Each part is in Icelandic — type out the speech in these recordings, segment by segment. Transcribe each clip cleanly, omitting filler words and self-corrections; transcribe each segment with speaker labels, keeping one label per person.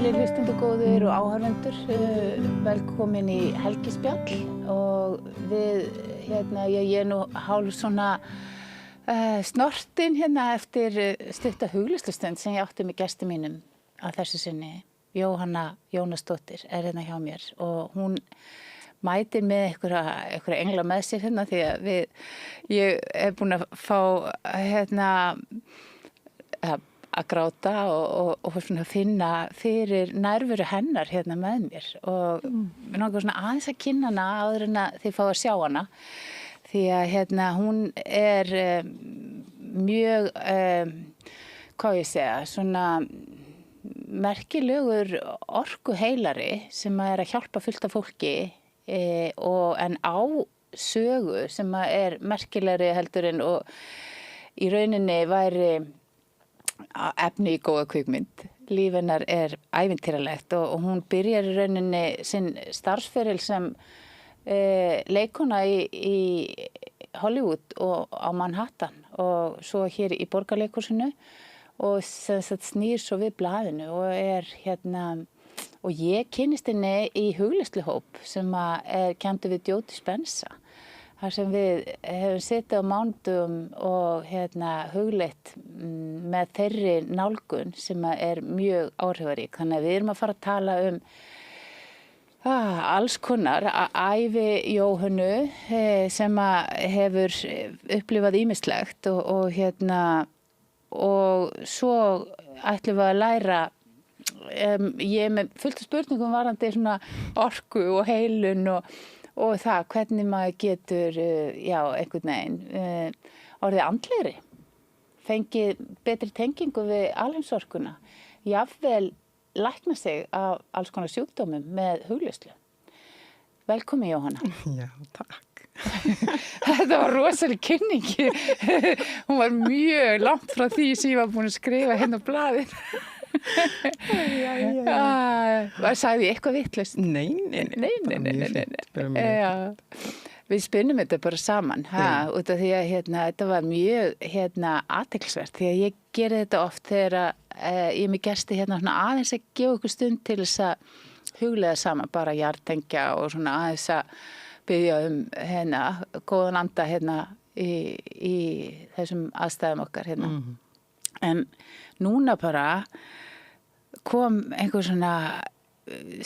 Speaker 1: Sælir hlustendur góðir og áhorfendur, velkomin í Helgispjall og við, ég er nú hálf svona snortin eftir stutta huglustustund sem ég átti með gestum mínum að þessu sinni. Jóhanna Jónasdóttir er hjá mér og hún mætir með einhverja engla með sér því að ég er búin að fá að gráta og svona finna fyrir nærveru hennar með mér og mér langar svona aðeins að kynna hana áður en að þið fá að sjá hana því að hún er mjög hvað ég segja svona merkilegur orkuheilari sem er að hjálpa fullt af fólki en á sögu sem er merkilegri heldur en og í rauninni væri efni í góða kvikmynd. Líf hennar er ævintýralegt og hún byrjar í rauninni sinn starfsferil sem leikona í Hollywood og á Manhattan og svo hér í Borgarleikhúsinu og snýr svo við blaðinu og er og ég kynnist henni í hugleiðsluhóp sem er kenndur við Joe Dispenza. Þar sem við hefum setið á mánudum og hugleitt með þeirri nálgun sem er mjög áhrifarík. Þannig að við erum að fara að tala alls konar ævi Jóhönnu sem hefur upplifað ýmislegt og svo ætlum við að læra ég er með fullt af spurningum varðandi svona orku og heilun og það hvernig maður getur einhvern veginn orðið andlegri fengið betri tengingu við alheimsorkuna jafnvel lækna sig af alls konar sjúkdómum með hugleiðslu. Velkomin Jóhanna.
Speaker 2: Já, takk.
Speaker 1: Þetta var rosaleg kynningi. Hún var mjög langt frá því sem ég var búin að skrifa á blaðið. Sagði ég eitthvað vitlaust?
Speaker 2: Nei.
Speaker 1: Við spinnum þetta bara saman út af því að þetta var mjög athyglisvert því að ég geri þetta oft þegar ég er með gesti svona aðeins að gefa ykkur stund til þess að hugleiða saman bara jartengja og svona aðeins að biðja góðan anda í þessum aðstæðum okkar En núna bara kom einhver svona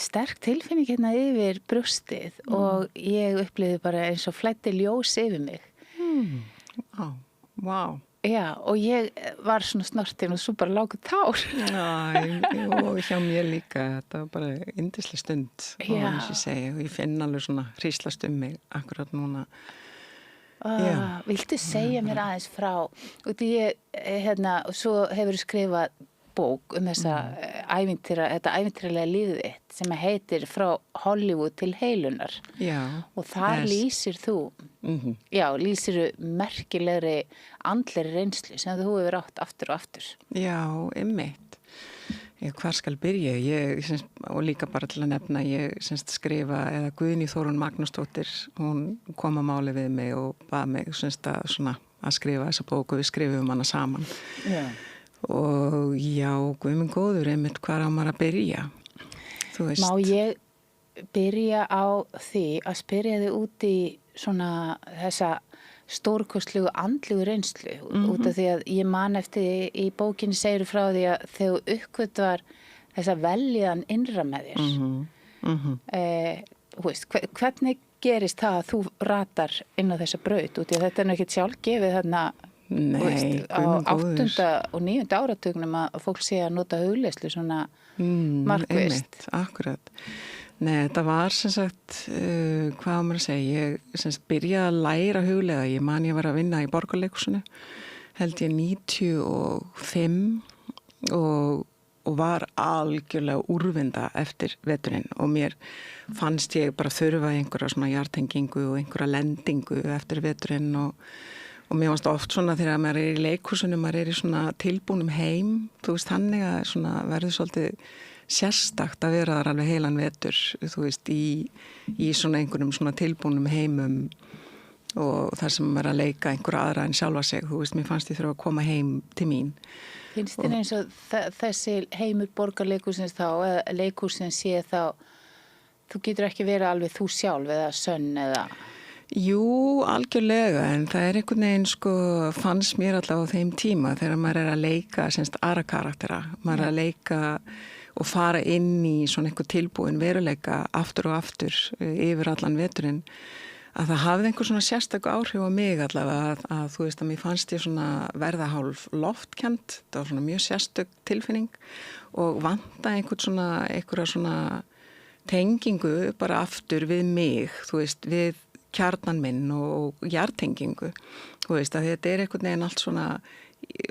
Speaker 1: sterk tilfinning yfir brjóstið og ég upplifði bara eins og flæddi ljós yfir mig.
Speaker 2: Vá.
Speaker 1: Já, og ég var svona snortin og svo bara lágu tár.
Speaker 2: Og hjá mér líka, þetta var bara yndisleg stund og eins ég segi og ég finn alveg svona hríslast mig akkurat núna.
Speaker 1: Viltu segja mér aðeins frá út í og svo hefur skrifað bók þetta ævintýralega lífið þitt sem heitir Frá Hollywood til heilunar.
Speaker 2: Já.
Speaker 1: Og þar lýsir þú, lýsir merkilegri andlegri reynslu sem þú hefur átt aftur og aftur.
Speaker 2: Já, einmitt. Hvar skal byrja? Og líka bara til að nefna, ég skrifa, eða Guðný Þórunn Magnúsdóttir, hún kom að máli við mig og bað mig að skrifa þessa bók og við skrifum hana saman. Já. Og Guð minn góður, einmitt hvar á maður að byrja? Þú veist. Má
Speaker 1: ég byrja á því að spyrja þig út í svona þessa stórkostlegu andlegu reynslu út af því að ég man eftir í bókinni segir frá því að þegar þú uppgötvar þessa veljaðan innra með þér. Hvernig gerist það að þú ratar inn á þessa braut út í að þetta er ekkert sjálfgefið þarna á 8. og 9. áratugnum að fólk sé að nota hugleiðslu svona markvisst.
Speaker 2: Akkurat. Nei, þetta var hvað á maður að segja, ég byrjaði að læra hugleiða, ég var að vinna í Borgarleikhúsinu, held ég 95 og var algjörlega úrvinda eftir veturinn og mér fannst ég bara þurfa einhverja svona jartengingu og einhverja lendingu eftir veturinn og mér fannst oft svona þegar maður í leikhúsinu, maður í svona tilbúnum heim, þú veist, þannig að svona verður svolítið sérstakt að vera þar alveg heilan vetur, þú veist, í svona einhverjum svona tilbúnum heimum og þar sem maður að leika einhverja aðra en sjálfa sig, þú veist, mér fannst ég þurfa að koma heim til mín.
Speaker 1: Finnst þér eins og þessi heimur Borgarleikhússins þá, eða leikhússins sé þá, þú getur ekki verið alveg þú sjálf eða sönn eða...
Speaker 2: Jú, algjörlega, en það er einhvern veginn sko, fannst mér allavega á þeim tíma þegar maður er að leika semst aðra karaktera, maður er að leika og fara inn í svona einhver tilbúin veruleika aftur og aftur yfir allan veturinn, að það hafði einhver svona sérstakku áhrif á mig allavega að þú veist að mér fannst ég svona verða hálf loftkent, það var svona mjög sérstök tilfinning og vantaði einhverja svona tengingu bara aftur við mig, þú veist, við kjarnan minn og hjartengingu, þú veist að þetta er einhvern veginn allt svona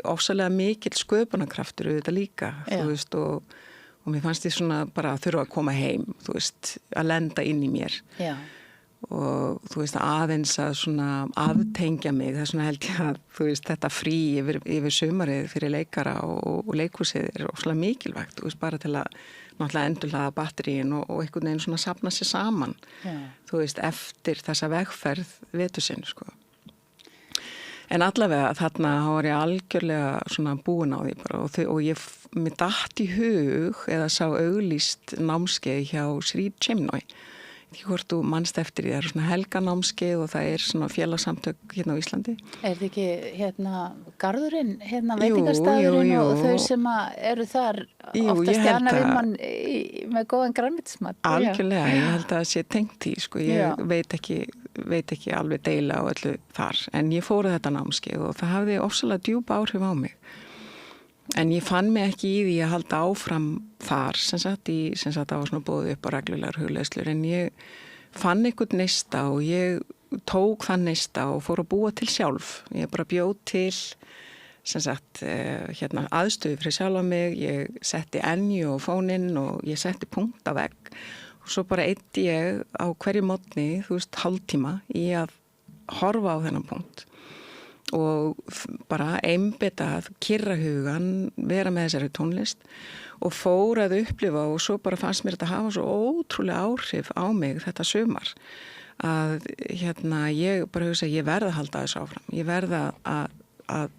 Speaker 2: ofsalega mikill sköpunarkraftur auðvitað líka, þú veist og mér fannst ég svona bara að þurfa að koma heim, þú veist, að lenda inn í mér. Já. Og þú veist aðeins að svona aftengja mig, það er svona held ég að þú veist þetta frí yfir sumarið fyrir leikara og leikhúsið er ofsalega mikilvægt, þú veist bara til að náttúrulega endurhlaða batteríin og einhvern veginn svona safna sér saman, þú veist eftir þessa vegferð vetursinn sko. En allavega þarna var ég algjörlega svona búin á því bara og mér datt í hug eða sá auglýst námskeið hjá Sri Chinmoy. Ekki hvort þú manst eftir því, það eru svona helganámskeið og það er svona félagsamtök hérna á Íslandi. Er
Speaker 1: þetta ekki garðurinn, veitingastæðurinn og þau sem eru þar oftast stjana vinmann með góðan grænmetismat?
Speaker 2: Algjörlega, ég held að það sé tengt í, sko, ég veit ekki alveg deila á öllu þar, en ég fór þetta námskeið og það hafði ofsalega djúpa áhrif á mig. En ég fann mig ekki í því að halda áfram þar, sem sagt það var svona boðið upp á reglulegar hugleiðslur, en ég fann einhvern neista og ég tók þann neista og fór að búa til sjálf. Ég bara bjóð til, sem sagt, aðstöðu fyrir sjálfa mig, ég setti enju og fóninn og ég setti punkt á vegg og svo bara eyddi ég á hverju morgni, þú veist, hálftíma í að horfa á þennan punkt. Og bara einbetað, kyrra hugan, vera með þessari tónlist og fór að upplifa og svo bara fannst mér þetta hafa svo ótrúlega áhrif á mig þetta sumar að ég bara hugsa ég verð að halda þessu áfram, ég verð að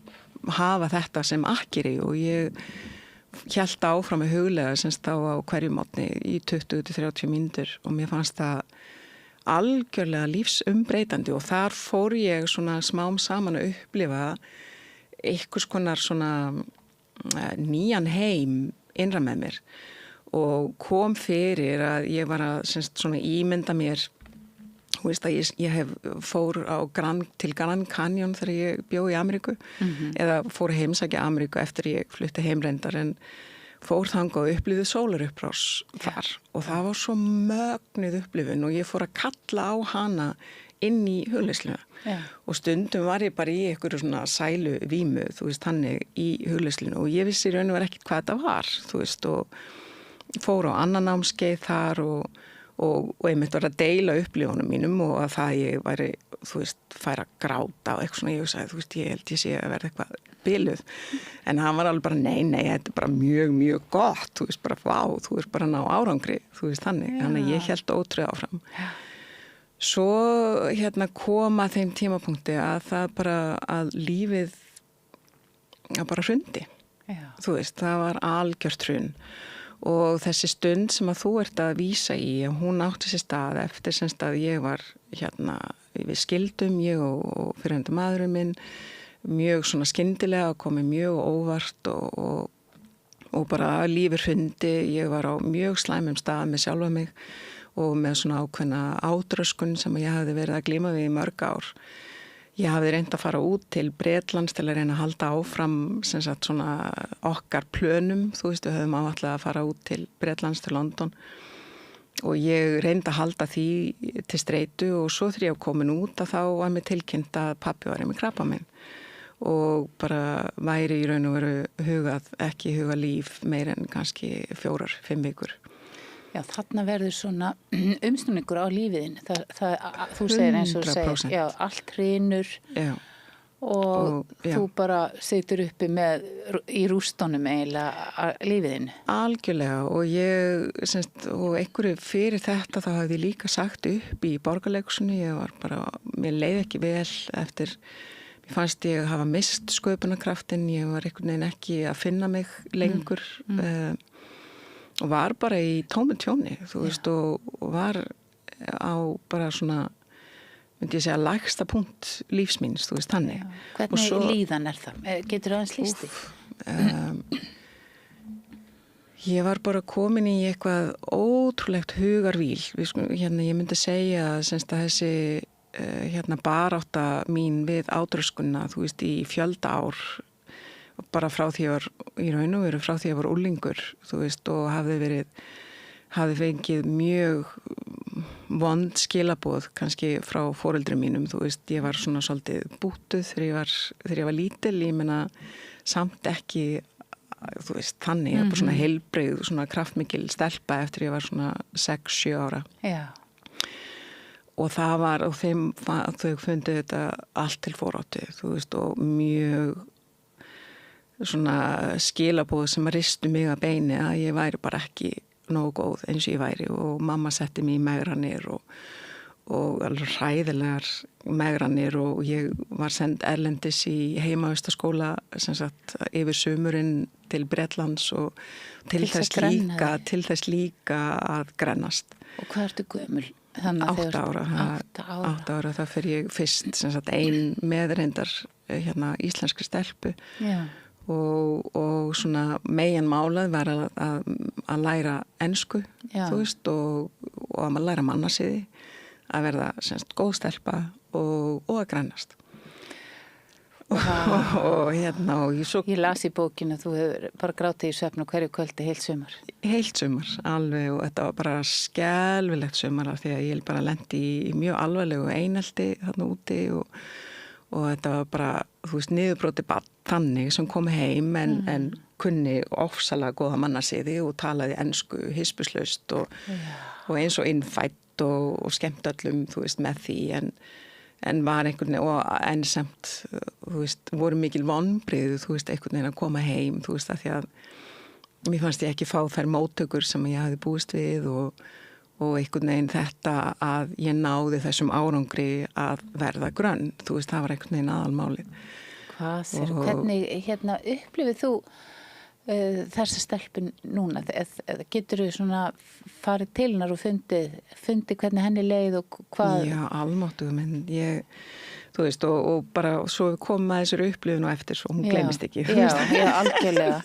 Speaker 2: hafa þetta sem akkeri og ég hélt áfram með huglega semst á hverju morgni í 20-30 mínútur og mér fannst það algjörlega lífsumbreytandi og þar fór ég svona smám saman að upplifa einhvers konar svona nýjan heim innra með mér og kom fyrir að ég var að svona ímynda mér, þú veist að ég fór til Grand Canyon þegar ég bjó í Ameríku eða fór að heimsækja Ameríku eftir ég flutti heimreyndar en fór þangað og upplifði sólarupprás þar og það var svo mögnuð upplifun og ég fór að kalla á hana inn í hugleiðsluna og stundum var ég bara í einhverju svona sælu vímu, þú veist, þannig í hugleiðsluna og ég vissi í raun og veru ekkert hvað þetta var, þú veist, og fór á annan námskeið þar og einmitt var að deila upplifunum mínum og að það ég væri, þú veist, færa að gráta og eitthvað svona, ég sagði, þú veist, ég held ég sé að verða eitthvað biluð, en hann var alveg bara nei, þetta er bara mjög, mjög gott, þú veist, bara vá, þú veist, bara ná árangri, þú veist, þannig að ég held ótrúið áfram. Svo koma þeim tímapunkti að það bara, að lífið bara hrundi, þú veist, það var algjört hrun og þessi stund sem að þú ert að vísa í, hún átti sér stað eftir semst að ég var við skildum, ég og fyrirhundi maðurinn minn, mjög svona skyndilega komið mjög óvart og bara lífið hrundi, ég var á mjög slæmum stað með sjálfa mig og með svona ákveðna átröskun sem ég hafði verið að glíma við í mörg ár. Ég hafði reynt að fara út til Bretlands til að reyna að halda áfram sem sagt svona okkar plönum, þú veist, við höfum áallega að fara út til Bretlands til London og ég reyndi að halda því til streitu og svo þegar ég var komin út að þá var mér tilkynnt að pabbi var með krabbamein og bara væri í raun og veru ekki hugað líf meir en kannski 4-5 vikur.
Speaker 1: Já, þarna verður svona umsnúningur á lífiðin. Þú segir eins og
Speaker 2: 100%.
Speaker 1: Segir, já, allt hrynur og þú bara situr uppi í rústunum eiginlega lífiðinu.
Speaker 2: Algjörlega og og einhverju fyrir þetta þá hafði ég líka sagt upp í Borgarleikhúsinu, mér leið ekki vel eftir, mér fannst ég hafa mist sköpunarkraftin, ég var einhvern veginn ekki að finna mig lengur og var bara í tómu tjóni, þú veist, og var á bara svona, myndi ég segja, lægsta punkt lífsmíns, þú veist, þannig.
Speaker 1: Hvernig líðan er það? Getur það aðeins lýst því?
Speaker 2: Ég var bara komin í eitthvað ótrúlegt hugarvíl. Ég myndi segja að þessi barátta mín við átröskunna, þú veist, í fjölda ár, bara frá því ég var, í raun og veru frá því ég var úlingur, þú veist, og hafði fengið mjög vond skilaboð kannski frá foreldrum mínum, þú veist, ég var svona svolítið bútuð þegar ég var lítil, ég meina samt ekki, þú veist, þannig, bara svona heilbrigð, svona kraftmikil stelpa eftir ég var svona 6-7 ára.
Speaker 1: Já.
Speaker 2: Og það var, og þau fundu þetta allt til foráttu, þú veist, og mjög svona skilaboð sem ristu mig að beini að ég væri bara ekki nógu góð eins og ég væri, og mamma setti mig í megranir og alveg hræðilegar megranir, og ég var send erlendis í heimavistaskóla sem sagt yfir sumurinn til Bretlands og til þess líka að grennast.
Speaker 1: Og hvað ertu gömul?
Speaker 2: 8 ára. 8 ára, það fer ég fyrst sem sagt ein meðreindar íslenskri stelpu.
Speaker 1: Já.
Speaker 2: Og svona meginmálað var að læra ensku, þú veist, og að læra mannasiði, að verða semst góð stelpa og að grænast. Og
Speaker 1: ég las í bókinu að þú hefur bara grátið í svefn og hverju kvöldi heilt sumar.
Speaker 2: Heilt sumar, alveg, og þetta var bara skelfilegt sumar af því að ég bara lenti í mjög alvarlegu einelti þarna úti og þetta var bara, þú veist, niðurbróti barn þannig sem kom heim en kunni ofsalega góða mannasiði og talaði ensku hispuslaust og eins og innfætt og skemmt öllum, þú veist, með því en var einhvern veginn, og ensamt, þú veist, voru mikil vonbrigði, þú veist, einhvern veginn að koma heim, þú veist, af því að mér fannst ég ekki fá þær móttökur sem ég hafði búist við og einhvern veginn þetta að ég náði þessum árangri að verða grönn, þú veist, það var einhvern veginn aðalmálið.
Speaker 1: Hvernig upplifið þú þessa stelpun núna? Getur þú svona farið til hennar og fundið hvernig henni leið og hvað?
Speaker 2: Já, almáttuð minn, þú veist, og bara svo við komum að þessari upplifun og eftir svo hún gleymist ekki.
Speaker 1: Já, algjörlega.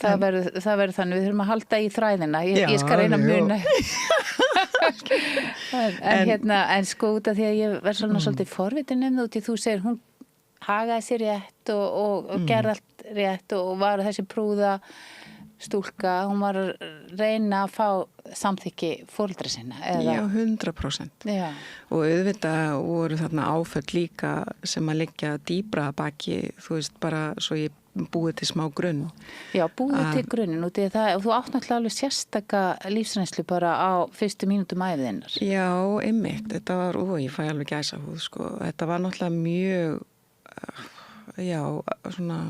Speaker 1: Það verður þannig, við þurfum að halda í þræðina. Ég skal reyna að muna. En sko út af því að ég verð svona svolítið forvitin um þú, þú segir hún hagaði sér rétt og gerði allt rétt og var þessi prúða stúlka, hún var að reyna að fá samþykki foreldra sinna.
Speaker 2: Já, 100%.
Speaker 1: Já.
Speaker 2: Og auðvitað voru þarna áföll líka sem að liggja dýbra að baki, þú veist, bara svo ég búið til smá grunn. Já,
Speaker 1: búið til grunnin og þú átt náttúrulega alveg sérstaka lífsreynslu bara á fyrstu mínútum æviðinnar.
Speaker 2: Já, einmitt, þetta var, ég fæ alveg gæsahúð, sko, þetta var náttúrulega mjög svona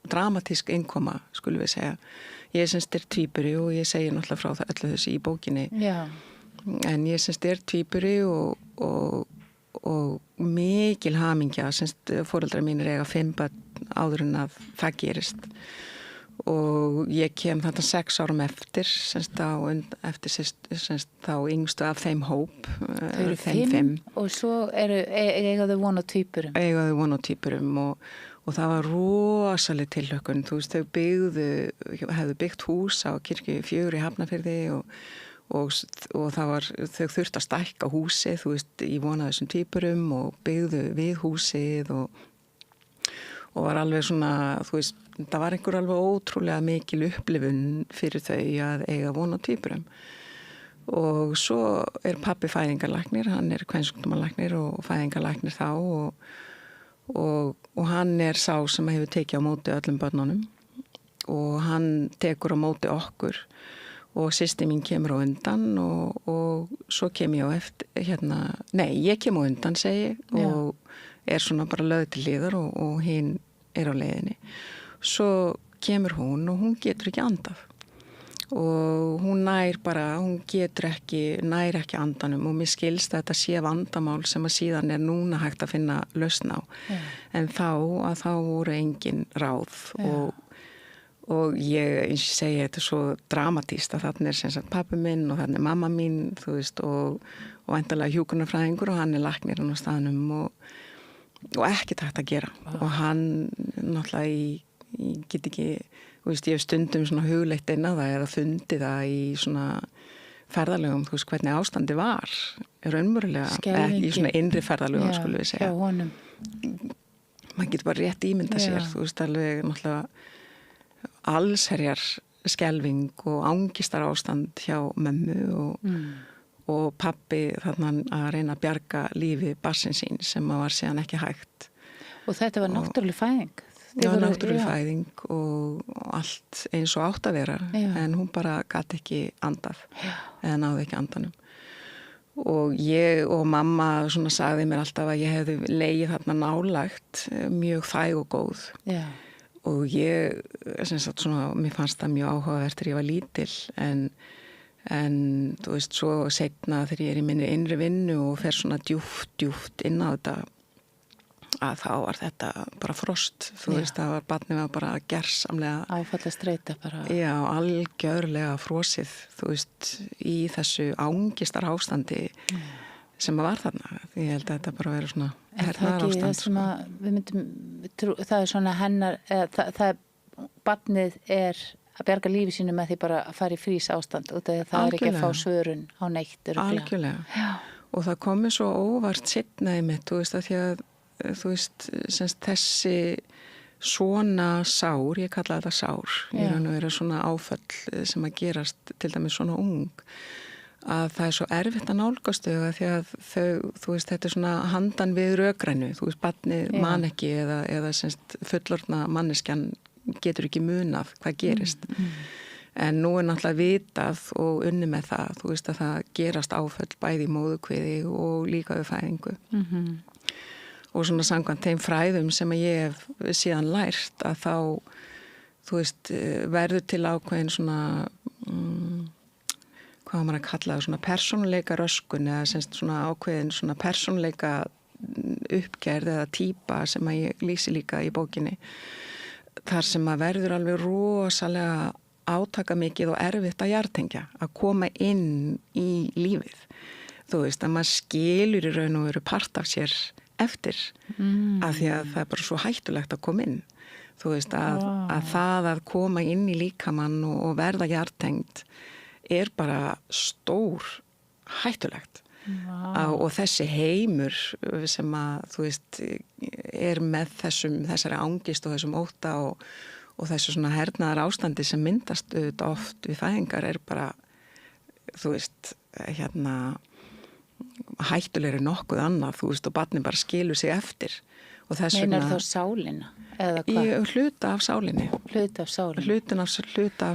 Speaker 2: dramatísk innkoma, skulum við segja. Ég semst tvíburi og ég segi náttúrulega frá það öllu þessu í bókinni.
Speaker 1: Já.
Speaker 2: En ég semst tvíburi og mikil hamingja, semst foreldrar mínir eiga 5 börn áður en að það gerist. Og ég kem þetta 6 árum eftir, semst þá yngstu af þeim hóp.
Speaker 1: Þau eru 5 og svo eiga þau von á tvíburum.
Speaker 2: Eiga þau von á tvíburum og það var rosaleg tilhlökkun. Þú veist, hefðu byggt hús á Kirkju 4 í Hafnarfirði og það var, þau þurftu að stækka húsið, þú veist, í von á þessum tvíburum og byggðu við húsið og var alveg svona, þú veist, það var einhver alveg ótrúlega mikil upplifun fyrir þau að eiga von á tvíburum. Og svo pabbi fæðingarlæknir, hann kvensjúkdómalæknir og fæðingarlæknir þá og hann sá sem hefur tekið á móti öllum börnunum og hann tekur á móti okkur og systir mín kemur á undan og svo kem ég á eftir, ég kem á undan, segi ég, og er svona bara lögð til hliðar og hinn er á leiðinni. Svo kemur hún og hún getur ekki andað og hún nær ekki andanum og mér skilst að þetta sé vandamál sem að síðan er núna hægt að finna lausn á. En þá voru engin ráð og ég, eins og segi, þetta er svo dramatíst að þarna er sem sagt pabbi minn og þarna er mamma mín, þú veist, og væntanlega hjúkrunarfræðingur og hann er læknirinn á staðnum og ekkert hægt að gera. Og hann náttúrulega ég get ekki, þú veist, ég hef stundum svona hugleitt inn að það eða fundið það í svona ferðalögum, þú veist, hvernig ástandi var raunverulega, ekki í svona innri ferðalögum, skulum við segja.
Speaker 1: Já, honum.
Speaker 2: Man getur bara rétt ímynda sér, þú veist, alveg náttúrulega allsherjar skelving og ángistar ástand hjá mömmu og pabbi þarna að reyna að bjarga lífi barnsins sín sem var síðan ekki hægt.
Speaker 1: Og þetta var náttúruleg fæðing?
Speaker 2: Já, náttúruleg fæðing og allt eins og átt að vera, en hún bara gat ekki andað eða náði ekki andanum. Og ég og mamma svona sagði mér alltaf að ég hefði legið þarna nálægt mjög þæg og góð. Já. Og ég, sem sagt svona, mér fannst það mjög áhugavert þegar ég var lítil en þú veist, svo seinna þegar ég er í minni innri vinnu og fer svona djúpt inn á þetta að þá var þetta bara frost, þú veist, það var barnið var bara gersamlega
Speaker 1: áfallastreita bara.
Speaker 2: Já, algjörlega frosið, þú veist, í þessu ángistar ástandi sem var þarna. Ég held að þetta bara verið svona hernaðar ástand.
Speaker 1: Það sem að við myndum, það er svona hennar, barnið er að bjarga lífi sínu með því bara að fara í frís ástand og það er ekki að fá svörun á neitt.
Speaker 2: Algjörlega. Já. Og það komi svo óvart sitnaði mitt, þú veist, að því að þú veist, semst þessi svona sár, ég kalla þetta sár, í raun og veru svona áföll sem að gerast til dæmis svona ung, að það er svo erfitt að nálgast þau því að þú veist, þetta er svona handan við rökrænu, þú veist, barnið man ekki eða semst fullorðna manneskjan getur ekki munað hvað gerist. En nú er náttúrulega vitað og unni með það, þú veist að það gerast áföll bæði í móðukviði og líka við fæðingu. Og svona samkvæmt þeim fræðum sem ég hef síðan lært að þá, þú veist, verður til ákveðin svona hvað maður að kalla það, svona persónuleika röskun eða semst svona ákveðin svona persónuleika uppgerð eða típa sem að ég lýsi líka í bókinni. Þar sem að verður alveg rosalega átakamikið og erfitt að jartengja, að koma inn í lífið. Þú veist, að maður skilur í raun og veru part af sér eftir, af því að það er bara svo hættulegt að koma inn. Þú veist, að það að koma inn í líkamann og verða jartengt er bara stór hættulegt. Og þessi heimur sem að, þú veist, er með þessari ángist og þessum ótta og þessu svona hernaðar ástandi sem myndast auðvitað oft við fæðingar er bara, þú veist, hættulegri nokkuð annað, þú veist, og barnið bara skilur sig eftir.
Speaker 1: Meinar þá sálina?
Speaker 2: Hluta af sálinni.
Speaker 1: Hluta af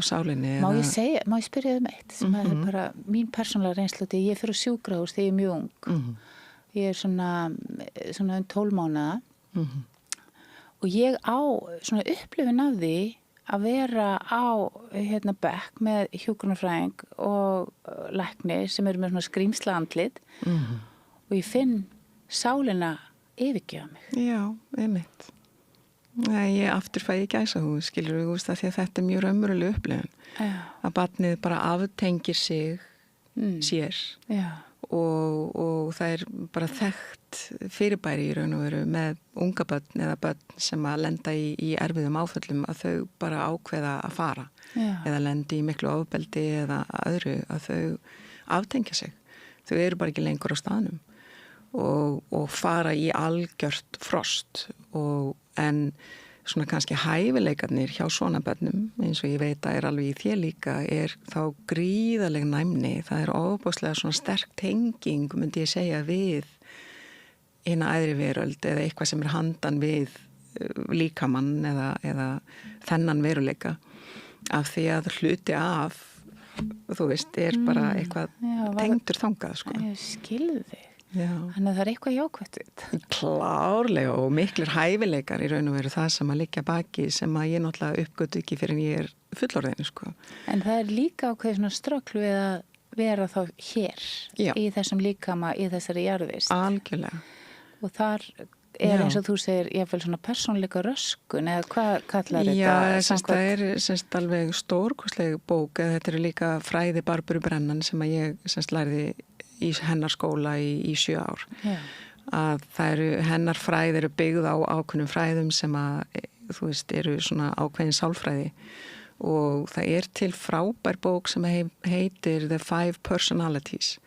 Speaker 1: sálinni. Má ég spyrja þið eitt sem er bara mín persónulega reynslu því ég fer á sjúkrahús þegar ég er mjög ung. Ég er svona 12 mánaða og ég á svona upplifun af því að vera á bekk með hjúkrunarfræðing og lækni sem eru með svona skrýmsla andlit og ég finn sálina yfirgefa mig.
Speaker 2: Já, einmitt. Ég aftur fæ ég gæsahúð, skilur við, því að þetta er mjög raunveruleg upplifun. Að barnið bara aftengir sig sér og það er bara þekkt fyrirbæri í raun og veru með unga börn eða börn sem að lenda í erfiðum áföllum að þau bara ákveða að fara eða lendi í miklu ofbeldi eða öðru að þau aftengja sig. Þau eru bara ekki lengur á staðnum. Og fara í algjört frost en svona kannski hæfileikarnir hjá svona börnum eins og ég veit að er alveg í þér líka er þá gríðaleg næmni, það er ofboðslega svona sterk tenging myndi ég segja við hina æðri veröld eða eitthvað sem er handan við líkamann eða þennan veruleika af því að hluti af þú veist er bara eitthvað tengdur þangað sko.
Speaker 1: Ég skilði þig. Þannig að það eitthvað jákvætt við þetta.
Speaker 2: Klárlega og miklir hæfileikar í raun og veru það sem að liggja baki sem að ég náttúrulega uppgötu ekki fyrir en ég er fullorðinu, sko.
Speaker 1: En það er líka ákveð svona ströggl við að vera þá hér í þessum líkama, í þessari jarðvist.
Speaker 2: Algjörlega.
Speaker 1: Og þar eins og þú segir, jáfnvel svona persónleika röskun, eða hvað kallar þetta?
Speaker 2: Já, það er semst alveg stórkostleg bók, eða þetta er líka fræði Barburu Brennan sem að ég semst lærði í hennar skóla í 7 ár.
Speaker 1: Já.
Speaker 2: Að það eru, hennar fræði eru byggð á ákveðnum fræðum sem að, þú veist, eru svona ákveðin sálfræði og það er til frábær bók sem heitir The 5 Personalities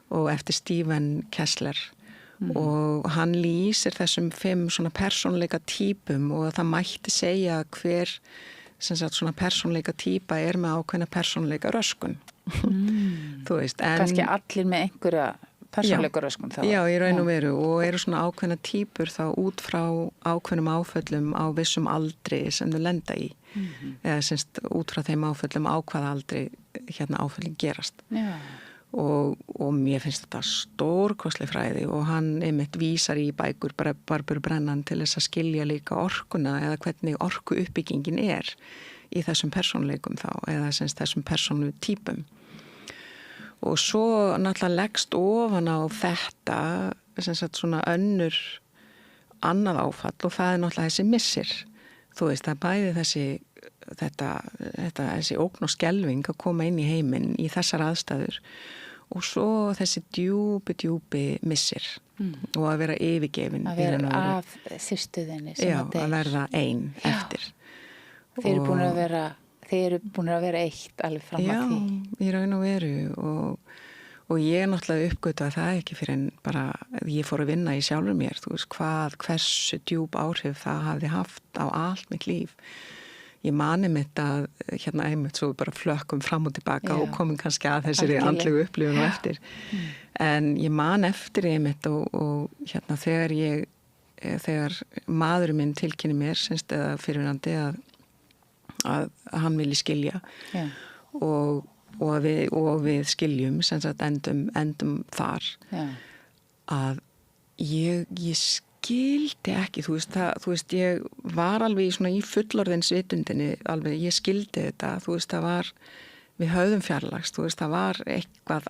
Speaker 2: og eftir Stephen Kessler og hann lýsir þessum 5 svona persónleika típum og það mætti segja hver sem sagt svona persónleika típa er með ákveðna persónleika röskun. Þú veist, en
Speaker 1: kannski allir með einhverja persónleika röskun þá.
Speaker 2: Já, í raun og veru og eru svona ákveðna típur þá út frá ákveðnum áföllum á vissum aldri sem þau lenda í. Eða semst út frá þeim áföllum á hvaða aldri hérna áföllin gerast.
Speaker 1: Já.
Speaker 2: Og mér finnst þetta stórkostleg fræði og hann einmitt vísar í bækur Barburu Brennan til þess að skilja líka orkuna eða hvernig orku uppbyggingin er í þessum persónleikum þá eða semst þessum persónu típum. Og svo náttúrulega leggst ofan á þetta sem sagt svona annað áfall og það er náttúrulega þessi missir. Þú veist, það er bæði þessi ógn og skelfing að koma inn í heiminn í þessar aðstæður og svo þessi djúpi missir og að vera yfirgefin.
Speaker 1: Að vera af systurðinni sem
Speaker 2: já,
Speaker 1: að deyr.
Speaker 2: Já, að verða ein eftir.
Speaker 1: Þeir eru búin að vera eitt alveg fram að því.
Speaker 2: Já, í raun og veru og ég náttúrulega uppgötu að það ekki fyrir en bara ég fór að vinna í sjálfur mér, þú veist hversu djúp áhrif það hafði haft á allt mitt líf. Ég mani mitt að hérna einmitt svo bara flökkum fram og tilbaka og komum kannski að þessari andlegu upplifun og eftir. En ég man eftir einmitt og hérna þegar maðurinn minn tilkynni mér semst eða fyrirvænandi að hann vilji skilja og við skiljum sem sagt endum þar að ég skildi ekki, þú veist ég var alveg í fullorðins vitundinni, alveg ég skildi þetta, þú veist það var við höfðum fjarlagst, þú veist það var eitthvað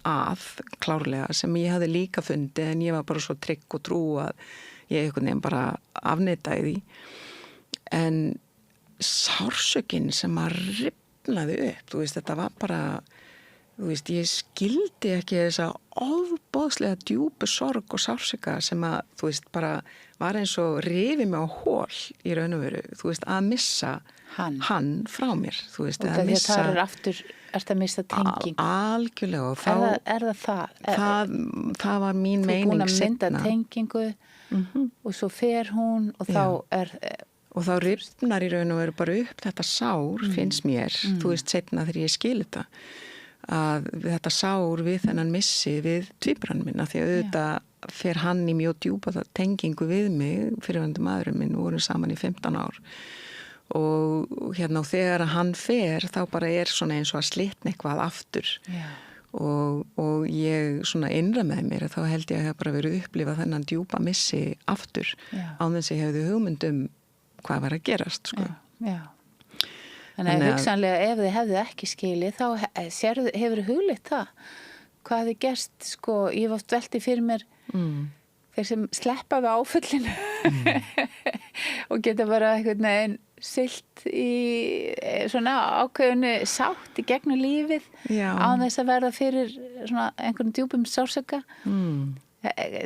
Speaker 2: klárlega sem ég hafði líka fundið en ég var bara svo trygg og trú að ég einhvern veginn bara afneitaði því en sársökin sem að rifnaði upp, þú veist þetta var bara þú veist, ég skildi ekki þessa ofboðslega djúpu sorg og sársöka sem að, þú veist, bara var eins og rifið mig á hól í raun og veru, þú veist, að missa hann frá mér, þú veist,
Speaker 1: að missa. Það er aftur, ertu að missa tenging.
Speaker 2: Algjörlega. Og þá,
Speaker 1: er það?
Speaker 2: Það var mín meining seinna. Þú búin að mynda
Speaker 1: tengingu og svo fer hún og þá
Speaker 2: Og þá rifnar í raun og veru bara upp þetta sár, finnst mér, þú veist, seinna þegar ég skil þetta. Að þetta sár við þennan missi við tvíburann minna því að auðvitað fer hann í mjög djúpa tengingu við mig, fyrirvændi maðurinn minn, voru saman í 15 ár og hérna og þegar hann fer þá bara er svona eins og að slitna eitthvað aftur og ég svona innra með mér þá held ég að hef bara verið upplifað þennan djúpa missi aftur án þess að ég hefði hugmynd hvað var að gerast sko.
Speaker 1: Já. Þannig að hugsanlega ef þið hefðu ekki skilið þá hefur hugleitt það hvað þið gerst sko, ég var velti fyrir mér þeir sem sleppa við áföllinu og geta bara einhvern veginn siglt í svona ákveðinu sátt í gegnum lífið án þess að verða fyrir svona einhvern djúpum sársöka.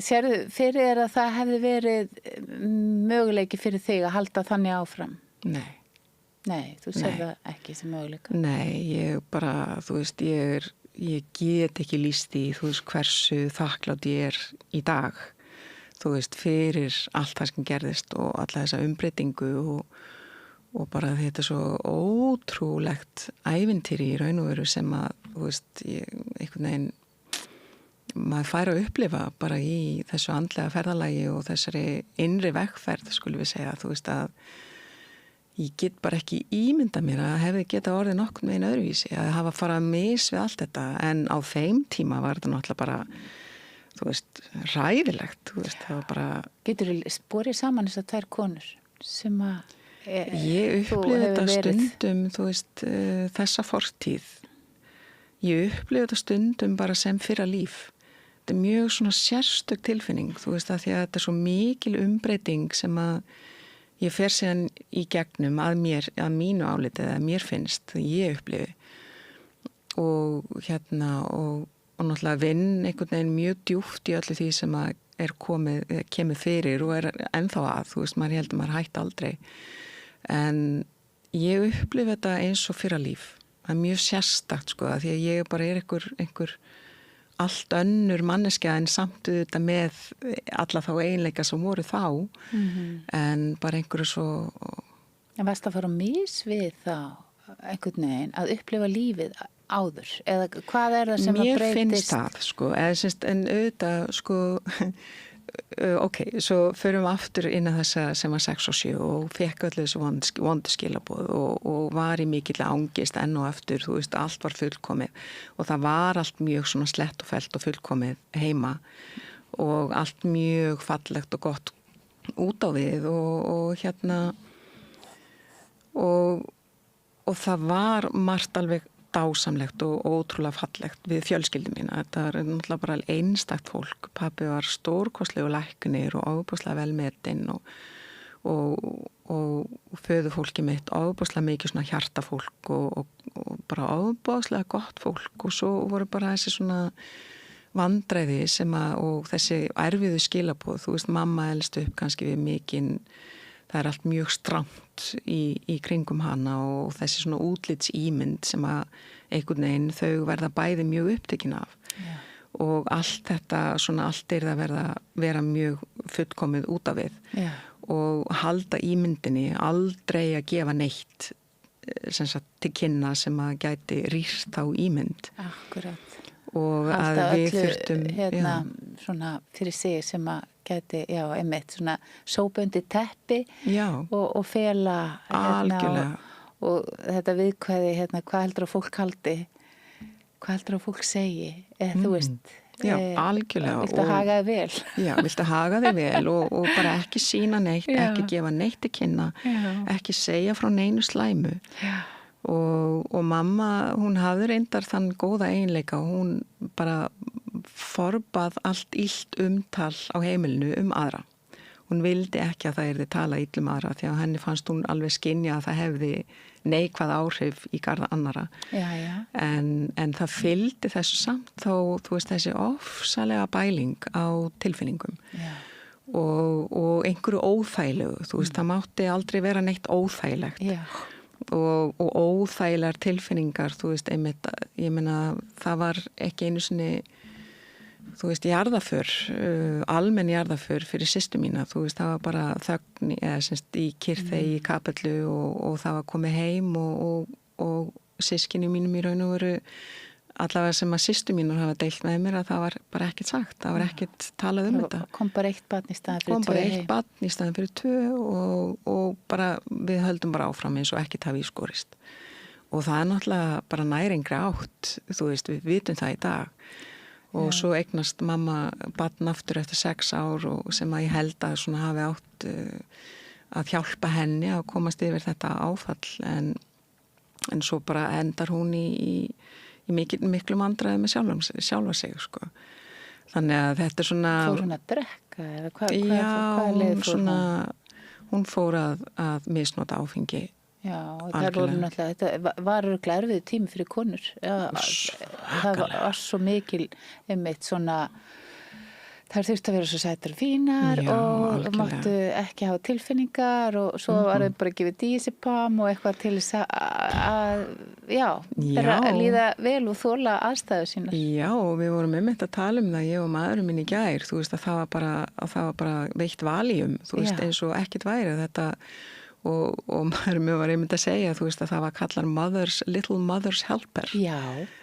Speaker 1: Sérðu fyrir þér að það hefði verið möguleiki fyrir þig að halda þannig áfram? Nei, þú sér það ekki sem möguleika? Nei,
Speaker 2: ég bara, þú veist, ég get ekki lýst í, þú veist, hversu þakklátt ég er í dag, þú veist, fyrir allt það sem gerðist og alla þessa umbreytingu og bara þetta svo ótrúlegt ævintýri í raun og veru sem að, þú veist, einhvern veginn, maður fær að upplifa bara í þessu andlega ferðalagi og þessari innri vegferð, skulum við segja, þú veist að ég get bara ekki ímynda mér að hefði geta orðið nokkurn veginn öðruvísi að hafa farað mis við allt þetta en á þeim tíma var þetta náttúrulega bara þú veist, ræðilegt, þú veist, það var bara...
Speaker 1: Getur þú borið saman þessar 2 konur sem að
Speaker 2: Ég upplifði þetta stundum, þú veist, þessa fortíð. Ég upplifði þetta stundum bara sem fyrra líf. Þetta mjög svona sérstök tilfinning, þú veist, að því að þetta svo mikil umbreyting sem að ég fer síðan í gegnum að mér, að mínu áliti eða mér finnst, ég upplifi. Og og náttúrulega vinn einhvern veginn mjög djúpt í öllu því sem að kemur fyrir og ennþá að, þú veist, maður heldur maður hætt aldrei. En ég upplifi þetta eins og fyrra líf. Það mjög sérstakt, sko, að því að ég bara einhver allt önnur manneskja en samt þetta með alla þá eiginleika sem voru þá, en bara einhverju svo...
Speaker 1: En varst að fara mis við þá einhvern veginn að upplifa lífið áður? Eða hvað það sem að breytist? Mér
Speaker 2: finnst það, sko, en auðvitað, sko, ok, svo förum við aftur inn að þessa sem var 6 og 7 og fekk öllu þessu vondu skilaboð og var í mikill angist enn og aftur, þú veist, allt var fullkomið og það var allt mjög svona slett og fellt og fullkomið heima og allt mjög fallegt og gott út á við og það var margt alveg dásamlegt og ótrúlega fallegt við fjölskyldu mína. Þetta var náttúrulega bara einstakt fólk. Pabbi var stórkostlegur læknir og ábúslega velmetinn og föðufólki mitt ábúslega mikið svona hjartafólk og bara ábúslega gott fólk og svo voru bara þessi svona vandræði og þessi erfiðu skilaboð. Þú veist, mamma elst upp kannski við mikinn. Það er allt mjög strangt í kringum hana og þessi svona útlitsímynd sem að einhvern veginn þau verða bæði mjög upptekin af. Yeah. Og allt þetta, svona allt að vera mjög fullkomið út af við. Yeah. Og halda ímyndinni, aldrei að gefa neitt sem sagt, til kynna sem að gæti rýrt á ímynd.
Speaker 1: Akkurat.
Speaker 2: Og að við þurftum...
Speaker 1: svona fyrir sig sem að gæti, einmitt svona sópundi teppi og fela og þetta viðkvæði, hvað heldur að fólk haldi, hvað heldur að fólk segi, þú veist.
Speaker 2: Já, algjörlega.
Speaker 1: Viltu haga þig vel?
Speaker 2: Já, viltu haga þig vel og bara ekki sína neitt, ekki gefa neitt til kynna, ekki segja frá neinu slæmu. Já. Og mamma, hún hafði reyndar þann góða eiginleika og hún bara forbað allt illt umtal á heimilinu aðra. Hún vildi ekki að það yrði tala ill aðra því að henni fannst hún alveg skynja að það hefði neikvæð áhrif í garða annara. Já. En það fylgdi þessu samt þó, þú veist, þessi ofsalega bæling á tilfinningum. Já. Og einhverju óþægilegu, þú veist, það mátti aldrei vera neitt óþægilegt. Já. Og óþægilegar tilfinningar, þú veist, einmitt, ég meina, það var ekki einu sinni, þú veist, jarðaför, almenn jarðaför fyrir systur mína, þú veist, það var bara þögn, eða semst í Kyrþey í kapellu og það var komið heim og systkini mínum í raun og veru, allavega sem að systur mínur hafa deilt með mér að það var bara ekkert sagt, það var ekkert talað þetta.
Speaker 1: Kom bara 1 barn í staðin fyrir 2.
Speaker 2: Kom bara 1 barn í staðin fyrir 2 og bara við höldum bara áfram eins og ekkert hafi ískorist. Og það er náttúrulega bara næringri átt, þú veist, við vitum það í dag. Og svo eignast mamma barn aftur eftir 6 ár og sem að ég held að svona hafi átt að hjálpa henni að komast yfir þetta áfall en svo bara endar hún í miklu vandræði með sjálfa sig, sko. Þannig að þetta er svona...
Speaker 1: Fór hún að drekka eða hvað leið fór hún?
Speaker 2: Hún fór að misnota áfengi.
Speaker 1: Já, og það voru náttúrulega, þetta var örugglega erfiður tími fyrir konur. Það var svo mikil einmitt svona... Það þurfti að vera svo sætar fínar og máttu ekki hafa tilfinningar og svo var þau bara að gefa dísipam og eitthvað til þess að líða vel og þola aðstæðu sínar. Já,
Speaker 2: og við vorum einmitt að tala það, ég og maðurinn minn í gær, þú veist að það var bara veitt valium, þú veist, eins og ekkert væri þetta og maðurinn minn var einmitt að segja, þú veist að það var kallar Little Mother's Helper. Já,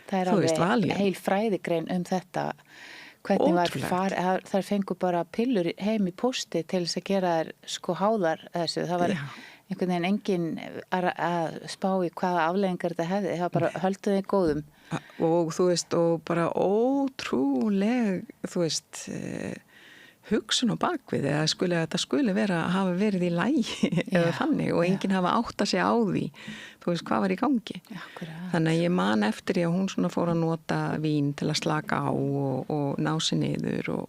Speaker 2: það er alveg heil fræðigrein þetta. Hvernig þær fengu bara pillur heim í pósti til þess að gera þær sko háðar þessu. Það var
Speaker 1: einhvern veginn enginn að spá í hvaða afleiðingar þetta hefði, það bara höldu þig góðum.
Speaker 2: Og þú veist, og bara ótrúleg, þú veist, hugsun á bakvið eða þetta skuli hafa verið í lagi eða þannig og enginn hafa áttað sig á því, þú veist, hvað var í gangi.
Speaker 1: Akkurat.
Speaker 2: Þannig að ég man eftir að hún svona fór að nota vín til að slaka á og ná sig niður og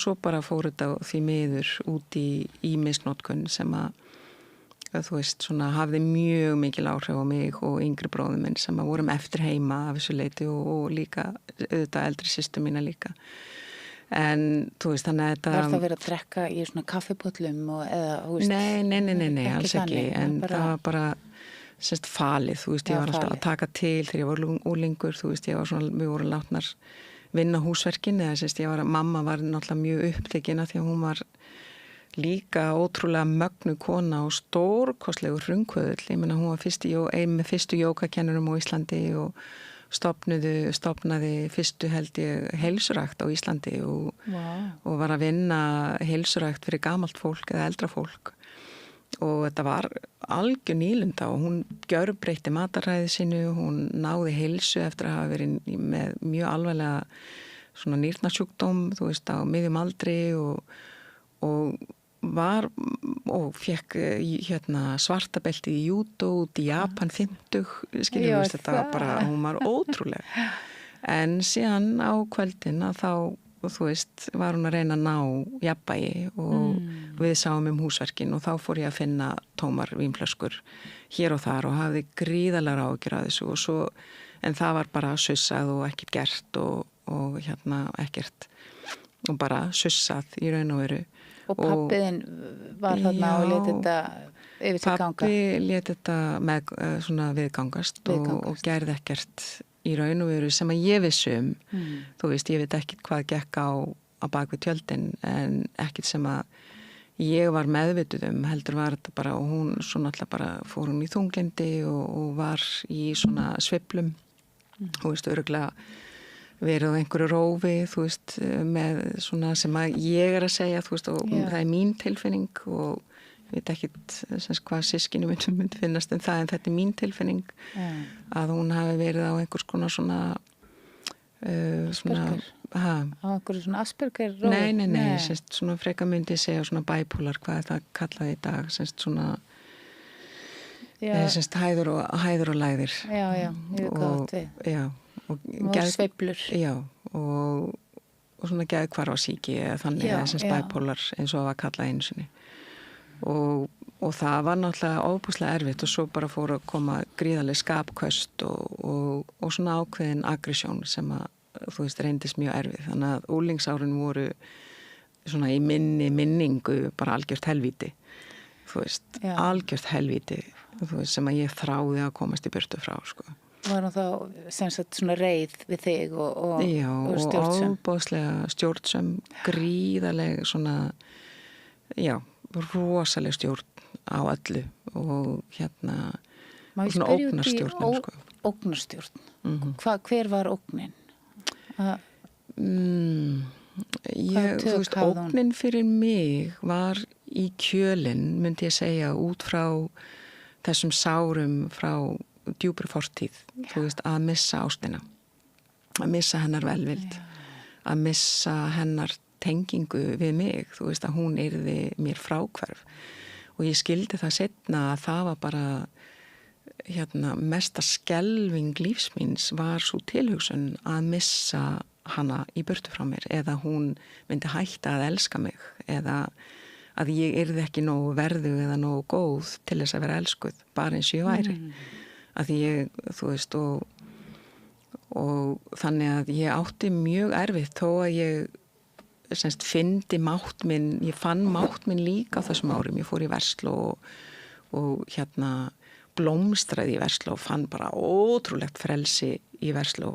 Speaker 2: svo bara fór þetta því miður út í misnotkun sem að þú veist, svona hafði mjög mikil áhrif á mig og yngri bróðum minn sem að vorum eftir heima af þessu leiti og líka auðvitað eldri systur mína líka. En þú veist, þannig að þetta...
Speaker 1: Var það verið að drekka í svona kaffipöllum eða, þú veist...
Speaker 2: Nei, alls ekki, en
Speaker 1: bara...
Speaker 2: það var bara semst falið, þú veist, ég var alltaf að taka til þegar ég var úlingur, þú veist, við vorum látnar vinna húsverkin eða semst mamma var náttúrulega mjög upptekina því að hún var líka ótrúlega mögnu kona og stórkostlegur frumkvöðull. Ég meina, hún var ein með fyrstu jókakennurum á Íslandi og stofnaði fyrstu held ég heilsurækt á Íslandi og var að vinna heilsurækt fyrir gamalt fólk eða eldra fólk. Og þetta var algjör nýlunda og hún gjörbreytti mataræði sínu, hún náði heilsu eftir að hafa verið með mjög alvarlega svona nýrnasjúkdóm, þú veist, á miðjum aldri og fekk svartabelti í júdó út í Japan 50, skiljum við, þetta var bara, hún var ótrúleg. En síðan á kvöldin að þá, þú veist, var hún að reyna að ná jafnvægi og við sáum húsverkin og þá fór ég að finna tómar vínflöskur hér og þar og hafði gríðarlega áhyggjur af þessu og svo, en það var bara sussað og ekkert gert og ekkert og bara sussað í raun og veru.
Speaker 1: Og pappiðinn var þarna og lét þetta yfir sig ganga?
Speaker 2: Pappi lét þetta svona viðgangast. Og gerði ekkert í raun og veru sem að ég vissum. Þú veist, ég veit ekkert hvað gekk á bak við tjöldin en ekkert sem að ég var meðvituð heldur var þetta bara og hún svona alltaf bara fór hún í þunglindi og var í svona sveiflum. Þú veist, örugglega verið á einhverju rófi, þú veist, með svona sem að ég að segja, þú veist, og það er mín tilfinning og ég veit ekkit hvað systkini myndi finnast það en þetta er mín tilfinning að hún hafi verið á einhvers konar svona
Speaker 1: Asperger? Á einhverju svona Asperger rófi?
Speaker 2: Nei, svona freka myndi segja svona bipolar, hvað er það kallaði í dag, svona hæður og lægðir.
Speaker 1: Já, ég veit hvað átt við.
Speaker 2: Já.
Speaker 1: Og sveiflur.
Speaker 2: Já, og svona geðhvarfasýki eða þannig að bipolar eins og var kallað einu sinni. Og það var náttúrulega óbúslega erfitt og svo bara fór að koma gríðarleg skapköst og svona ákveðin aggresjón sem að, þú veist, reyndist mjög erfið. Þannig að úlingsárin voru svona í minningu bara algjört helvíti. Þú veist, algjört helvíti, þú veist, sem að ég þráði að komast í burtu frá, sko.
Speaker 1: Var hún þá sem sagt svona reið við þig og stjórnsöm?
Speaker 2: Já, og óbóðslega stjórnsöm, gríðaleg svona, rosaleg stjórn á öllu og
Speaker 1: Má ég
Speaker 2: svona
Speaker 1: spyrja út í
Speaker 2: ógnarstjórnum, sko.
Speaker 1: Ógnarstjórn. Hver var ógnin?
Speaker 2: Þú veist, ógnin fyrir mig var í kjölinn, myndi ég segja, út frá þessum sárum frá djúpri fortíð, þú veist, að missa ástina, að missa hennar velvild, að missa hennar tengingu við mig, þú veist, að hún yrði mér fráhverf og ég skildi það seinna að það var bara mesta skelfing lífsmíns var svo tilhugsun að missa hana í burtu frá mér eða hún myndi hætta að elska mig eða að ég yrði ekki nógu verðug eða nógu góð til þess að vera elskuð, bara eins og ég væri. Að ég, þú veist, og þannig að ég átti mjög erfitt þó að ég fyndi mátt minn, ég fann mátt minn líka á þessum árum. Ég fór í Versló og blómstraði í Versló og fann bara ótrúlegt frelsi í Versló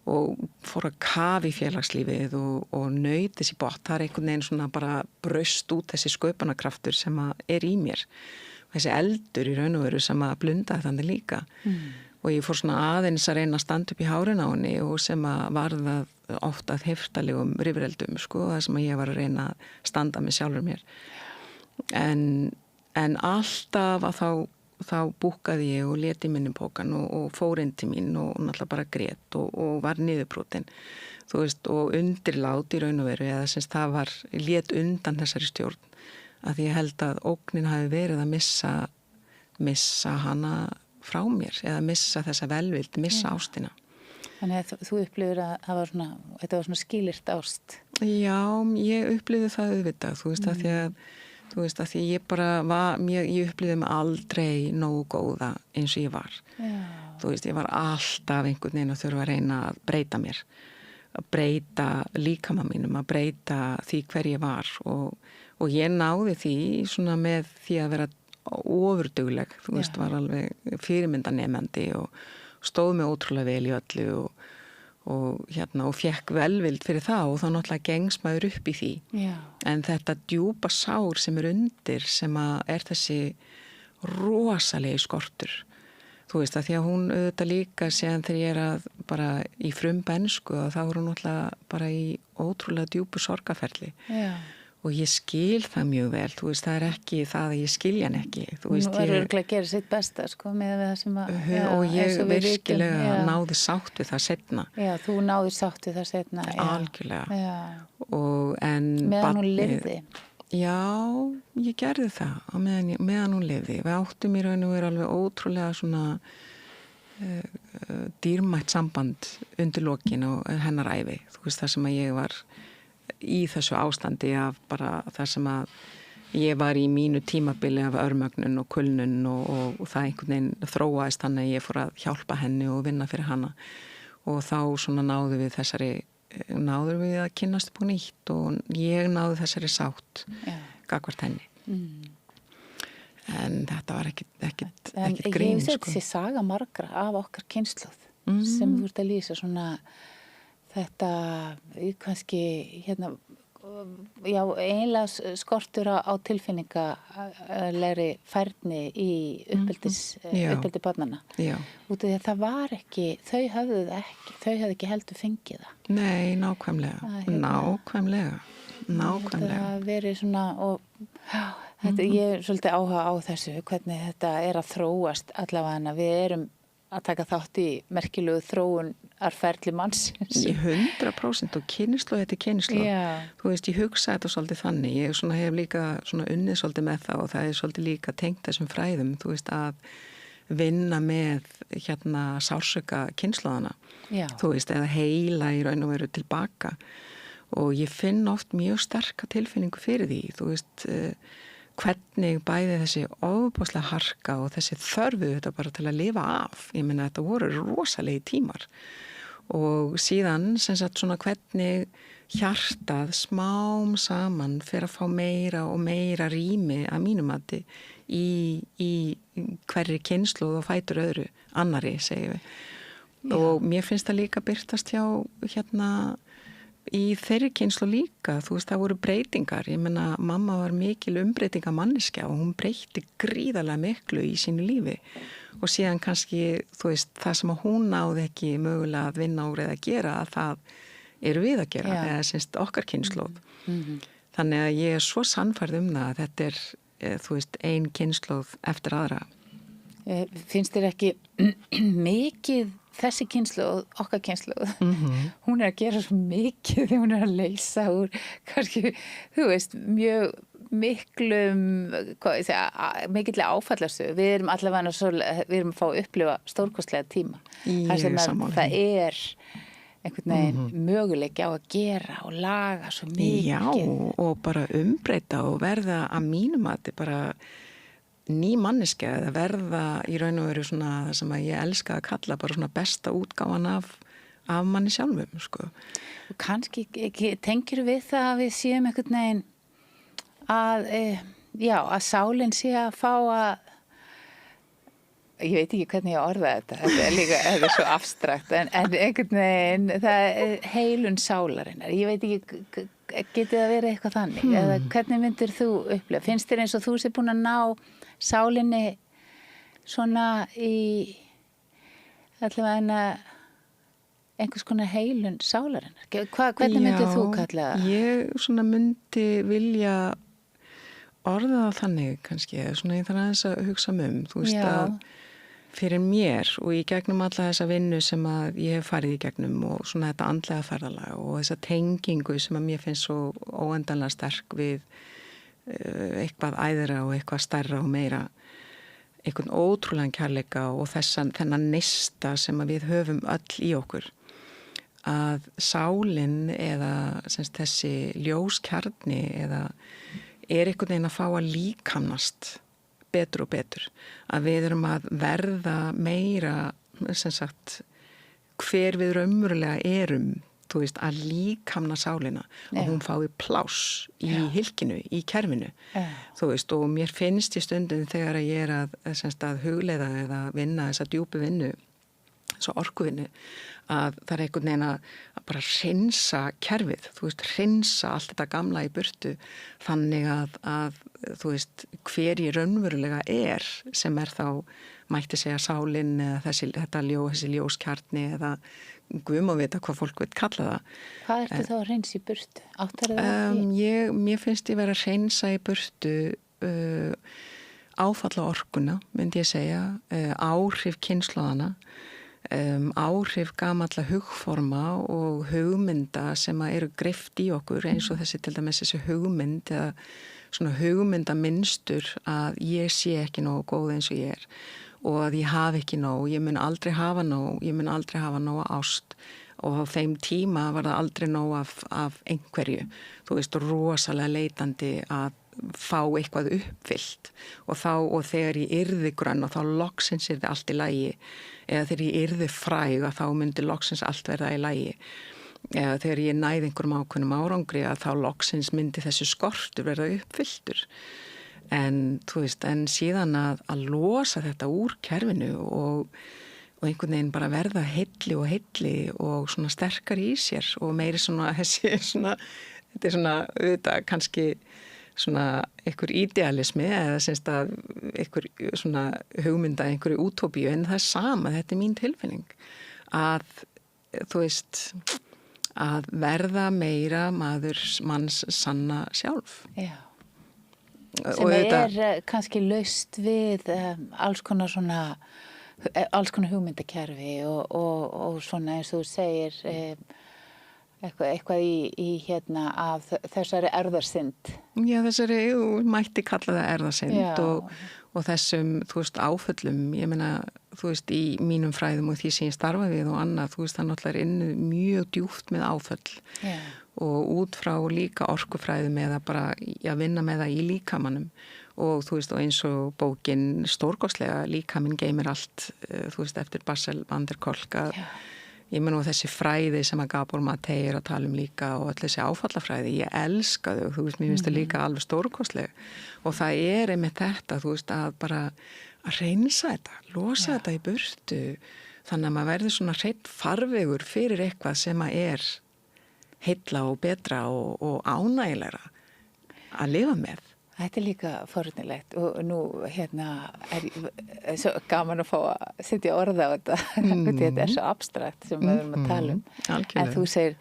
Speaker 2: og fór að kafa í félagslífið og naut þessi bótt. Það er einhvern veginn svona bara braust út þessi sköpunarkraftur sem er í mér. Þessi eldur í raun og veru sem að blundaði þannig líka og ég fór svona aðeins að reyna að standa upp í hárin á henni og sem að varðað oft að heftalegum rifreldum, sko, það sem að ég var að reyna að standa með sjálfur mér en en alltaf að þá búkkaði ég og leti minni pókan og fór inn til mín og náttúrulega bara grét og var niðurbrotin, þú veist, og undirlát í raun og veru, eða sem það var lét undan þessari stjórn, að ég held að ógnin hafi verið að missa hana frá mér, eða missa þessa velvild, missa ástina.
Speaker 1: Þannig að þú upplifir að þetta var svona skilyrtt ást.
Speaker 2: Já, ég upplifði það auðvitað, þú veist, að því ég bara ég upplifði mig aldrei nógu góða eins og ég var.
Speaker 1: Já.
Speaker 2: Þú veist, ég var alltaf einhvern veginn að þurfa að reyna að breyta mér, að breyta líkama mínum, að breyta því hver ég var og ég náði því svona með því að vera ofurdugleg, þú veist, var alveg fyrirmyndanemandi og stóð mig ótrúlega vel í öllu og fekk velvild fyrir það og þá náttúrulega gengst maður upp í því.
Speaker 1: Já. En
Speaker 2: þetta djúpa sár sem undir, sem er þessi rosalegi skortur. Þú veist, að því að hún auðvitað líka séðan þegar ég að bara í frumbensku og þá hún náttúrulega bara í ótrúlega djúpu sorgaferli.
Speaker 1: Já.
Speaker 2: Og ég skil það mjög vel, þú veist, það er ekki það að ég skilja hann ekki.
Speaker 1: Hún var örgulega að gera sitt besta, sko, með það sem að...
Speaker 2: og ég virkilega náði sátt við það seinna.
Speaker 1: Já, þú náði sátt við það seinna.
Speaker 2: Algjörlega.
Speaker 1: Já.
Speaker 2: Meðan
Speaker 1: hún lifði.
Speaker 2: Já, ég gerði það meðan hún lifði. Við áttum í raun og veru alveg ótrúlega svona dýrmætt samband undir lokin og hennar ævi. Þú veist, það sem að ég var í þessu ástandi af bara það sem að ég var í mínu tímabili af örmögnun og kulnun og það einhvern veginn þróaðist þannig að ég fór að hjálpa henni og vinna fyrir hana og þá svona náðu við að kynnast upp á nýtt og ég náðu þessari sátt gagnvart henni. En þetta var ekkit grín.
Speaker 1: Ég veist þessi saga margra af okkar kynslóð sem þú ert að lýsa svona þetta kannski eiginlega skortur á tilfinningalegri færni í uppeldi barnanna. Út af því að það var ekki, þau höfðu ekki heldur fengið það.
Speaker 2: Nei, nákvæmlega.
Speaker 1: Það verið svona ég er svolítið áhuga á þessu, hvernig þetta er að þróast allavega, við erum að taka þátt í merkilegu þróunarferli mannsins.
Speaker 2: 100% og kynnslóð, þetta er kynnslóð. Þú veist, ég hugsa þetta svolítið þannig. Ég hef líka unnið svolítið með það og það er svolítið líka tengt þessum fræðum, þú veist, að vinna með sársauka kynnslóðana. Þú veist, eða heila í raun og veru tilbaka. Og ég finn oft mjög sterka tilfinningu fyrir því, þú veist, hvernig bæði þessi ofboðslega harka og þessi þörfu þetta bara til að lifa af. Ég meina þetta voru rosalegi tímar og síðan sem sagt svona hvernig hjartað smám saman fer að fá meira og meira rými að mínum mati í hverri kynslóð og fætur öðru annari, segjum við. Og mér finnst það líka birtast hjá í þeirri kynslu líka, þú veist, það voru breytingar. Ég meina, mamma var mikil umbreytinga manneskja og hún breyti gríðarlega miklu í sínu lífi og síðan kannski, þú veist, það sem að hún náði ekki mögulega að vinna úr eða gera, að það eru við að gera, eða semst okkar kynnslóð. Þannig að ég er svo sannfærð það að þetta er, þú veist, ein kynnslóð eftir aðra.
Speaker 1: Finnst þér ekki mikið þessi kynnslóð, okkar kynnslóð, hún er að gera svo mikið því hún er að leysa úr kannski, þú veist, mjög mikill áfallastu. Við erum allavega við erum að fá að upplifa stórkostlega tíma. Þar sem það er einhvern veginn möguleiki á að gera og laga svo mikið.
Speaker 2: Já, og bara umbreyta og verða að mínum að þetta bara ný manneskja eða verða í raun og veru svona það sem að ég elska að kalla bara svona besta útgáfan af manni sjálfum, sko.
Speaker 1: Og kannski tengir við það að við séum einhvern veginn að sálinn sé að fá að ég veit ekki hvernig ég orða þetta er líka, þetta er svo abstrakt en einhvern veginn, það er heilun sálarinnar, ég veit ekki getið það verið eitthvað þannig eða hvernig myndir þú upplifa, finnst þér eins og þú sé búin að ná sálinni svona í allavega einhvers konar heilun sálarinnar, hvernig myndir þú kalla það?
Speaker 2: Ég svona myndi vilja orða það þannig kannski, svona ég þarf aðeins að hugsa þú veist
Speaker 1: Já.
Speaker 2: að fyrir mér og í gegnum alla þessa vinnu sem að ég hef farið í gegnum og svona þetta andlega ferðalag og þessa tengingu sem að mér finnst svo óendanlega sterk við eitthvað æðra og eitthvað stærra og meira, einhvern ótrúlegan kærleika og þennan neista sem að við höfum öll í okkur, að sálin eða semst, þessi ljóskjarni eða er einhvern veginn að fá að líkamnast betur og betur, að við erum að verða meira sem sagt hver við raunverulega erum, þú veist, að líkamna sálina og hún fái pláss í hylkinu, í kerfinu, þú veist, og mér finnst í stundum þegar ég er að hugleiða eða vinna þessa djúpu vinnu, þessa orkuvinnu, að það er einhvern veginn að bara hreinsa kerfið, þú veist, hreinsa allt þetta gamla í burtu, þannig að þú veist, hver ég raunverulega er, sem er þá, mætti segja sálin eða þessi ljóskjarni eða guð má vita hvað fólk vil kalla það.
Speaker 1: Hvað ertu þá að hreinsa í burtu? Áttarðu það ekki?
Speaker 2: Mér finnst ég vera að hreinsa í burtu áfalla orkuna, myndi ég segja, áhrif kynslóðana, áhrif gamalla hugforma og hugmynda sem að eru greift í okkur, eins og þessi til dæmis þessi hugmynd eða svona hugmyndaminstur að ég sé ekki nógu góð eins og ég er og að ég hafi ekki nóg, ég mun aldrei hafa nóg, ég mun aldrei hafa nóg ást og á þeim tíma var það aldrei nóg af einhverju, þú veist, rosalega leitandi að fá eitthvað uppfyllt og þegar ég yrði grönn og þá loksins yrði allt í lagi eða þegar ég yrði fræg að þá myndi loksins allt verða í lagi eða þegar ég næði einhverjum ákveðnum árangri að þá loksins myndi þessi skortur verða uppfylltur en þú veist, en síðan að losa þetta úr kerfinu og einhvern veginn bara verða heilli og svona sterkar í sér og meiri svona þetta er svona auðvitað kannski svona einhver idealismi eða semst að einhver svona hugmynda, einhverju útópíu en það er sama, þetta er mín tilfinning að þú veist að verða meira manns sanna sjálf.
Speaker 1: Já. Sem er kannski laust við alls konar hugmyndakerfi og svona eins og þú segir eitthvað í hérna af þessari erfðarsynd.
Speaker 2: Já, mætti kalla það erfðarsynd og þessum, þú veist, áföllum, ég meina, þú veist, í mínum fræðum og því sem ég starfa við og annað, þú veist, það náttúrulega er inni mjög djúpt með áföll og út frá líka orkufræðum eða bara að vinna með það í líkamannum og þú veist, og eins og bókin stórkostlega líkaminn geymir allt, þú veist, eftir Bessel van der Kolk að ég menn og þessi fræði sem að Gabor Maté er að tala líka og öll þessi áfallafræði, ég elska þau, þú veist, mér finnst það líka alveg stórkostlega og það er einmitt þetta, þú veist, að bara að reynsa þetta, losa þetta í burtu, þannig að maður verður svona hreinn farvegur fyrir eitthvað sem að er heilla og betra og ánægilegra að lifa með.
Speaker 1: Þetta er líka forvitnilegt og nú hérna er svo gaman að fá að setja orða á þetta. Þetta er svo abstrakt sem við erum að tala um.
Speaker 2: Algjörlega.
Speaker 1: En þú segir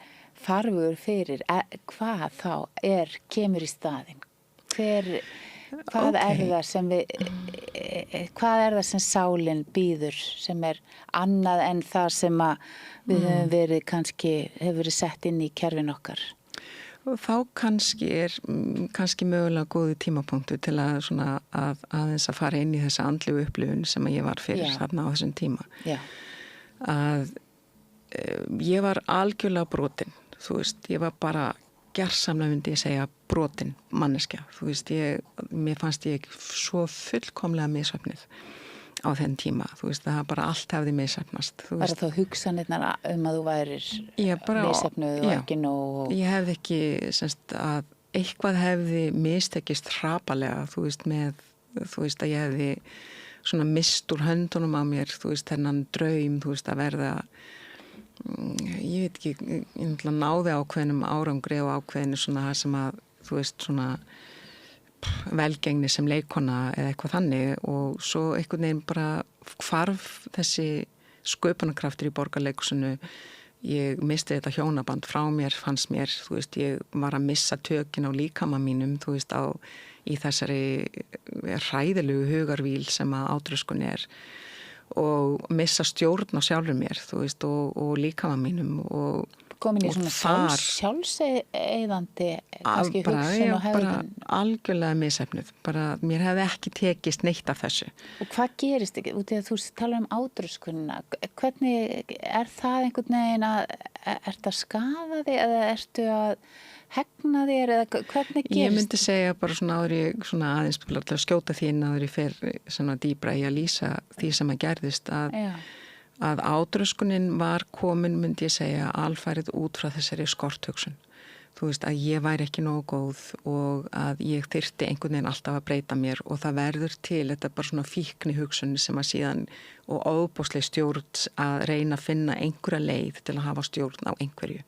Speaker 1: farvegur fyrir, hvað þá kemur í staðinn? Hvað er það sem hvað er það sem sálin býður sem er annað en það sem að við höfum verið hefur verið sett inn í kerfin okkar?
Speaker 2: Og þá kannski mögulega góði tímapunktu til að svona aðeins að fara inn í þessa andlegu upplifun sem ég var fyrir þarna á þessum tíma. Já. Að ég var algjörlega brotin, þú veist, ég var bara gersamlega myndi ég segja brotin manneskja, þú veist, mér fannst ég svo fullkomlega misöfnið á þenn tíma, þú veist, það bara allt hefði misefnast.
Speaker 1: Var það þá hugsanirnar að þú værir misefnuð og ekki nóg?
Speaker 2: Ég hefði ekki, semst, að eitthvað hefði mistekist hrapalega, þú veist, að ég hefði svona mist úr höndunum á mér, þú veist, þennan draum, þú veist, að verða, ég veit ekki, ég náði ákveðnum árangri og ákveðinu svona sem að, þú veist, svona velgengni sem leikona eða eitthvað þannig og svo einhvern veginn bara hvarf þessi sköpunarkraftur í Borgarleikhúsinu ég misti þetta hjónaband frá mér, fannst mér, þú veist, ég var að missa tökin á líkama mínum, þú veist, í þessari hræðilegu hugarvíl sem að átröskun og missa stjórn á sjálfur mér, þú veist, og líkama mínum og
Speaker 1: komin í svona sjálfseyðandi kannski hugsun og hegðun.
Speaker 2: Bara algjörlega misefnuð, bara mér hefði ekki tekist neitt af þessu.
Speaker 1: Og hvað gerist ekki, út í að þú talar átröskunina, hvernig það einhvern veginn ertu að skaða þig eða ertu að hegna þér eða hvernig gerist?
Speaker 2: Ég myndi segja bara svona áður ég svona aðeins að skjóta þín áður ég fer svona dýbra í að lýsa því sem að gerðist að átröskunin var komin, myndi ég segja, alfærið út frá þessari skorthugsun. Þú veist, að ég væri ekki nógu góð og að ég þyrfti einhvern veginn alltaf að breyta mér og það verður til þetta bara svona fíkni hugsun sem að síðan og ofboðsleg stjórn að reyna að finna einhverja leið til að hafa stjórn á einhverju.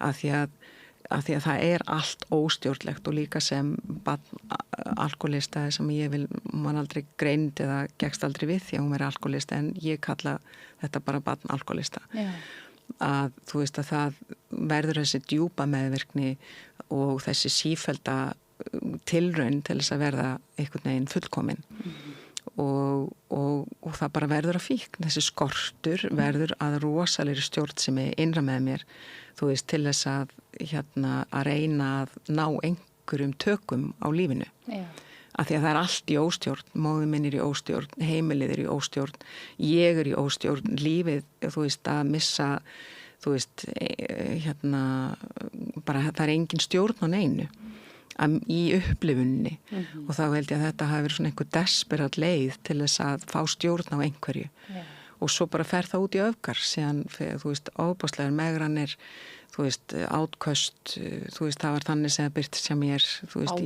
Speaker 2: Af því að það allt óstjórnlegt og líka sem alkoholista sem man aldrei greind eða gekkst aldrei við því að hún veri alkoholista en ég kalla þetta bara barn alkoholista. Að þú veist að það verður þessi djúpa meðvirkni og þessi sífellda tilraun til þess að verða einhvern veginn fullkomin og það bara verður að fíkn. Þessi skortur verður að rosalegri stjórnsemi innra með mér, þú veist, til þess að reyna að ná einhverjum tökum á lífinu. Af því að það allt í óstjórn, móðir minn í óstjórn, heimilið í óstjórn, ég í óstjórn, lífið, þú veist, að missa, þú veist, bara það engin stjórn á neinu í upplifunni og þá held ég að þetta hafi verið svona einhver desperat leið til þess að fá stjórn á einhverju og svo bara fer það út í öfgar síðan, þú veist, ofboðslegar megranir, þú veist, átköst, þú veist, það var þannig sem það byrtist hjá mér, þú veist,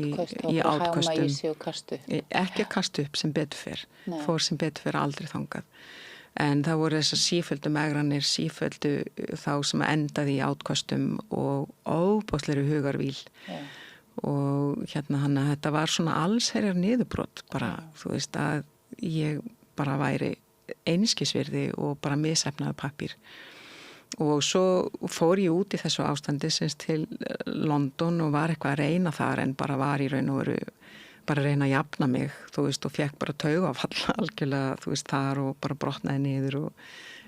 Speaker 2: í átköstum. Ekki að kastu upp sem betur fer, fór sem betur fer aldrei þangað. En það voru þessar síföldu megranir, síföldu þá sem endaði í átköstum og ofboðslegri hugarvíl. Og hann að þetta var svona allsherjar niðurbrot bara, þú veist, að ég bara væri einskisvirði og bara misefnaður pappír. Og svo fór ég út í þessu ástandi til London og var eitthvað að reyna þar en bara var í raun og veru bara að reyna að jafna mig, þú veist, og fekk bara taugafall algjörlega, þú veist, þar og bara brotnaði niður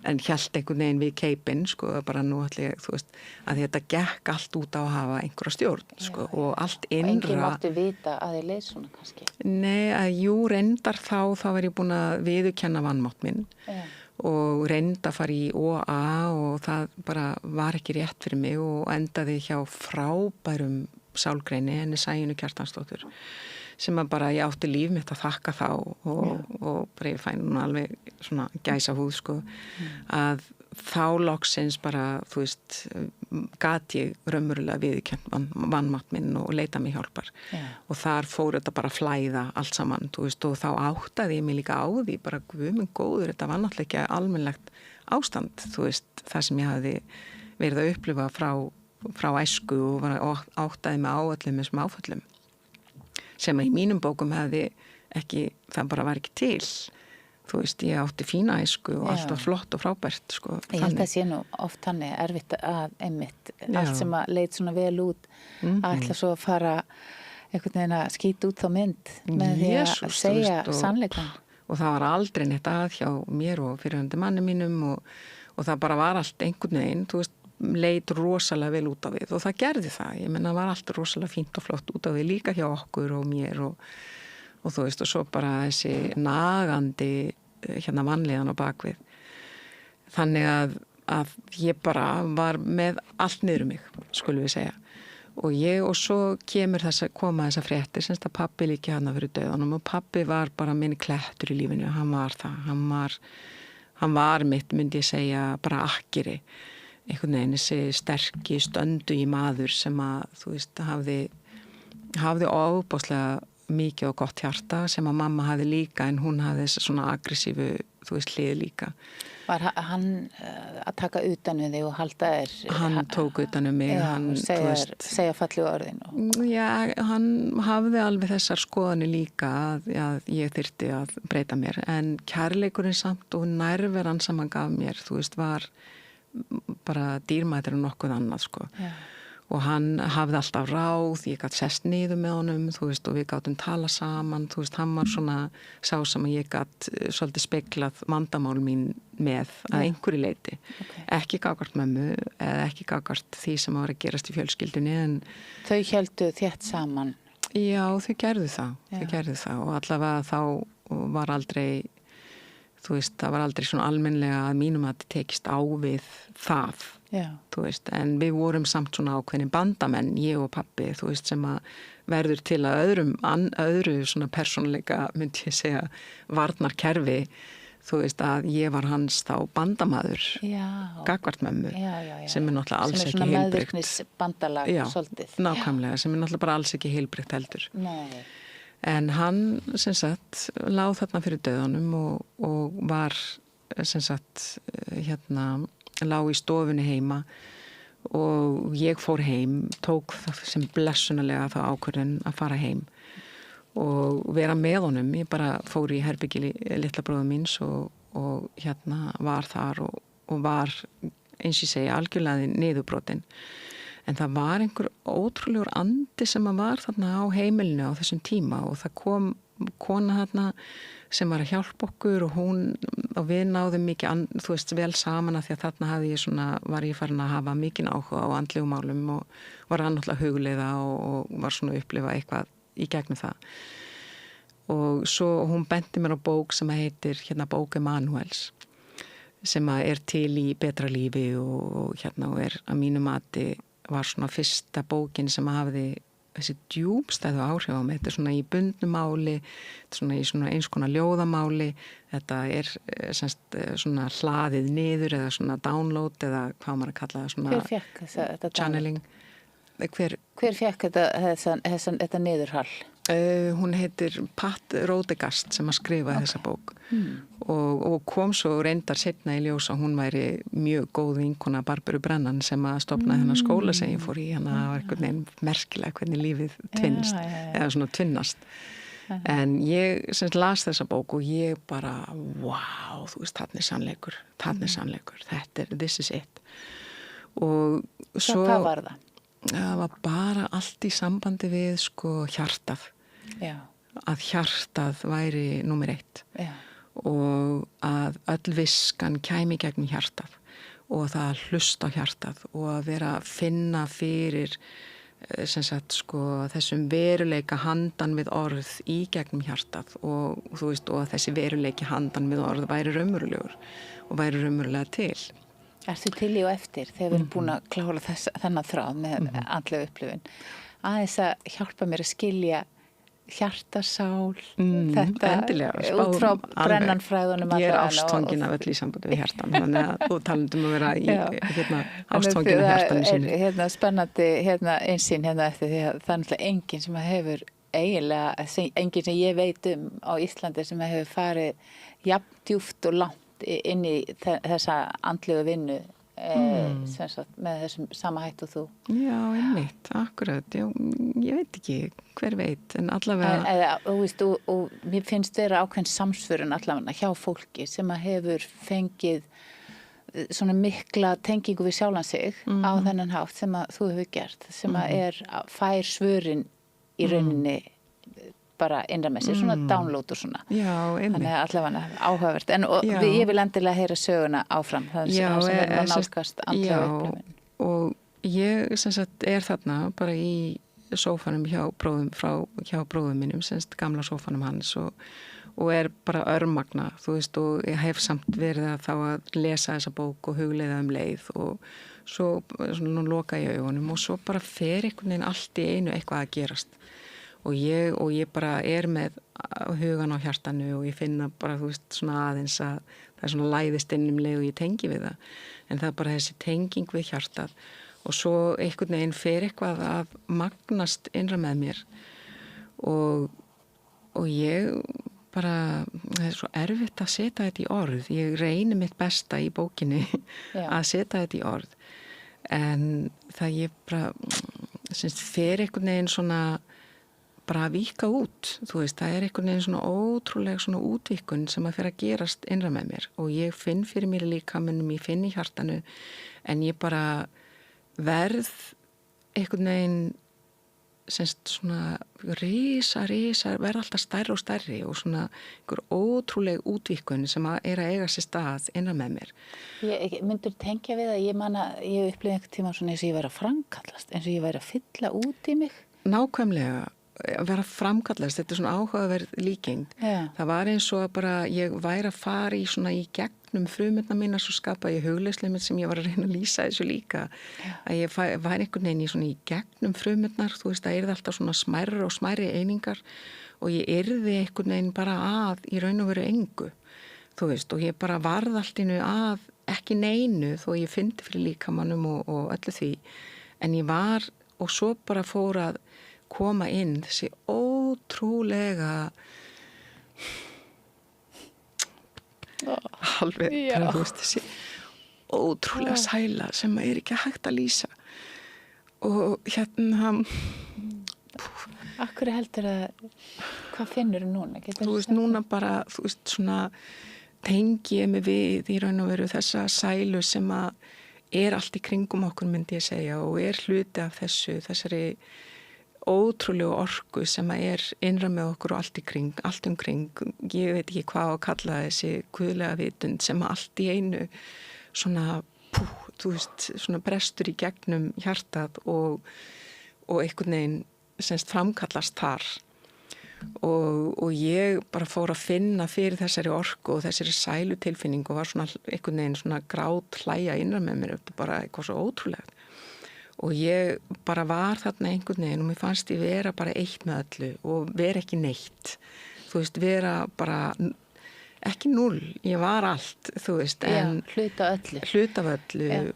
Speaker 2: en hélt einhvern veginn við keipinn, sko, bara nú ætli ég, þú veist, að þetta gekk allt út á að hafa einhverja stjórn, sko, og allt innra.
Speaker 1: Og enginn mátti vita að þið leið svona kannski?
Speaker 2: Nei, reyndar þá var ég búin að viðurkenna vanmátt minn og reynda að fara í OA og það bara var ekki rétt fyrir mig og endaði hjá frábærum sálgreini, henni Sæunni Kjartansdóttur, sem að bara ég átti líf mitt að þakka þá og bara ég fæn núna alveg svona gæsa húð, sko, að þá loksins bara, þú veist, gat ég raunverulega viðurkennt vanmátt minn og leita mig hjálpar og þar fór þetta bara að flæða allt saman, þú veist, og þá áttaði ég mig líka á því, bara guð minn góður, þetta var náttúrulega ekki almennilegt ástand, þú veist, það sem ég hafði verið að upplifa frá æsku og áttaði mig á öllum þessum áföllum sem í mínum bókum hefði ekki, það bara var ekki til. Þú veist, ég átti fína æsku og allt var flott og frábært, sko.
Speaker 1: Ég held að sé nú oft þannig erfitt að einmitt allt sem að leit svona vel út að ætla svo að fara einhvern veginn að skýta út þá mynd með því að segja sannleikann. Og það var aldrei neitt að hjá mér og fyrirhandi manni mínum og það bara var allt einhvern veginn, þú veist, leit rosalega vel út á við og það gerði það. Ég menna, það var allt rosalega fínt og flott út á við líka hjá okkur og mér og þú veist, og svo bara þessi nagandi vanlíðan á bakvið. Þannig að ég bara var með allt niður mig, skulum við segja. Og svo koma þessa fréttir, semst að pabbi líki hana fyrir dauðanum og pabbi var bara minn klettur í lífinu, hann var það. Hann var mitt, myndi ég segja, bara akkeri. Einhvern veginn þessi sterki stöndu í maður sem að, þú veist, hafði ofboðslega mikið og gott hjarta sem að mamma hafði líka en hún hafði þess svona aggressífu, þú veist, hlið líka. Var hann að taka utan við þig og halda þér?
Speaker 2: Hann tók utan við mig.
Speaker 1: Segja fallegu orðin?
Speaker 2: Já, hann hafði alveg þessar skoðanir líka að ég þyrfti að breyta mér en kærleikurinn samt og nærveran sem hann gaf mér, þú veist, var bara dýrmættir en nokkuð annað sko.
Speaker 1: Já.
Speaker 2: Og hann hafði alltaf ráð, ég gat sest niður með honum, þú veist, og við gátum tala saman, þú veist, hann var svona sá sem að ég gat svolítið speglað vandamál mín með að einhverju leyti.
Speaker 1: Okay.
Speaker 2: Ekki gagvart mömmu eða ekki gagvart því sem var að gerast í fjölskyldunni en
Speaker 1: Þau héldu þétt saman?
Speaker 2: Já, þau gerðu það og allavega þá var aldrei þú veist, það var aldrei svona almennlega að mínum að þetta tekist á við það, þú veist, en við vorum samt svona ákveðin bandamenn, ég og pabbi, þú veist, sem að verður til að öðru svona persónuleika, myndi ég segja, varnarkerfi, þú veist, að ég var hans þá bandamaður, gagvart mömmu, sem náttúrulega alls ekki heilbrigt. Sem svona
Speaker 1: meðvirknisbandalag, svolítið.
Speaker 2: Nákvæmlega, sem náttúrulega bara alls ekki heilbrigt heldur.
Speaker 1: Nei.
Speaker 2: En hann, sem sagt, láð þarna fyrir dauðanum og var, sem sagt, lág í stofunni heima og ég fór heim, tók það sem blessunarlega þá ákvörðun að fara heim og vera með honum. Ég bara fór í herbyggi litla bróður míns og var þar og var, eins ég segja, algjörlega niðurbrotin. En það var einhver ótrúlegur andi sem að var þarna á heimilinu á þessum tíma og það kom kona þarna sem var að hjálpa okkur og við náðum mikið, þú veist, vel saman að því að þarna var ég farin að hafa mikinn áhuga á andlegum málum og var náttúrulega hugleiða og var svona að upplifa eitthvað í gegnum það. Og svo hún benti mér á bók sem heitir bók Emanuels sem er til í betra lífi og er að mínu mati var svona fyrsta bókin sem hafði þessi djúpstæðu áhrif á mig. Þetta er svona í bundnu máli, svona í svona eins konar ljóðamáli. Þetta er svona hlaðið niður eða svona download eða hvað maður að kalla það svona.
Speaker 1: Hver fékk þetta
Speaker 2: channeling?
Speaker 1: Hver fékk þetta niðurhall?
Speaker 2: Hún heitir Pat Rodegast sem að skrifa þessa bók og kom svo reyndar seinna í ljós að hún væri mjög góð vinkona Barbaru Brennan sem að stofnaði þennan skóla sem ég fór í. Þannig að það var einhvern veginn merkilega hvernig lífið tvinnst eða svona tvinnast. En ég las þessa bók og ég bara, wow, þú veist, þarna er sannleikur, þetta er, this is it. Og svo...
Speaker 1: Hvað var það?
Speaker 2: Það var bara allt í sambandi við hjartað.
Speaker 1: Já.
Speaker 2: Að hjartað væri númer 1.
Speaker 1: Já.
Speaker 2: Og að öll viskan kæmi gegnum hjartað og það að hlusta á hjartað og að vera að finna fyrir þessum veruleika handan við orð í gegnum hjartað og þú veist, og að þessi veruleiki handan við orð væri raunverulegur og væri raunverulega til.
Speaker 1: Ertu til í og eftir þegar við erum búin að klára þennan þráð með andlega upplifun aðeins að hjálpa mér að skilja hjartasál þetta
Speaker 2: endilega,
Speaker 1: út frá brennanfræðunum
Speaker 2: ég er ástfangin af öll í sambandi við hjartan þannig að þú talandum að vera í ástfangin af hjartan
Speaker 1: það er spennandi einsýn eftir því að það er náttúrulega enginn sem hefur eiginlega, enginn sem ég veit á Íslandi sem hefur farið jafn djúpt og langt inn í þessa andlegu vinnu með þessum sama hætt og þú.
Speaker 2: Já, einmitt, akkurat. Ég veit ekki, hver veit, en allavega...
Speaker 1: Þú veist, og mér finnst vera ákveðin samsvörun allavega hjá fólki sem að hefur fengið svona mikla tengingu við sjálfan sig á þennan hátt sem að þú hefur gert, sem að fær svörin í rauninni bara innra með sér, svona download og svona.
Speaker 2: Já, einmitt.
Speaker 1: Þannig að allavega áhugavert. En ég vil endilega heyra söguna áfram. Það sem er að nálgast andlega upplifun.
Speaker 2: Og ég er þarna bara í sófanum hjá bróðum mínum, gamla sófanum hans og er bara örmagna, þú veist, og ég hef samt verið að þá að lesa þessa bók og hugleiða leið og svo nú loka ég augunum og svo bara fer einhvern veginn allt í einu eitthvað að gerast. Og ég bara er með hugan á hjartanu og ég finna bara, þú veist, svona aðeins að það er svona læðist inn leið og ég tengi við það. En það er bara þessi tenging við hjartað og svo einhvern veginn fer eitthvað að magnast innra með mér og ég bara, það er svo erfitt að setja þetta í orð. Ég reyni mitt besta í bókinni að setja þetta í orð. En það ég bara, fer einhvern veginn svona bara að víka út, þú veist, það einhvern veginn svona ótrúlega svona útvíkun sem að fyrir að gerast innra með mér og ég finn fyrir mér í líkamanum, ég finn í hjartanu en ég bara verð einhvern veginn semst svona risa, verð alltaf stærri og stærri og svona einhver ótrúleg útvíkun sem að eiga sér stað innan með mér.
Speaker 1: Ég myndur tengja við að ég upplifði einhvern tíma svona eins og ég væri að framkallast, eins og ég væri að fylla út í mig.
Speaker 2: Nákvæmlega, að vera framkallast, þetta svona áhugaverð líking.
Speaker 1: Já. Það
Speaker 2: var eins og að bara ég væri að fara í svona í gegnum frumurnar mína svo skapaði ég hugleyslu sem ég var að reyna að lýsa þessu líka. Já. Að ég væri einhvern veginn í svona í gegnum frumurnar, þú veist, það alltaf svona smærri og smærri einingar og ég yrði einhvern veginn bara að í raun og veru engu, þú veist, og ég bara varð allt innu að ekki neinu þó ég fyndi fyrir líkamannum og öllu því, en ég var og svo bara fór að koma inn þessi ótrúlega alveg bara, þú veist, þessi ótrúlega sæla sem ekki hægt að lýsa og hérna
Speaker 1: Akkur heldur að hvað finnur núna?
Speaker 2: Þú veist, núna bara, þú veist, svona tengi ég mig við í raun og veru þessa sælu sem að allt í kringum okkur myndi ég segja og hluti af þessari ótrúlegu orku sem að innra með okkur og allt umkring. Ég veit ekki hvað að kalla þessi guðlega vitund sem að allt í einu svona, þú veist, svona brestur í gegnum hjartað og einhvern veginn semst framkallast þar. Og ég bara fór að finna fyrir þessari orku og þessari sælu tilfinning og var svona einhvern veginn svona grát hlæja innra með mér, þetta bara eitthvað svo ótrúlegt. Og ég bara var þarna einhvern veginn og mér fannst ég vera bara eitt með öllu og vera ekki neitt. Þú veist, vera bara ekki núll, ég var allt, þú veist. En,
Speaker 1: hluta af öllu.
Speaker 2: Já.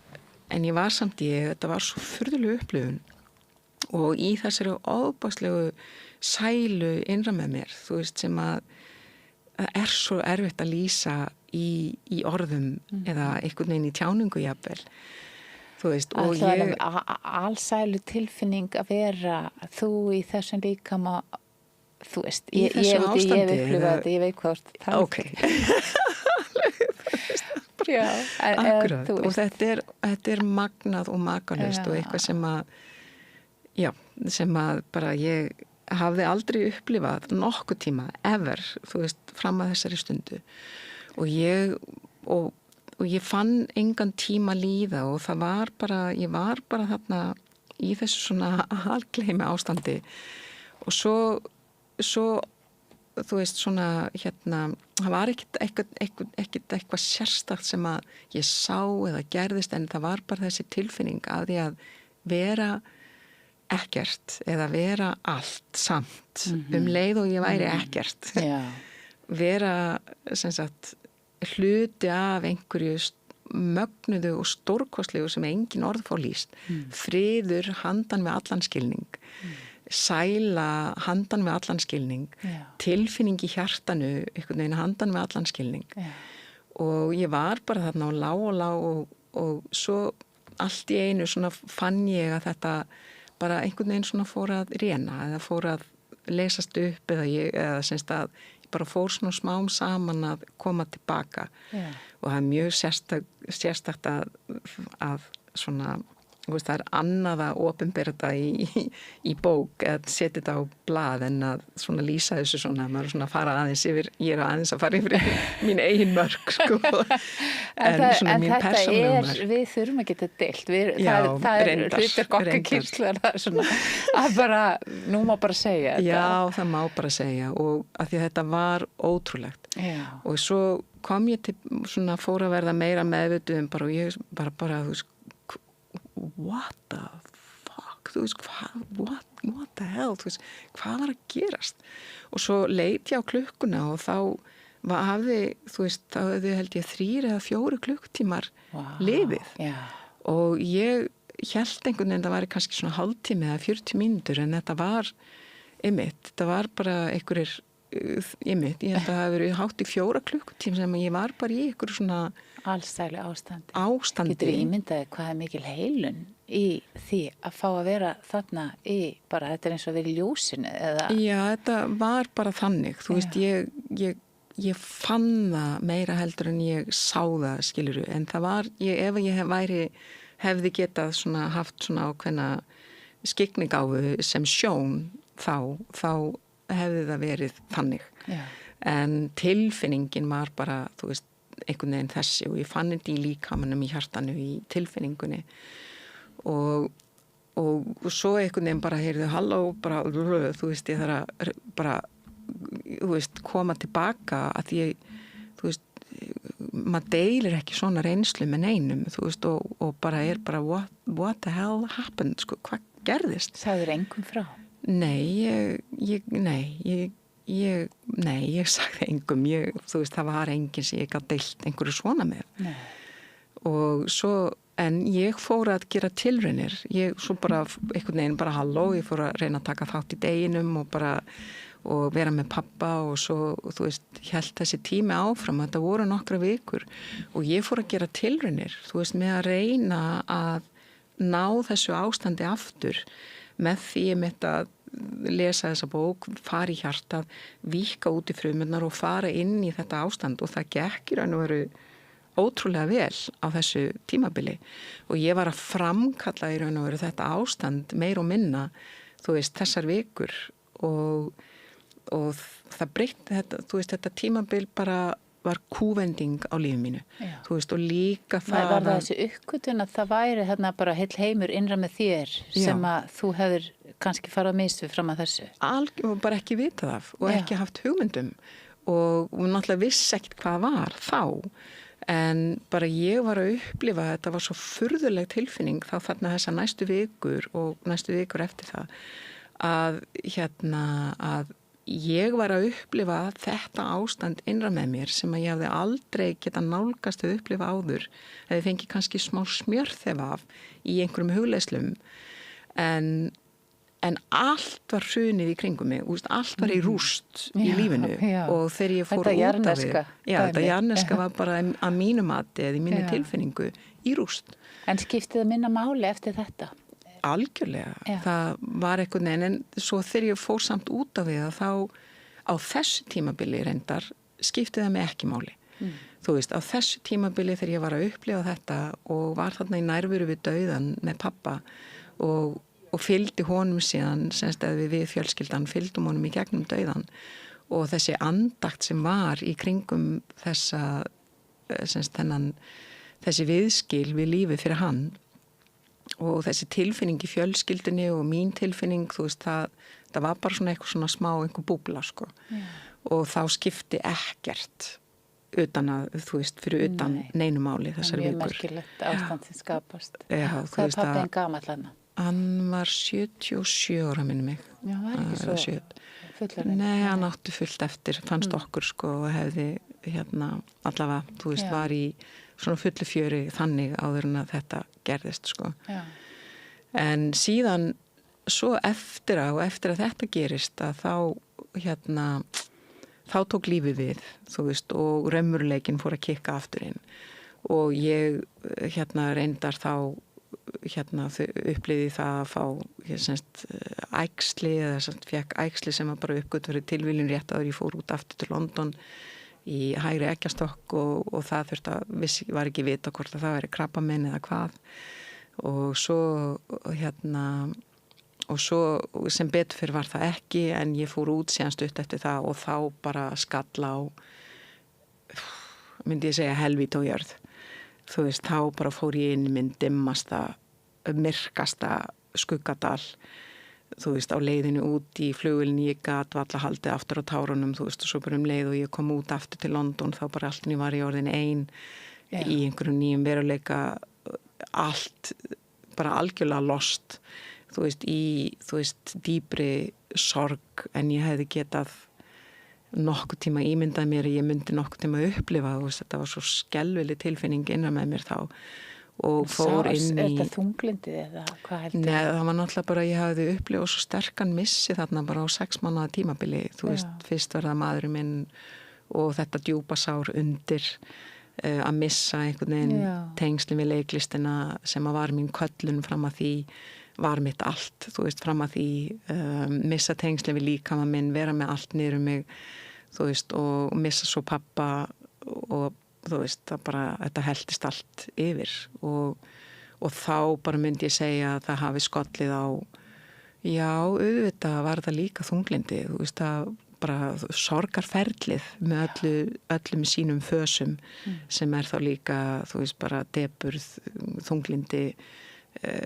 Speaker 2: En ég var samt þetta var svo furðuleg upplifun. Og í þessari ofboðslegu sælu innra með mér, þú veist, sem að svo erfitt að lýsa í orðum eða einhvern veginn í tjáningu jafnvel. Þú veist, og
Speaker 1: það allsælu tilfinning að vera þú í þessum líkama, þú veist,
Speaker 2: í þessu ástandi.
Speaker 1: Ég veit hvað það
Speaker 2: ok. Já, akkurat, og þetta magnað og makalust og eitthvað sem að bara ég hafði aldrei upplifað nokkuð tíma, ever, þú veist, fram að þessari stundu og ég fann engan tíma líða og það var bara, ég var bara þarna í þessu svona algleymi ástandi og svo þú veist, svona það var ekkert eitthvað sérstakt sem að ég sá eða gerðist en það var bara þessi tilfinning að því að vera ekkert eða vera allt samt leið og ég væri ekkert vera sem sagt hluti af einhverju mögnuðu og stórkostlegu sem engin orð fá lýst friður handan við allan skilning sæla handan við allan skilning tilfinning í hjartanu einhvern veginn handan við allan skilning og ég var bara þarna og lá og svo allt í einu svona fann ég að þetta bara einhvern veginn svona fór að réna eða fór að leysast upp eða semst að ég bara fór svona smám saman að koma tilbaka og það mjög sérstakt að svona, veist, það annað að opinbera þetta í bók eða setja þetta á blað en að svona lýsa þessu svona, maður svona fara aðeins yfir, ég aðeins að fara yfir mín eigin mörk sko en svona mín persónum mörk.
Speaker 1: Við þurfum að geta deilt, það hlutverk okkar kynslur að bara, nú má bara segja þetta.
Speaker 2: Já, það má bara segja og að því að þetta var ótrúlegt og svo kom ég til svona fór að verða meira meðvituð bara og ég bara þú veist what the fuck, þú veist, what the hell, þú veist, hvað var að gerast? Og svo leit ég á klukkuna og þá hafði, þú veist, þá hefði held ég 3 eða 4 klukkutímar lifið og ég hélt einhvern veginn það væri kannski svona hálftími eða 40 mínútur en þetta var þetta var bara einhverjir ég held að það hafi verið hátt í 4 klukkutíma sem ég var bara í einhverju svona
Speaker 1: allsælu ástandi.
Speaker 2: Getur
Speaker 1: ímyndaði hvað er mikil heilun í því að fá að vera þarna í bara, þetta eins og verið í ljósinu eða?
Speaker 2: Já, þetta var bara þannig, þú veist, ég fann það meira heldur en ég sá það, skilurðu, en það var, ef ég hefði getað svona haft svona ákveðna skyggnigáfu sem sjón þá hefði það verið þannig. Já. En tilfinningin var bara, þú veist, einhvern veginn þessi og ég fann þetta í líkamanum, í hjartanu, í tilfinningunni og svo einhvern veginn bara heyrðu halló, bara, þú veist, ég þarf að bara, þú veist, koma tilbaka að ég, þú veist, maður deilir ekki svona reynslu með neinum, þú veist, og bara bara what the hell happened, sko, hvað gerðist?
Speaker 1: Sagðir engum frá?
Speaker 2: Nei, ég sagði engum, þú veist, það var enginn sem ég gat deilt einhverju svona með. Nei. Og svo, en ég fór að gera tilraunir, svo bara einhvern veginn bara halló, ég fór að reyna að taka þátt í deginum og vera með pappa og svo, þú veist, hélt þessi tími áfram, þetta voru nokkra vikur og ég fór að gera tilraunir, þú veist, með að reyna að ná þessu ástandi aftur með því mitt að lesa þessa bók, fara í hjartað, víkka út í frumurnar og fara inn í þetta ástand og það gekk í raun og veru ótrúlega vel á þessu tímabili og ég var að framkalla í raun og veru þetta ástand meir og minna, þú veist, þessar vikur og það breytti þetta, þú veist, þetta tímabil bara var kúvending á lífi mínu. Já. Þú veist, og líka það
Speaker 1: var það þessi uppgötvun að það væri hérna bara heill heimur innra með þér sem að þú hefur kannski farað misstu fram að þessu?
Speaker 2: Og bara ekki vitað af og ekki haft hugmyndum og náttúrulega vissi ekkert hvað var þá en bara ég var að upplifa þetta var svo furðuleg tilfinning þá þarna þessa næstu vikur eftir það að ég var að upplifa þetta ástand innra með mér sem að ég hafði aldrei getað nálgast að upplifa áður eða fengi kannski smá smjörþef af í einhverjum hugleiðslum en allt var hrunið í kringum mig, allt var í rúst í lífinu og þegar ég fór út af því þetta jarneska var bara að mínu mati eða í mínu tilfinningu í rúst.
Speaker 1: En skiptið að minna máli eftir þetta?
Speaker 2: Algjörlega, það var einhvern veginn en svo þegar ég fór samt út af því að þá á þessu tímabili reyndar skiptið það mig ekki máli. Þú veist, á þessu tímabili þegar ég var að upplifa þetta og var þarna í nærveru við dauðan með pappa og fylgdi honum síðan, semst að við fjölskyldan fylgdum honum í gegnum dauðan og þessi andakt sem var í kringum þessa, semst þessi viðskil við lífið fyrir hann og þessi tilfinning í fjölskyldunni og mín tilfinning, þú veist, það var bara svona eitthvað svona smá einhver búbla, sko. Og þá skipti ekkert utan að, þú veist, fyrir utan neinu máli þessar vikur.
Speaker 1: Mjög merkilegt ástand sem skapast.
Speaker 2: Já,
Speaker 1: hvað er pappinn gamall hann?
Speaker 2: Hann var 77 ára minni mig.
Speaker 1: Já, það er ekki svo fullorðinn.
Speaker 2: Nei, hann átti fullt eftir, fannst okkur, sko, og hefði, allavega, þú veist, var í svona fullu fjöri þannig áður en að þetta gerðist, sko. Já. En síðan svo eftir að þetta gerist að þá tók lífið við, þú veist, og raunveruleikinn fór að kikka aftur inn og ég reyndar þá upplýði það að fá æxli eða fekk æxli sem var bara uppgöt fyrir tilviljun rétt áður ég fór út aftur til London í hægri eggjastokk og það þurfti að var ekki vita hvort að það væri krabbamein eða hvað og svo sem betur fyrir var það ekki en ég fór út síðan stutt eftir það og þá bara skalla á myndi ég segja helvíti og jörð þú veist þá bara fór ég inn í minn dimmasta myrkasta skuggadal þú veist, á leiðinu út í flugvélni ég gat valla haldið aftur á tárunum, þú veist, og svo bara leið og ég kom út aftur til London, þá bara allt var ég orðin ein í einhverjum nýjum veruleika, allt bara algjörlega lost, þú veist, dýpri sorg en ég hefði getað nokkuð tíma ímyndað mér, ég myndi nokkuð tíma upplifa, þú veist, þetta var svo skelfileg tilfinning innan með mér þá. Og fór inn í...
Speaker 1: Er þetta þunglindið eða hvað heldur?
Speaker 2: Nei, það var náttúrulega bara, ég hafði upplifað svo sterkan missi þarna bara á 6 mánaða tímabili, þú veist, fyrst var það maðurinn minn og þetta djúpa sár undir að missa einhvern veginn tengslin við leiklistina sem að var mín köllun fram að því var mitt allt, þú veist, fram að því missa tengslin við líkama minn, vera með allt niður mig, þú veist, og missa svo pappa og þú veist, það bara, þetta heldist allt yfir og þá bara myndi ég segja að það hafi skollið á, já, auðvitað var það líka þunglindi, þú veist, það bara sorgarferlið með öllum sínum fösum sem þá líka, þú veist, bara deburð, þunglindi,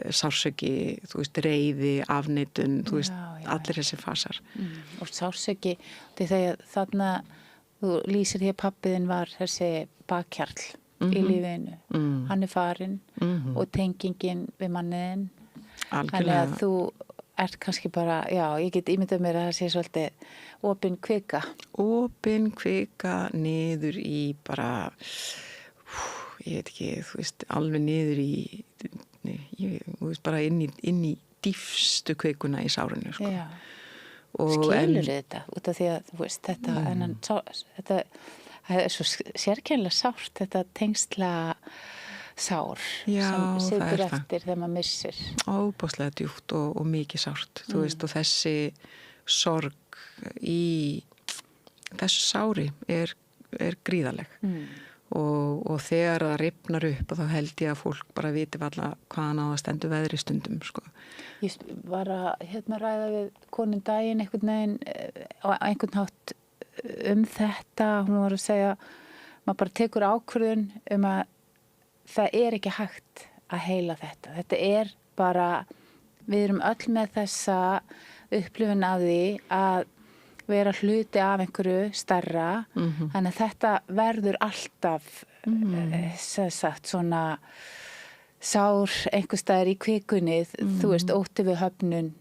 Speaker 2: sársauki, þú veist, reiði, afneitun, þú veist, allir þessi fasar.
Speaker 1: Og sársauki, þegar þarna þú lýsir því að pabbiðin var þessi bakkjarl í lífinu. Hann farinn og tengingin við manniðin. Þannig að þú ert kannski bara, já, ég get ímyndað mér að það sé svolítið opin kvika. Opin
Speaker 2: kvika niður í bara, ég veit ekki, þú veist, alveg niður í, þú veist, bara inn í dýfstu kvikuna í sárinu, sko.
Speaker 1: Já. Skilur þetta, út af því að, þú veist, þetta er svo sérkennilega sárt, þetta tengsla sár sem situr eftir þegar maður missir.
Speaker 2: Óbáslega djúpt og mikið sárt, þú veist, og þessi sorg í þessu sári er gríðaleg og þegar það rifnar upp og þá held ég að fólk bara viti alla hvaðan á að stendur veðri stundum, sko.
Speaker 1: Ég var að ræða við konun daginn einhvern veginn á einhvern hátt þetta, hún var að segja maður bara tekur ákvörðun að það er ekki hægt að heila þetta. Þetta er bara, við erum öll með þessa upplifun af því að vera hluti af einhverju stærra, þannig að þetta verður alltaf sem sagt svona sár einhvers staðar í kvikunni, þú veist, ótti við höfnun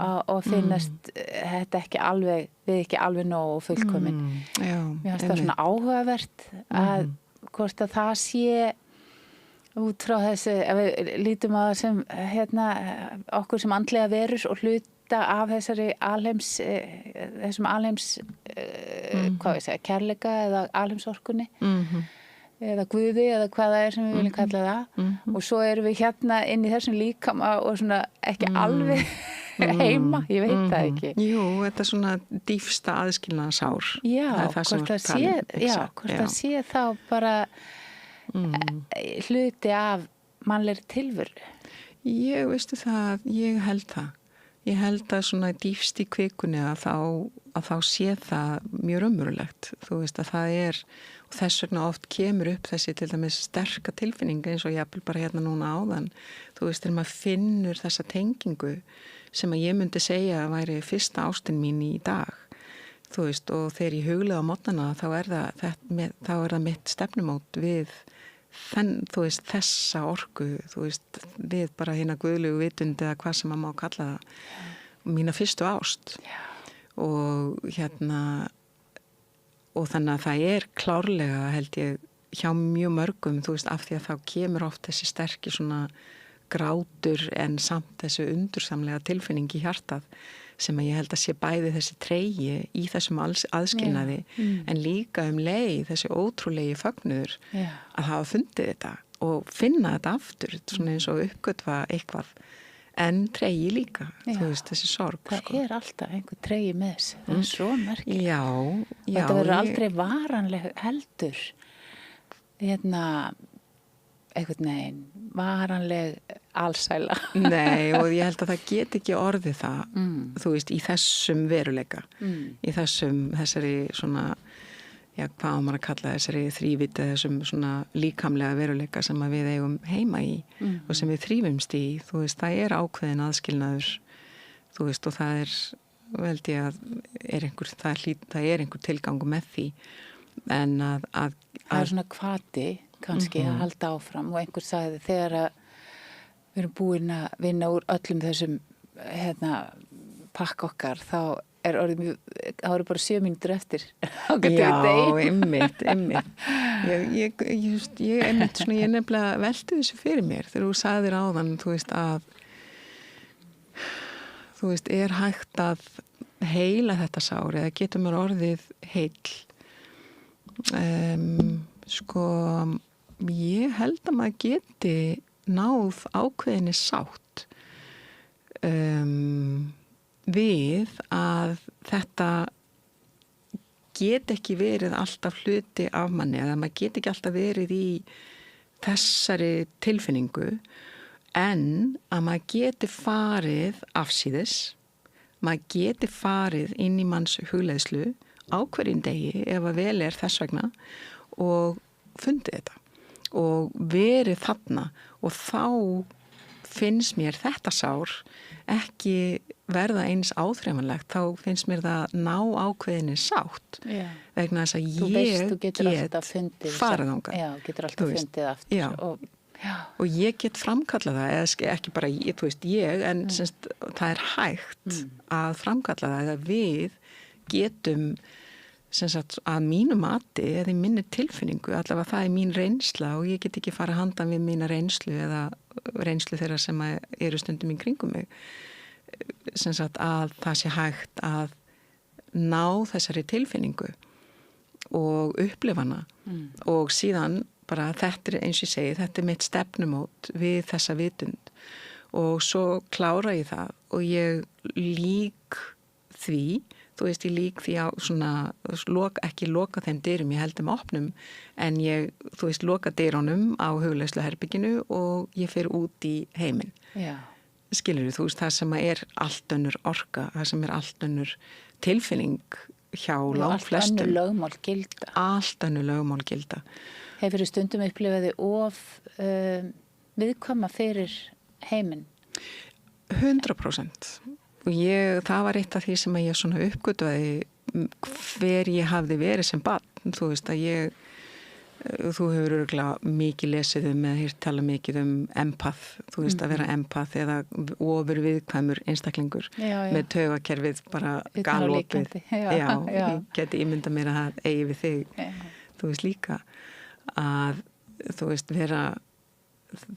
Speaker 1: og finnast þetta ekki alveg, við ekki alveg nóg og fullkomin. Mér finnst það svona áhugavert að hvort að það sé út frá þessu, ef við lítum á það sem okkur sem andlega verur og hluta af þessum alheims hvað ég segja, kærleika eða alheimsorkunni eða guði eða hvað það er sem við viljum kalla það og svo erum við inn í þessum líkama og svona ekki alveg heima, ég veit það ekki.
Speaker 2: Jú, þetta er svona dýfsta aðskilnaða sár.
Speaker 1: Já, hvort það sé þá bara hluti af mannlegri tilveru.
Speaker 2: Ég veistu það, ég held það. Ég held að svona dýfst í kvikunni að þá sé það mjög raunverulegt. Þú veist að það er, og þess vegna oft kemur upp þessi til dæmis sterka tilfinning eins og jafnvel bara hérna núna áðan. Þú veist, þegar maður finnur þessa tengingu sem að ég myndi segja að væri fyrsta ástin mín í dag. Þú veist, og þegar ég huglega á mótnana þá er það mitt stefnumót við þú veist, þessa orku, þú veist, við bara hérna guðlegu vitund eða hvað sem maður má kalla það mína fyrstu ást og og þannig að það er klárlega held ég hjá mjög mörgum, þú veist, af því að þá kemur oft þessi sterki svona grátur en samt þessu undursamlega tilfinning í hjartað sem að ég held að sé bæði þessi tregi í þessum aðskilnaði en líka leið þessi ótrúlegi fögnuður að hafa fundið þetta og finna þetta aftur, svona eins og uppgötva eitthvað en tregi líka, þú veist, þessi sorg.
Speaker 1: Það er alltaf einhver tregi með þessu, það er svo merkilegt.
Speaker 2: Já.
Speaker 1: Þetta verður aldrei varanleg heldur, einhvern veginn, varanleg alsæla.
Speaker 2: Nei, og ég held að það get ekki orðið það, þú veist, í þessum veruleika, í þessari svona, já, hvað á maður að kalla þessari þrívíti, þessum svona líkamlega veruleika sem að við eigum heima í og sem við þrífumst í, þú veist, það er ákveðin aðskilnaður, þú veist, og það er, held ég það er einhver tilgangu með því, en að
Speaker 1: það er svona hvati, kannski að halda áfram og einhver sagði þegar að við erum búin að vinna úr öllum þessum pakk okkar þá er bara 7 mínútur eftir.
Speaker 2: Já, einmitt. Ég nefnilega velti þessu fyrir mér þegar þú sagðir áðan, þú veist að þú veist, er hægt að heila þetta sár eða getur maður orðið heill Sko, ég held að maður geti náð ákveðinni sátt við að þetta get ekki verið alltaf hluti af manni, eða maður get ekki alltaf verið í þessari tilfinningu, en að maður geti farið afsíðis, maður geti farið inn í manns hugleiðslu á hverjum degi ef að vel er þess vegna og fundið þetta og verið þarna, og þá finnst mér þetta sár ekki verða eins áþreifanlegt, þá finnst mér það ná ákveðinni sátt vegna þess að ég get farið þangað.
Speaker 1: Já, getur alltaf fundið aftur.
Speaker 2: Og ég get framkallað það, eða ekki bara ég, en semst, það er hægt að framkalla það, að við getum semst, að mínu mati eða í minni tilfinningu, allavega það er mín reynsla, og ég get ekki fara handan við mína reynslu eða reynslu þeirra sem eru stundum í kringum mig, semst, að það sé hægt að ná þessari tilfinningu og upplifa hana og síðan bara þetta er eins og ég segi, þetta er mitt stefnumót við þessa vitund, og svo klára ég það og ég lík því, ég lík því á svona, ekki loka þeim dyrum, ég held þeim opnum, en ég, loka dyrunum á hugleiðsluherbygginu og ég fer út í heiminn.
Speaker 1: Já.
Speaker 2: Skilurðu, það sem er allt önnur orka, það sem er allt önnur tilfinning hjá langflestum.
Speaker 1: Allt önnur lögmál gilda.
Speaker 2: Allt önnur lögmál gilda.
Speaker 1: Hefur stundum upplifaði of viðkvæma fyrir heiminn?
Speaker 2: 100%. Og það var eitt af því sem ég svona uppgötvaði hver ég hafði verið sem barn. Þú hefur örugglega mikið lesið eða tala mikið empath, að vera empath eða ofur viðkvæmur einstaklingur með taugakerfið bara galopið. Ég geti ímyndað mér að það eigi við þig, líka að vera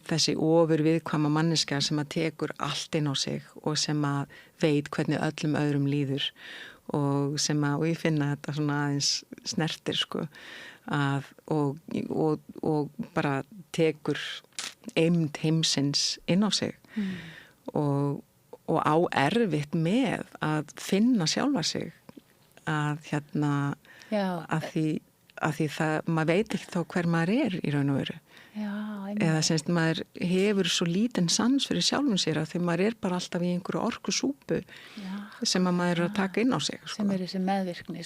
Speaker 2: þessi ofur viðkvæma manneskja sem að tekur allt inn á sig og sem að veit hvernig öllum öðrum líður, og ég finna þetta svona aðeins snertir og bara tekur eymd heimsins inn á sig og á erfitt með að finna sjálfa sig, að að því það, maður veit ekki þá hver maður er í raun og veru. Eða semst maður hefur svo lítinn sans fyrir sjálfum sér, að því maður er bara alltaf í einhverju orkusúpu sem að maður er að taka inn á sig.
Speaker 1: Sem er þessi meðvirkni,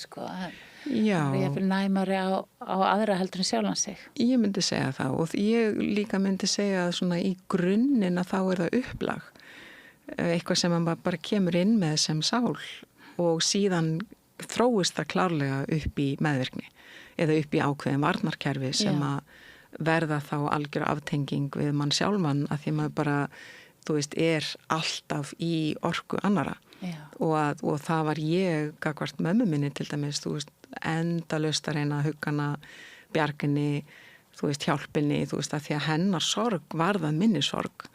Speaker 1: ég vil næmari á aðra heldur en sjálfan sig. Ég
Speaker 2: myndi segja það, og ég líka myndi segja að svona í grunninn að þá er það upplag, eitthvað sem maður bara kemur inn með sem sál, og síðan þróist það klárlega upp í meðvirkni eða upp í ákveðin varnarkerfi sem að verða þá algjör aftenging við mann sjálfan, að því maður bara, er alltaf í orku annara. Og það var ég gagnvart mömmu minni til dæmis, endalaust að reyna að hugga hana, bjarginni, hjálpinni, að því að hennar sorg varðað minni sorg.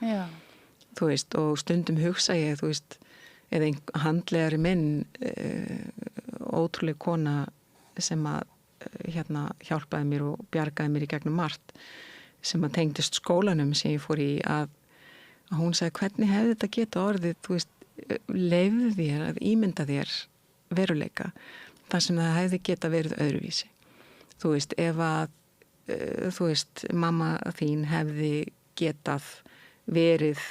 Speaker 2: Og stundum hugsa ég, eða handlegari minn, ótrúleg kona sem að hjálpaði mér og bjargaði mér í gegnum margt, sem að tengdist skólanum sem ég fór í, að hún sagði, hvernig hefði þetta geta orðið, leyfðu þér að ímynda þér veruleika þar sem það hefði geta verið öðruvísi. Ef að mamma þín hefði getað verið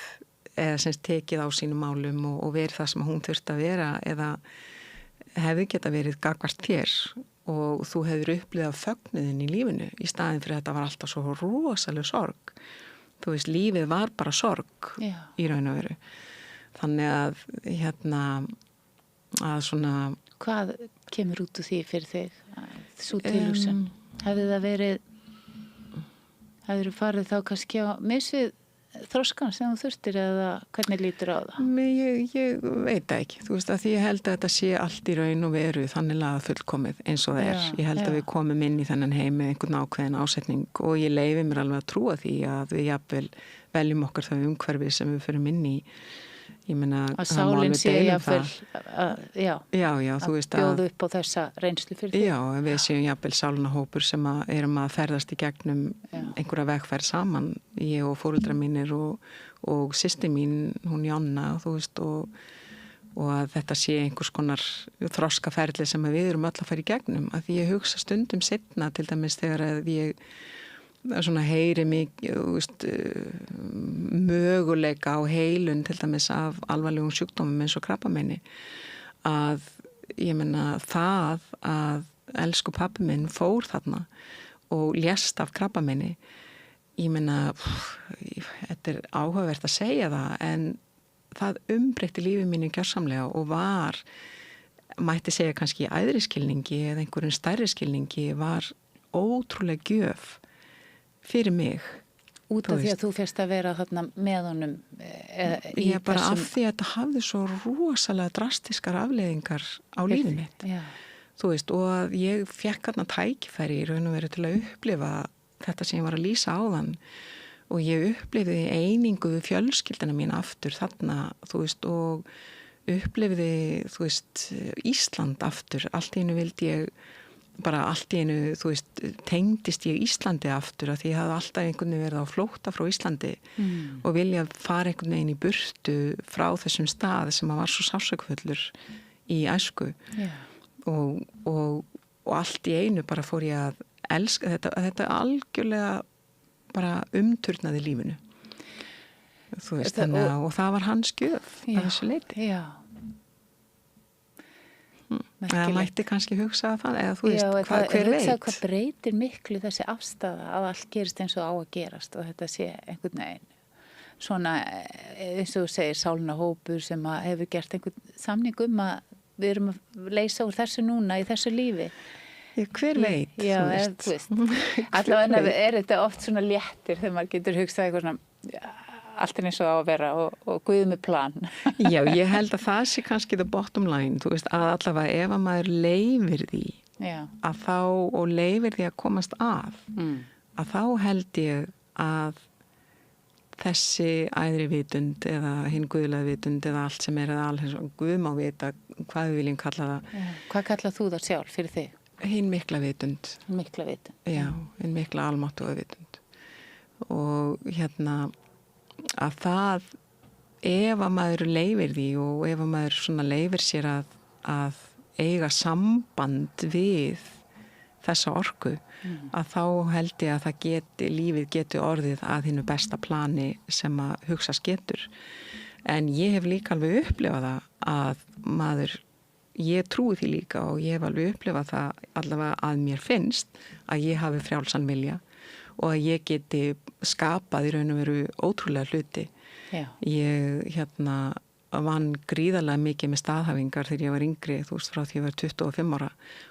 Speaker 2: eða semst tekið á sínum málum og verið það sem hún þurfti að vera, eða hefði geta verið gagnvart þér, og þú hefur upplifað fögnuðin í lífinu í staðin fyrir að þetta var alltaf svo rosaleg sorg. Lífið var bara sorg í raun og veru. Þannig að að svona...
Speaker 1: Hvað kemur út úr því fyrir þig? Sú tilhugsun? Hefði farið þá kannski á misvið þroskan sem þú þurftir, eða hvernig lítur á það?
Speaker 2: Ég veit það ekki, að því ég held að þetta sé allt í raun og veru þannig að fullkomið eins og það er. Ég held að við komum inn í þennan heim með einhvern ákveðin ásetning, og ég leyfi mér alveg að trúa því að við jafnvel veljum okkar það umhverfið sem við förum inn í, Ég meina,
Speaker 1: Að
Speaker 2: það má
Speaker 1: sálinn
Speaker 2: alveg
Speaker 1: sé
Speaker 2: deila
Speaker 1: jafnvel,
Speaker 2: Já, þú
Speaker 1: að
Speaker 2: veist
Speaker 1: bjóða upp á þessa reynslu fyrir því.
Speaker 2: Já, við séum jafnvel sálnahópur sem erum að ferðast í gegnum einhverja vegferð saman, ég og foreldrar mínir og systir mín, hún Jonna, þú veist, og að þetta sé einhvers konar þroskaferli sem við erum öll að fara í gegnum, að því ég hugsa stundum seinna, til dæmis þegar að ég svona heyri mikið, þú veist, möguleika á heilun til dæmis af alvarlegum sjúkdómum eins og krabbameini, að ég meina það að elsku pabbi minn fór þarna og lést af krabbameini, ég meina, þetta er áhugavert að segja það, en það umbreytti lífi mínu gjörsamlega og var, mætti segja kannski í æðri skilningi eða einhverjum stærri skilningi, var ótrúlega gjöf fyrir mig.
Speaker 1: Út af því að þú fyrst að vera þarna með honum
Speaker 2: Ég bara af því að þetta hafði svo rosalega drastiskar afleiðingar á lífið mitt.
Speaker 1: Já.
Speaker 2: Þú veist, og að ég fekk þarna tækifæri í raun og veru til að upplifa þetta sem ég var að lýsa áðan, og ég upplifði einingu við fjölskyldina mín aftur þarna, þú veist, og upplifði, þú veist, Ísland aftur. Allt í einu vildi ég bara, allt í einu, þú veist, tengdist ég Íslandi aftur, að því ég hafði alltaf einhvern veginn verið á flótta frá Íslandi og vilja fara einhvern veginn í burtu frá þessum stað sem var svo sársaukfullur í æsku. Og allt í einu bara fór ég að elska þetta algjörlega bara umturnaði lífinu. Þú veist, og það var hans gjöf að þessu leyti.
Speaker 1: Já.
Speaker 2: Það mætti kannski hugsa að það, eða þú veist, hver veit.
Speaker 1: Hvað breytir miklu þessi afstafa að allt gerist eins og á að gerast og þetta sé einhvern veginn svona, eins og þú segir, sálnahópur sem hefur gert einhvern samning að við erum að leysa úr þessu núna í þessu lífi.
Speaker 2: Hver veit,
Speaker 1: þú veist. Allavega er þetta oft svona léttir þegar maður getur hugsað eitthvað svona, allt er eins og á að vera og Guð með plan.
Speaker 2: Já, ég held að það sé kannski the bottom line, þú veist, að allavega ef að maður leyfir því að þá, og leyfir því að komast að þá held ég að þessi æðri vitund eða hinn guðlega vitund eða allt sem eða alls Guð má vita hvað við viljum kalla það.
Speaker 1: Hvað kallað þú það sjálf fyrir þig?
Speaker 2: Hinn mikla vitund.
Speaker 1: Mikla vitund.
Speaker 2: Já, hinn mikla almáttuga vitund. Og að það, ef að maður leyfir því og ef að maður svona leyfir sér að eiga samband við þessa orku, að þá held ég að það lífið geti orðið að hinnu besta plani sem að hugsast getur. En ég hef líka alveg upplifað það að maður, ég trúi því líka og ég hef alveg upplifað það allavega að mér finnst að ég hafi frjálsan vilja og að ég geti skapað í raun og veru ótrúlega hluti.
Speaker 1: Já.
Speaker 2: Ég vann gríðarlega mikið með staðhæfingar þegar ég var yngri, þú veist, frá því ég var 25 ára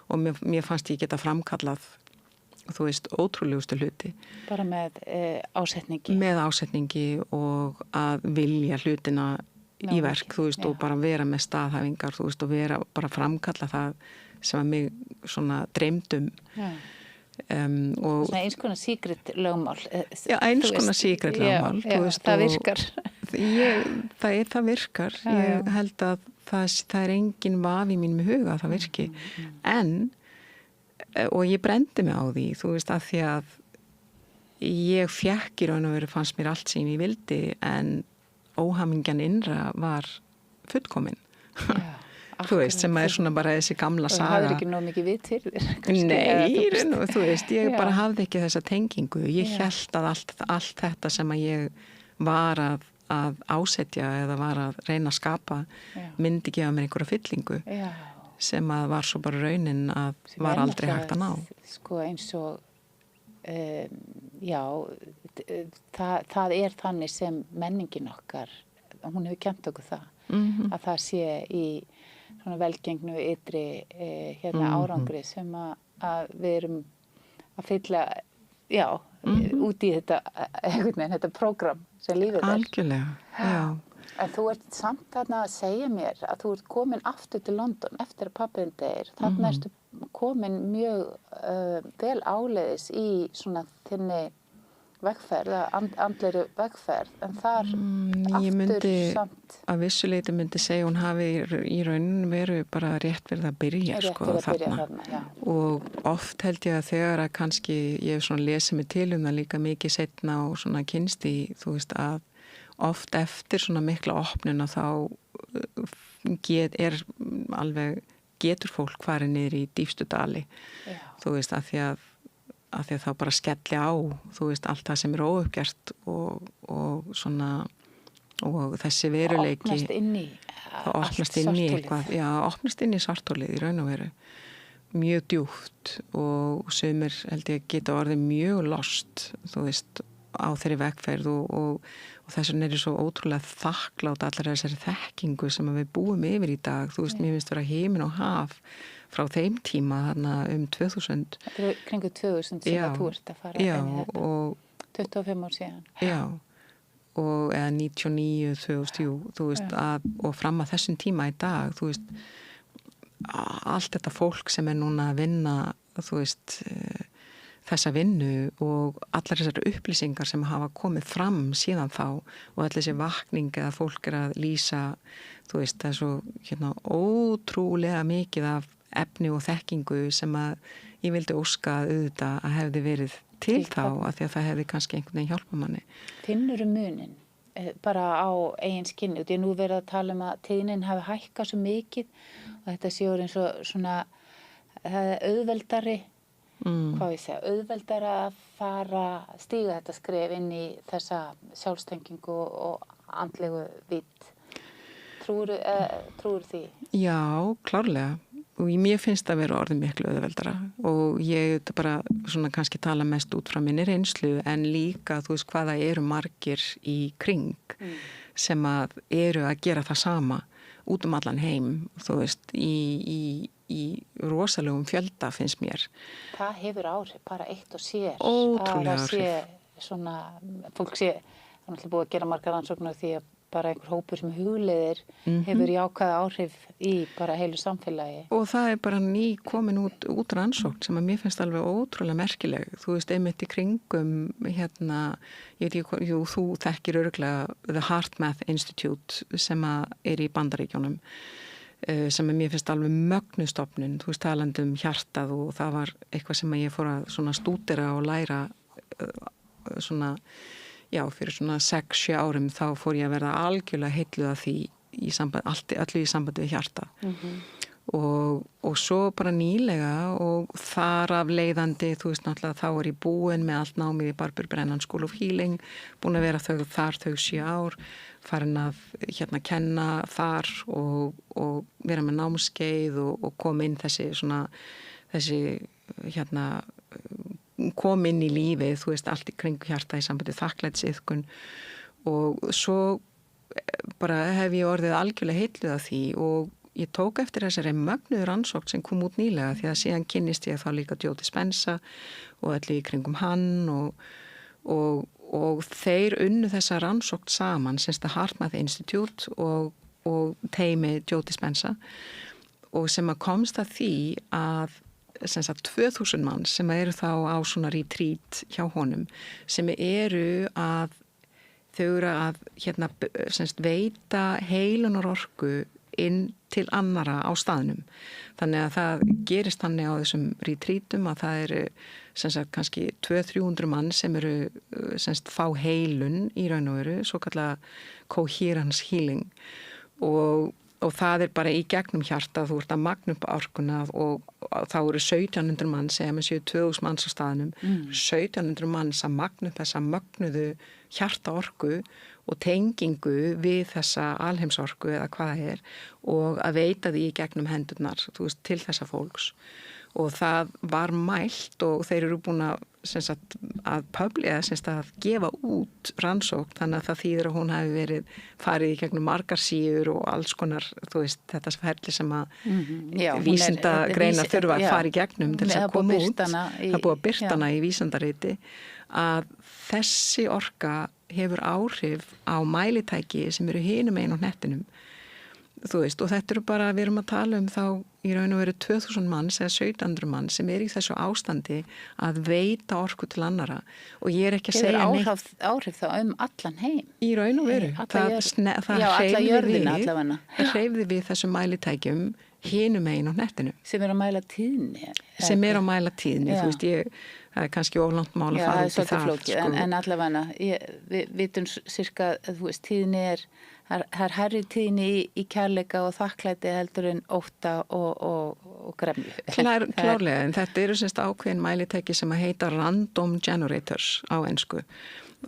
Speaker 2: og mér fannst ég geta framkallað, þú veist, ótrúlegustu hluti. Bara
Speaker 1: með ásetningi?
Speaker 2: Með ásetningi og að vilja hlutina í verk, þú veist, og bara vera með staðhæfingar, þú veist, og vera bara framkalla það sem að mig svona dreymdum.
Speaker 1: Já. Svona eins konar secret lögmál.
Speaker 2: Já, eins konar secret lögmál.
Speaker 1: Það virkar.
Speaker 2: Það virkar. Ég held að það er engin vafi í mínum huga að það virki. En, og ég brendi mig á því, þú veist, að því að ég fékk í raun og veru, fannst mér allt sem ég vildi, en óhamingjan innra var fullkomin. Já. Þú veist, sem er svona bara þessi gamla saga. Og það hafði ekki nóg mikið við til þér. Nei, þú veist, ég bara hafði ekki þessa tengingu. Ég hélt að allt þetta sem að ég var að ásetja eða var að reyna að skapa myndi gefa mér einhverja fyllingu sem að var svo bara raunin að sem var aldrei hægt að ná.
Speaker 1: Sko eins og, það er þannig sem menningin okkar, hún hefur kennt okkur það, að það sé í svona velgengnu ytri árangri sem að við erum að fylla út í þetta prógram sem lífið er.
Speaker 2: Algjörlega, já.
Speaker 1: En þú ert samt þarna að segja mér að þú ert komin aftur til London eftir að pabbiðinn deyr. Þarna ertu komin mjög vel áleiðis í svona þinni vegferð, andlegri vegferð, en þar
Speaker 2: Ég myndi
Speaker 1: samt
Speaker 2: að vissuleiti myndi segja hún hafi í raunin verið bara rétt verið að byrja
Speaker 1: þarna, já.
Speaker 2: Og oft held ég að þegar að kannski ég hef svona lesið mig til það líka mikið seinna og svona kynst í, þú veist, að oft eftir svona mikla opnuna þá getur fólk farið niður í dýpstu dali, þú veist, af því að þá bara skelli á, þú veist, allt það sem óuppgert og svona, og þessi veruleiki það opnast inn í eitthvað, já, opnast inn í svartholið í raun og veru mjög djúpt og sumir held ég geta orðið mjög lost, þú veist, á þeirri vegferð og þess vegna er svo ótrúlega þakklátt allar þessari þekkingu sem við búum yfir í dag, þú veist, mér finnst vera himinn og haf frá þeim tíma þarna 2000. Þetta
Speaker 1: er kringu 2000 sem að þú ert að fara inn í þetta.
Speaker 2: Og
Speaker 1: 25 ár síðan.
Speaker 2: Já, og eða 99, 2000, þú veist, og fram að þessum tíma í dag, þú veist, allt þetta fólk sem er núna að vinna, þú veist, þessa vinnu og allar þessar upplýsingar sem hafa komið fram síðan þá og allir þessi vakning eða fólk er að lýsa, þú veist, það er svo ótrúlega mikið af efni og þekkingu sem að ég vildi óska auðvitað að hefði verið til þá af því að það hefði kannski einhvern veginn hjálpa manni.
Speaker 1: Finnurðu munin bara á eigin skinni? Því að nú verið að tala að tíðnin hafi hækkað svo mikið og þetta sé orðið eins og svona auðveldari hvað ég segja, auðveldara að stíga þetta skref inn í þessa sjálfstengingu og andlegu vitt. Trúir því?
Speaker 2: Já, klárlega. Og mér finnst það að vera orðið miklu auðveldara og ég bara svona kannski tala mest út frá minni reynslu en líka þú veist hvaða eru margir í kring sem að eru að gera það sama út allan heim, þú veist, í rosalegum fjölda finnst mér.
Speaker 1: Það hefur áhrif bara eitt og sér.
Speaker 2: Ótrúlega áhrif.
Speaker 1: Fólk sé, það er náttúrulega búið að gera margar rannsóknir því að bara einhver hópur sem hugleiðir hefur jákvæða áhrif í bara heilu samfélagi. Og
Speaker 2: það er bara ný komin út rannsókn sem að mér finnst alveg ótrúlega merkileg. Þú veist, einmitt í kringum ég veit ekki, þú þekkir örugglega The HeartMath Institute sem að er í Bandaríkjunum sem að mér finnst alveg mögnustofnun, þú veist, talandi hjartað og það var eitthvað sem að ég fór að svona stúdera og læra svona já, fyrir svona 6-7 árum þá fór ég að verða algjörlega heilluð af því öllu í sambandi við hjarta. Og svo bara nýlega og þar af leiðandi, þú veist náttúrulega þá er ég búin með allt námið í Barbara Brennan School of Healing, búin að vera þau 7 ár, farin að kenna þar og vera með námskeið og koma inn þessi kom inn í lífið, þú veist, allt í kringu hjarta í sambandi þakklætisiðkun og svo bara hef ég orðið algjörlega heilluð af því og ég tók eftir þessari mögnuðu rannsókn sem kom út nýlega því að síðan kynnist ég þá líka Joe Dispenza og allir í kringum hann og þeir unnu þessa rannsókn saman, semst að HeartMath Institute og teimi Joe Dispenza og sem að komst að því að 2000 manns sem eru þá á svona retreat hjá honum sem eru að þau eru að veita heilunarorku inn til annara á staðnum. Þannig að það gerist þannig á þessum retreatum að það eru kannski 200-300 mann sem eru fá heilun í raun og veru, svo kallar coherence healing og það er bara í gegnum hjarta, þú ert að magna upp orkuna og þá eru 1700 manns, eða með 2000 manns á staðnum, 1700 manns að magna upp þessa mögnuðu hjartaorku og tengingu við þessa alheimsorku eða hvað það er og að veita því í gegnum hendurnar, þú veist, til þessa fólks. Og það var mælt og þeir eru búin að gefa út rannsókn þannig að það þýðir að hún hafi verið farið í gegnum margar síður og alls konar, þú veist, þetta ferli sem að vísindagreinar þurfa að fara í gegnum til þess að koma út. Það er búið að birta hana í vísindariti að þessi orka hefur áhrif á mælitæki sem eru hinum einn á hnettinum. Þú veist, og þetta eru bara, við erum að tala þá í raun og veru 2000 manns eða 1700 manns sem í þessu ástandi að veita orku til annara og ég ekki að segja
Speaker 1: neitt. Áhrif þá allan heim?
Speaker 2: Í raun og veru. Það hreyfði við þessum mælitækjum hinum megin á nettinu.
Speaker 1: Sem að mæla tíðni?
Speaker 2: Sem að mæla tíðni, þú veist, það kannski oflangt mál að fara út í það.
Speaker 1: Sko. En allavega, við vitum cirka, þú veist, tíðni það er hærri tíðni í kærleika og þakklæti heldur en ótta og gremju.
Speaker 2: Klárlega, en þetta eru semst ákveðin mælitæki sem að heita random generators á ensku.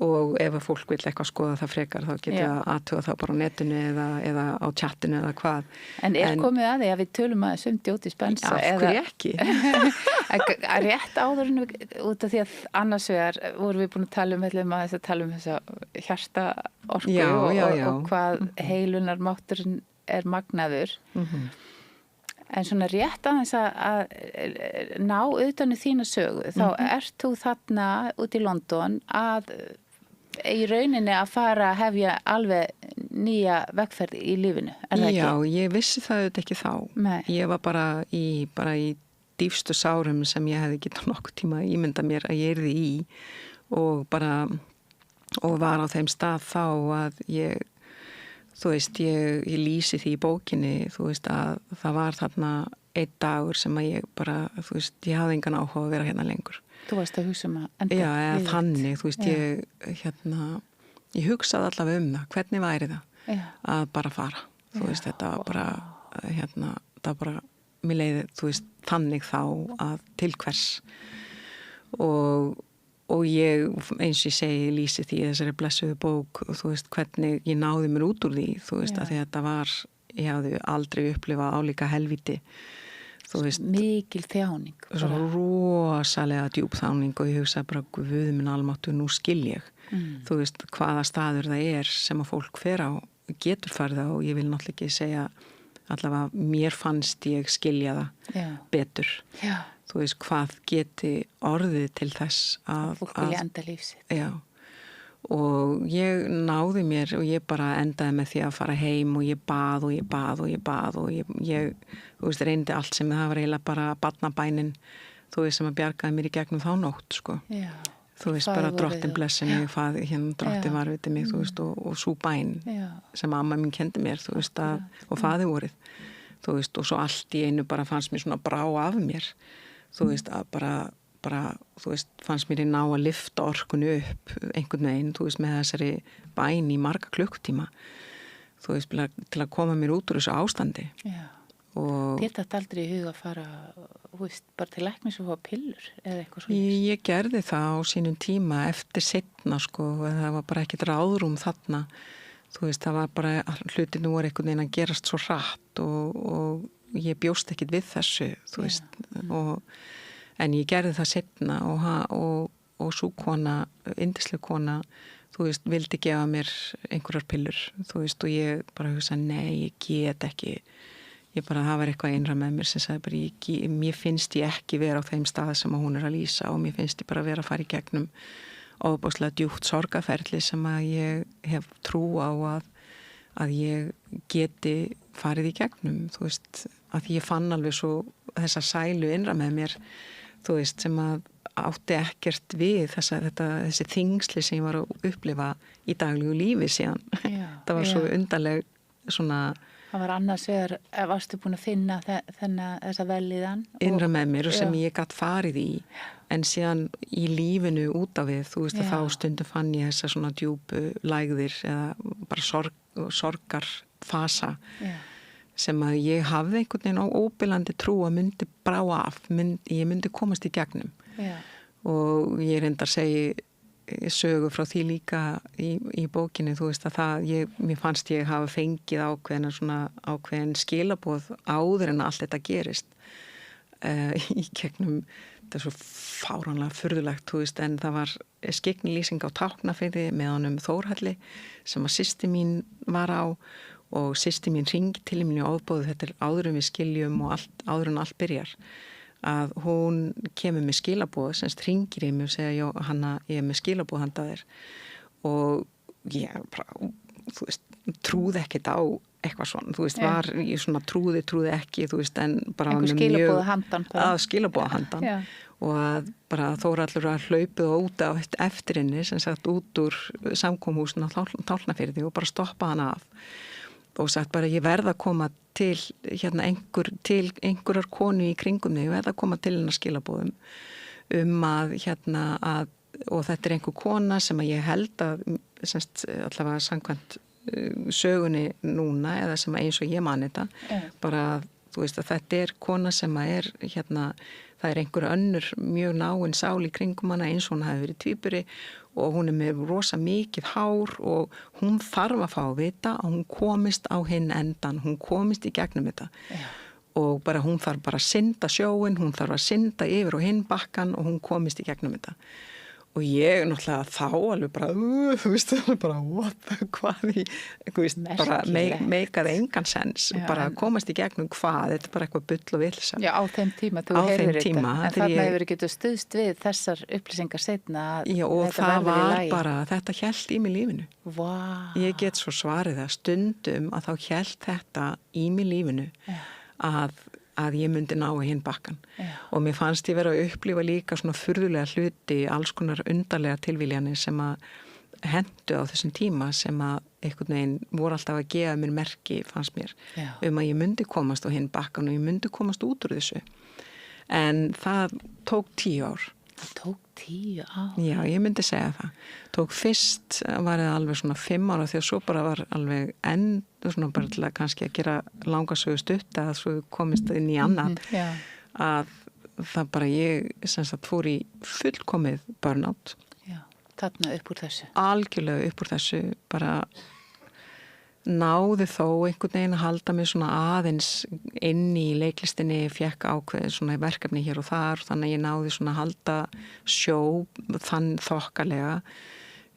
Speaker 2: Og ef að fólk vil eitthvað skoða það frekar þá geta aðtuga það bara á netinu eða á chatinu eða hvað.
Speaker 1: En komið að því að við tölum aðeins Joe Dispenza?
Speaker 2: Af hverju ekki?
Speaker 1: Rétt áður út af því að annars vegar vorum við búin að tala um þessa hjarta orku og hvað heilunarmátturinn er magnaður. En svona rétt aðeins að ná utan í þína sögu, þá ert þú þarna út í London að í rauninni að fara að hefja alveg nýja vegferð í lífinu, er það ekki? Já,
Speaker 2: ég vissi það auðvitað ekki þá. Nei. Ég var bara í dýfstu sárum sem ég hefði getað nokkuð tíma að ímynda mér að ég yrði í og var á þeim stað þá að þú veist, ég lýsi því í bókinni, þú veist, að það var þarna einn dagur sem að ég bara, þú veist, ég hafði engan áhuga að vera hérna lengur.
Speaker 1: Þú varst að hugsa að enda?
Speaker 2: Já, eða þannig, þú veist, ég hugsaði allavega það, hvernig væri það að bara fara, þú veist, þetta var bara, það var bara, mér leiði, þú veist, þannig þá að til hvers og ég, eins og ég segi, lýsi því þessari blessuðu bók, þú veist, hvernig ég náði mér út úr því, þú veist, að því að þetta var, ég hafði aldrei upplifað álíka helvíti, þú veist.
Speaker 1: Mikil þjáning.
Speaker 2: Svo rosalega djúp þjáning og ég hugsaði bara, guð minn almáttugur, nú skil ég, þú veist, hvaða staður það sem að fólk fer á, getur farið á og ég vil náttúrulega ekki segja, allavega mér fannst ég skilja það betur. Já. Þú veist, hvað geti orðið til þess að
Speaker 1: fólk vilja enda lífsitt.
Speaker 2: Já, og ég náði mér og ég bara endaði með því að fara heim og ég bað og ég þú veist, reyndi allt sem það var eiginlega bara barnabænin, þú veist, sem að bjargaði mér í gegnum þá nótt, sko. Já. Þú veist, bara drottin blessi mig, drottin varviti mig, þú veist, og svo bæn sem amma mín kendi mér, þú veist, og faði vorið, þú veist, og svo allt í einu bara fannst mér svona brá af mér. Þú veist, að bara, þú veist, fannst mér í ná að lyfta orkunu upp einhvern veginn, þú veist, með þessari bæn í marga klukkutíma, þú veist, til að koma mér út úr þessu ástandi. Já.
Speaker 1: Þér datt aldrei í huga að fara, þú veist, bara til læknis og fá pillur eða eitthvað svona?
Speaker 2: Ég gerði það á sínum tíma eftir seinna, sko, það var bara ekkert ráðrúm þarna, þú veist, það var bara, hlutin nú var einhvern veginn að gerast svo hratt og ég bjóst ekkit við þessu, þú veist, en ég gerði það seinna og svo kona, yndisleg kona, þú veist, vildi gefa mér einhverjar pillur, þú veist, og ég bara hugsa, nei, ég get ekki, ég bara, það var eitthvað innra með mér sem sagði bara, mér finnst ég ekki vera á þeim stað sem hún að lýsa og mér finnst ég bara vera að fara í gegnum ofboðslega djúpt sorgarferli sem að ég hef trú á að ég geti farið í gegnum, þú veist, að ég fann alveg svo þessa sælu innra með mér, þú veist, sem að átti ekkert við þessi þingsli sem ég var að upplifa í daglegu lífi síðan. Það var svo undarleg svona.
Speaker 1: Það var annars vegar, varstu búin að finna þessa velíðan?
Speaker 2: Innra með mér og sem ég gat farið í, en síðan í lífinu út af við, þú veist, að þá stundum fann ég þessa svona djúpu lægðir eða bara sorgarfasa sem að ég hafði einhvern veginn á óbylandi trú að myndi brá af, ég myndi komast í gegnum. Já. Og ég reyndar segi sögu frá því líka í bókinni, þú veist að mér fannst ég hafa fengið ákveðin skilaboð áður en allt þetta gerist í gegnum, þetta er svo fáránlega furðulegt, þú veist, en það var skyggnilýsing á Tálknafirði með honum Þórhalli sem að systir mín var á og systir mín hringi til mín í ofboði, þetta er áður en við skiljum og áður en allt byrjar, að hún kemur með skilaboð, semst hringir í mig og segja, Hanna, ég er með skilaboð handa þér og ég bara, þú veist, trúði ekkert á eitthvað svona, þú veist, var í svona trúði ekki, þú veist, en bara
Speaker 1: einhver skilabóða handan
Speaker 2: að skilabóða handan og að bara Þórhallur að hlaupið og út á eftir henni, sem sagt út úr samkomuhúsinu á Tálknafirði og bara stoppa hana af og sagt bara ég verð að koma til hérna til einhverjar konu í kringum mig, ég verð að koma til hennar skilabóðum að hérna að, og þetta einhver kona sem að ég held að semst allavega samkvæmt sögunni núna eða sem eins og ég man þetta bara þú veist að þetta kona sem að hérna það einhver önnur mjög náin sál í kringum hana eins og hún hafi verið tvíburi og hún með rosa mikið hár og hún þarf að fá að vita að hún komist á hinn endan, hún komist í gegnum þetta og bara hún þarf bara að synda sjóin, hún þarf að synda yfir og hinn bakkan og hún komist í gegnum þetta. Og ég náttúrulega þá alveg bara, þú veist, bara hvað þú veist, bara meikaði engan sens, bara komast í gegnum hvað, þetta bara eitthvað bull og villsa.
Speaker 1: Já, á þeim tíma, þú heyrðir þetta, en þarna hefur ekki stuðst við þessar upplýsingar seinna að
Speaker 2: já, og það var bara, þetta hélt í mig lífinu.
Speaker 1: Vá.
Speaker 2: Ég get svo svarið að stundum að þá hélt þetta í mig lífinu að ég myndi ná að hinn bakkan og mér fannst ég vera að upplifa líka svona furðulega hluti, alls konar undarlega tilvíljanir sem að hendu á þessum tíma sem að einhvern veginn voru alltaf að gefa mér merki fannst mér að ég myndi komast á hinn bakkan og ég myndi komast út úr þessu en það tók 10 ár.
Speaker 1: Það tók 10 ár?
Speaker 2: Já, ég myndi segja það. Tók fyrst var það alveg svona 5 ára því að svo bara var alveg svona bara til að kannski að gera langasögu stutt að svo komist inn í annað að það bara ég sem sagt fór í fullkomið burnout.
Speaker 1: Já, þarna upp úr þessu.
Speaker 2: Algjörlega upp úr þessu bara náði þó einhvern veginn að halda mig svona aðeins inn í leiklistinni, fekk ákveð svona verkefni hér og þar, þannig að ég náði svona að halda sjó þann þokkalega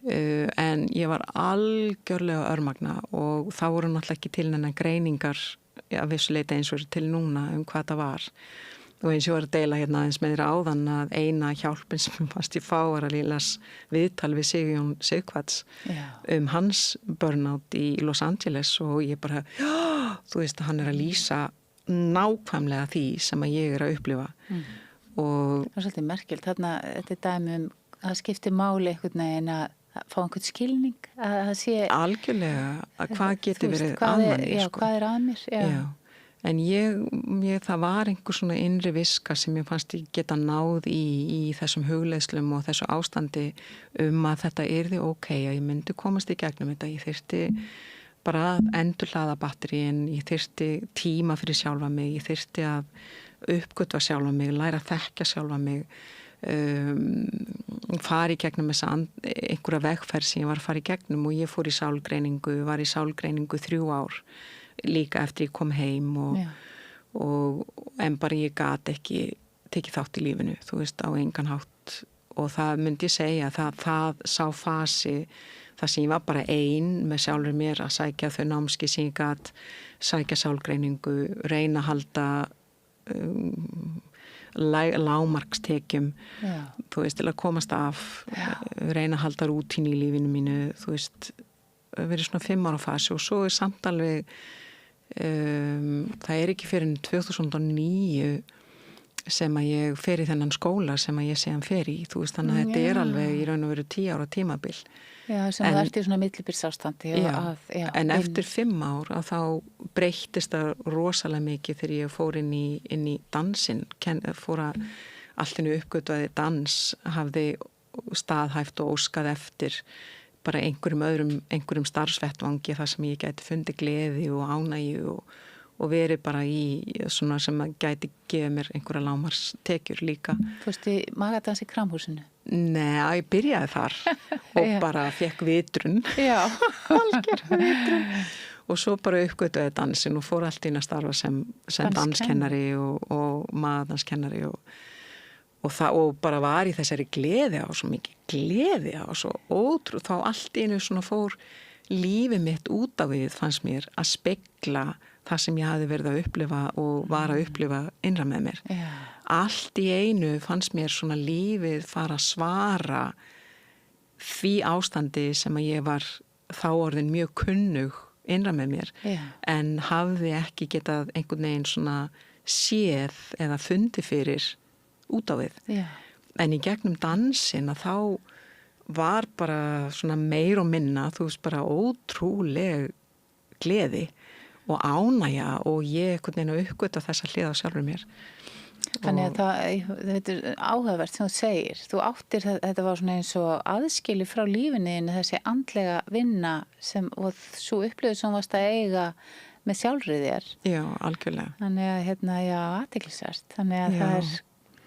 Speaker 2: en ég var algjörlega örmagna og þá voru náttúrulega ekki til nennan greiningar að vissuleita eins og til núna hvað það var og eins og ég var að deila hérna aðeins með þér áðan að eina hjálpin sem fannst ég fá var að las viðtal við Sigurjón Sighvats hans burnout í Los Angeles og ég bara, þú veist að hann að lýsa nákvæmlega því sem að ég að upplifa og
Speaker 1: það svolítið merkilt, þarna þetta dæmi að skipti máli einhvern veginn að fá einhvern skilning að það sé
Speaker 2: algjörlega, að hvað getur verið að manni
Speaker 1: hvað að mér
Speaker 2: já. En það var einhver svona innri viska sem ég fannst ég geta náð í þessum hugleiðslum og þessu ástandi að þetta yrði ok, að ég myndi komast í gegnum þetta. Ég þyrfti bara að endurhlaða batteríin, ég þyrfti tíma fyrir sjálfa mig, ég þyrfti að uppgötva sjálfa mig, læra að þekkja sjálfa mig, fara í gegnum þessa einhverja vegferð sem ég var að fara í gegnum og ég fór í sálgreiningu, var í sálgreiningu 3 ár. Líka eftir ég kom heim en bara ég gat ekki tekið þátt í lífinu, þú veist, á engan hátt og það myndi ég segja það sá fasi, það sem ég var bara ein með sjálfur mér að sækja þau námski sem ég gat, sækja sálgreiningu, reyna að halda lágmarkstekjum, þú veist, til að komast af, reyna að halda rútín í lífinu mínu, þú veist, verið svona 5 ára fasi og svo samt alveg það ekki fyrir 2009 sem að ég fer í þennan skóla sem að ég sé hann fer í, þú veist, þannig að þetta alveg í raun og veru 10 ára tímabil.
Speaker 1: Já, sem það ert í svona millibilsástandi.
Speaker 2: En eftir 5 ár að þá breyttist það rosalega mikið þegar ég fór inn í dansinn, fór að allt henni uppgötvaði dans, hafði staðhæft og óskað eftir bara einhverjum starfsvettvangi þar sem ég gæti fundið gleði og ánægju og verið bara í svona sem að gæti gefa mér einhverja lágmarkstekjur líka.
Speaker 1: Fórstu í magadans í Kramhúsinu?
Speaker 2: Nei, ég byrjaði þar og bara fekk vitrun. Já. Algjörða vitrun. Og svo bara uppgötuði dansin og fór allt inn að starfa sem danskennari og magadanskennari og bara var í þessari gleði á svo mikið gleði á svo ótrú þá allt einu svona fór lífið mitt út á við fannst mér að spegla það sem ég hafi verið að upplifa og var að upplifa innra með mér. Allt í einu fannst mér svona lífið fara að svara því ástandi sem að ég var þá orðin mjög kunnug innra með mér en hafði ekki getað einhvern veginn svona séð eða fundi fyrir út á við. En í gegnum dansin að þá var bara svona meir og minna, þú veist, bara ótrúleg gleði og ánægja og ég einhvern veginn að uppgöta þessa hlið á sjálfur mér.
Speaker 1: Þannig að þetta er áhugavert sem þú segir. Þú áttir, þetta var svona eins og aðskili frá lífinniðinu, þessi andlega vinna og svo upplifið sem varst að eiga með sjálfrið þér.
Speaker 2: Já, algjörlega.
Speaker 1: Þannig að, já, athyglisvert. Þannig að það er...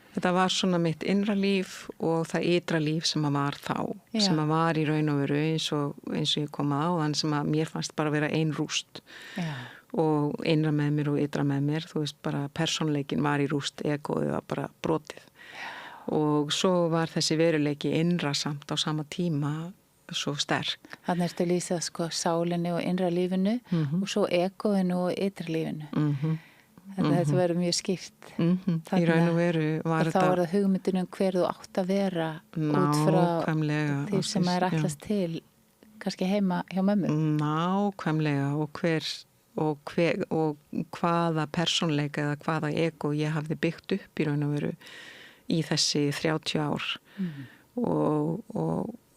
Speaker 2: Þetta var svona mitt innra líf og það ytra líf sem að var þá, sem að var í raun og veru eins og ég kom að áðan sem að mér fannst bara vera ein rúst. Og innra með mér og ytra með mér, þú veist, bara persónleikin var í rúst, egoið var bara brotið. Og svo var þessi veruleiki innra samt á sama tíma svo sterk.
Speaker 1: Þannig ertu lýsað sko sálinni og innra lífinu og svo egoinu og ytra lífinu. Þetta verður mjög skýrt.
Speaker 2: Í raun og veru var þetta...
Speaker 1: Og þá var það hugmyndin hver þú átt að vera út frá því sem er allast til, kannski heima hjá mömmu.
Speaker 2: Nákvæmlega og hvaða persónleika eða hvaða ego ég hafði byggt upp í raun og veru í þessi 30 ár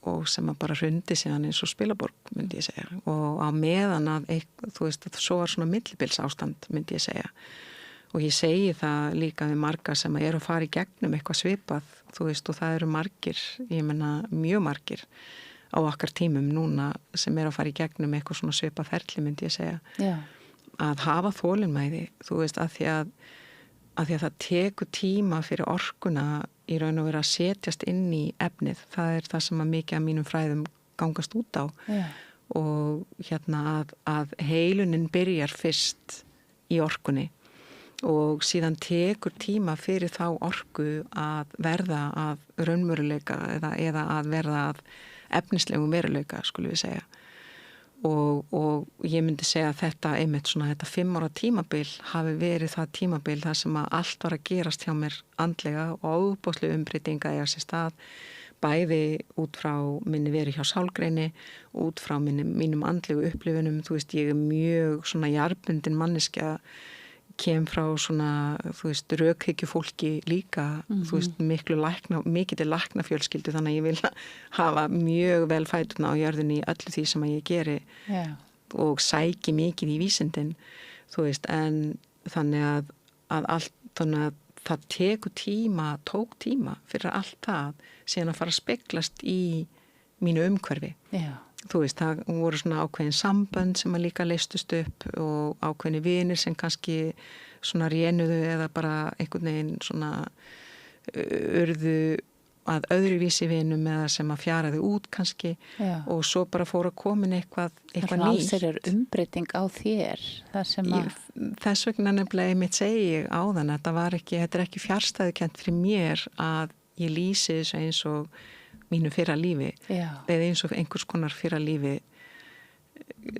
Speaker 2: og sem að bara hrundi síðan eins og spilaborg, myndi ég segja. Og á meðan þú veist, svo var svona millibilsástand, myndi ég segja. Og ég segi það líka við marga sem að að fara í gegnum eitthvað svipað, þú veist, og það eru margir, ég menna mjög margir á okkar tímum núna sem að fara í gegnum eitthvað svona svipað ferli, myndi ég segja.
Speaker 1: Já.
Speaker 2: Að hafa þolinmæði, þú veist, að því að það tekur tíma fyrir orkuna í raun og vera að setjast inn í efnið. Það er það sem að mikið af mínum fræðum gangast út á. Og hérna að heilunin byrjar fyrst í orkunni og síðan tekur tíma fyrir þá orku að verða að raunveruleika eða að verða að efnislegum veruleika, skulum við segja. Og ég myndi segja að þetta einmitt svona þetta 5 ára tímabil hafi verið það tímabil þar sem að allt var að gerast hjá mér andlega og óbúslega umbreytinga eiga sér stað, bæði út frá minni verið hjá sálgreini, út frá mínum andlegu upplifunum. Þú veist, ég er mjög svona jarðbundin manneskja, kem frá svona, þú veist, rökhyggju fólki líka, þú veist, mikið til læknafjölskyldu, þannig að ég vil hafa mjög vel fæturna á jörðinni í öllu því sem að ég geri og sæki mikið í vísindin, þú veist, en þannig að það tók tíma fyrir allt það síðan að fara að speglast í mínu umhverfi. Þú veist, það voru svona ákveðin sambönd sem að líka leystust upp og ákveðni vinir sem kannski svona rénuðu eða bara einhvern veginn svona urðu að öðruvísi vinum eða sem að fjaraði út kannski og svo bara fór að komin eitthvað nýtt.
Speaker 1: Það alls er umbreyting á þér.
Speaker 2: Þess vegna nefnilega mitt segi ég áðan að þetta er ekki fjarstæðukent fyrir mér að ég lýsi þessu eins og mínu fyrra lífi eða eins og einhvers konar fyrra lífi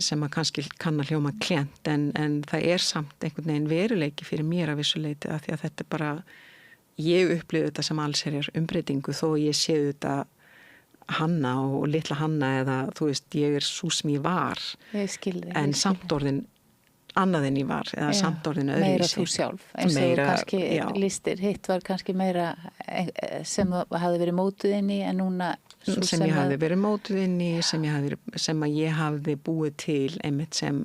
Speaker 2: sem að kannski kann að hljóma klent en það er samt einhvern veginn veruleiki fyrir mér að vissu leyti af því að þetta er bara, ég upplifði þetta sem allsherjar umbreytingu þó ég séu þetta Hanna og litla Hanna eða þú veist, ég er sú sem ég var en samt orðin annað en ég var eða samt orðinu öðruvísi.
Speaker 1: Meira þú sjálf, eins og kannski listir, hitt var kannski meira sem hafði verið mótuð inn í en núna
Speaker 2: sem ég hafði verið mótuð inn í sem að ég hafði búið til einmitt sem,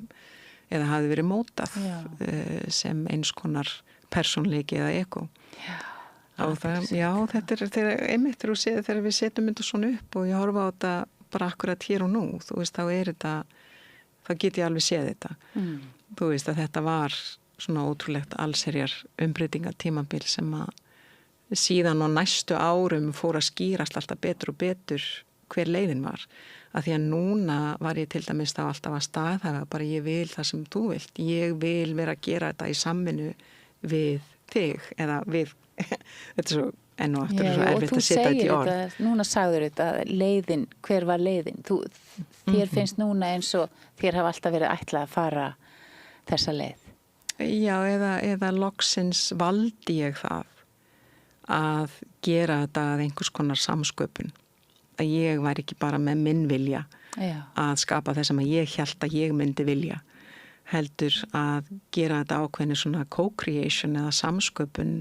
Speaker 2: eða hafði verið mótað sem eins konar persónleiki eða ego. Þetta er einmitt þegar við setjum þetta svona upp og ég horfa á þetta bara akkurat hér og nú, þú veist, þá get ég alveg séð þetta. Þú veist að þetta var svona ótrúlegt allsherjar umbreytingatímabil sem að síðan á næstu árum fór að skýrast alltaf betur og betur hver leiðin var. Að því að núna var ég til dæmis þá alltaf að staðhæfa bara ég vil það sem þú vilt. Ég vil vera að gera þetta í samvinnu við þig eða við, þetta er svo enn og aftur svo erfitt að setja þetta í orð.
Speaker 1: Þetta, núna sagður þetta leiðin, hver var leiðin? Þér finnst núna eins og þér hafa alltaf verið ætlað að fara þessa leið.
Speaker 2: Já, eða loksins valdi ég það að gera þetta að einhvers konar samsköpun. Að ég væri ekki bara með minn vilja
Speaker 1: Já.
Speaker 2: að skapa það sem að ég hélt að ég myndi vilja, heldur að gera þetta ákveðni svona co-creation eða samsköpun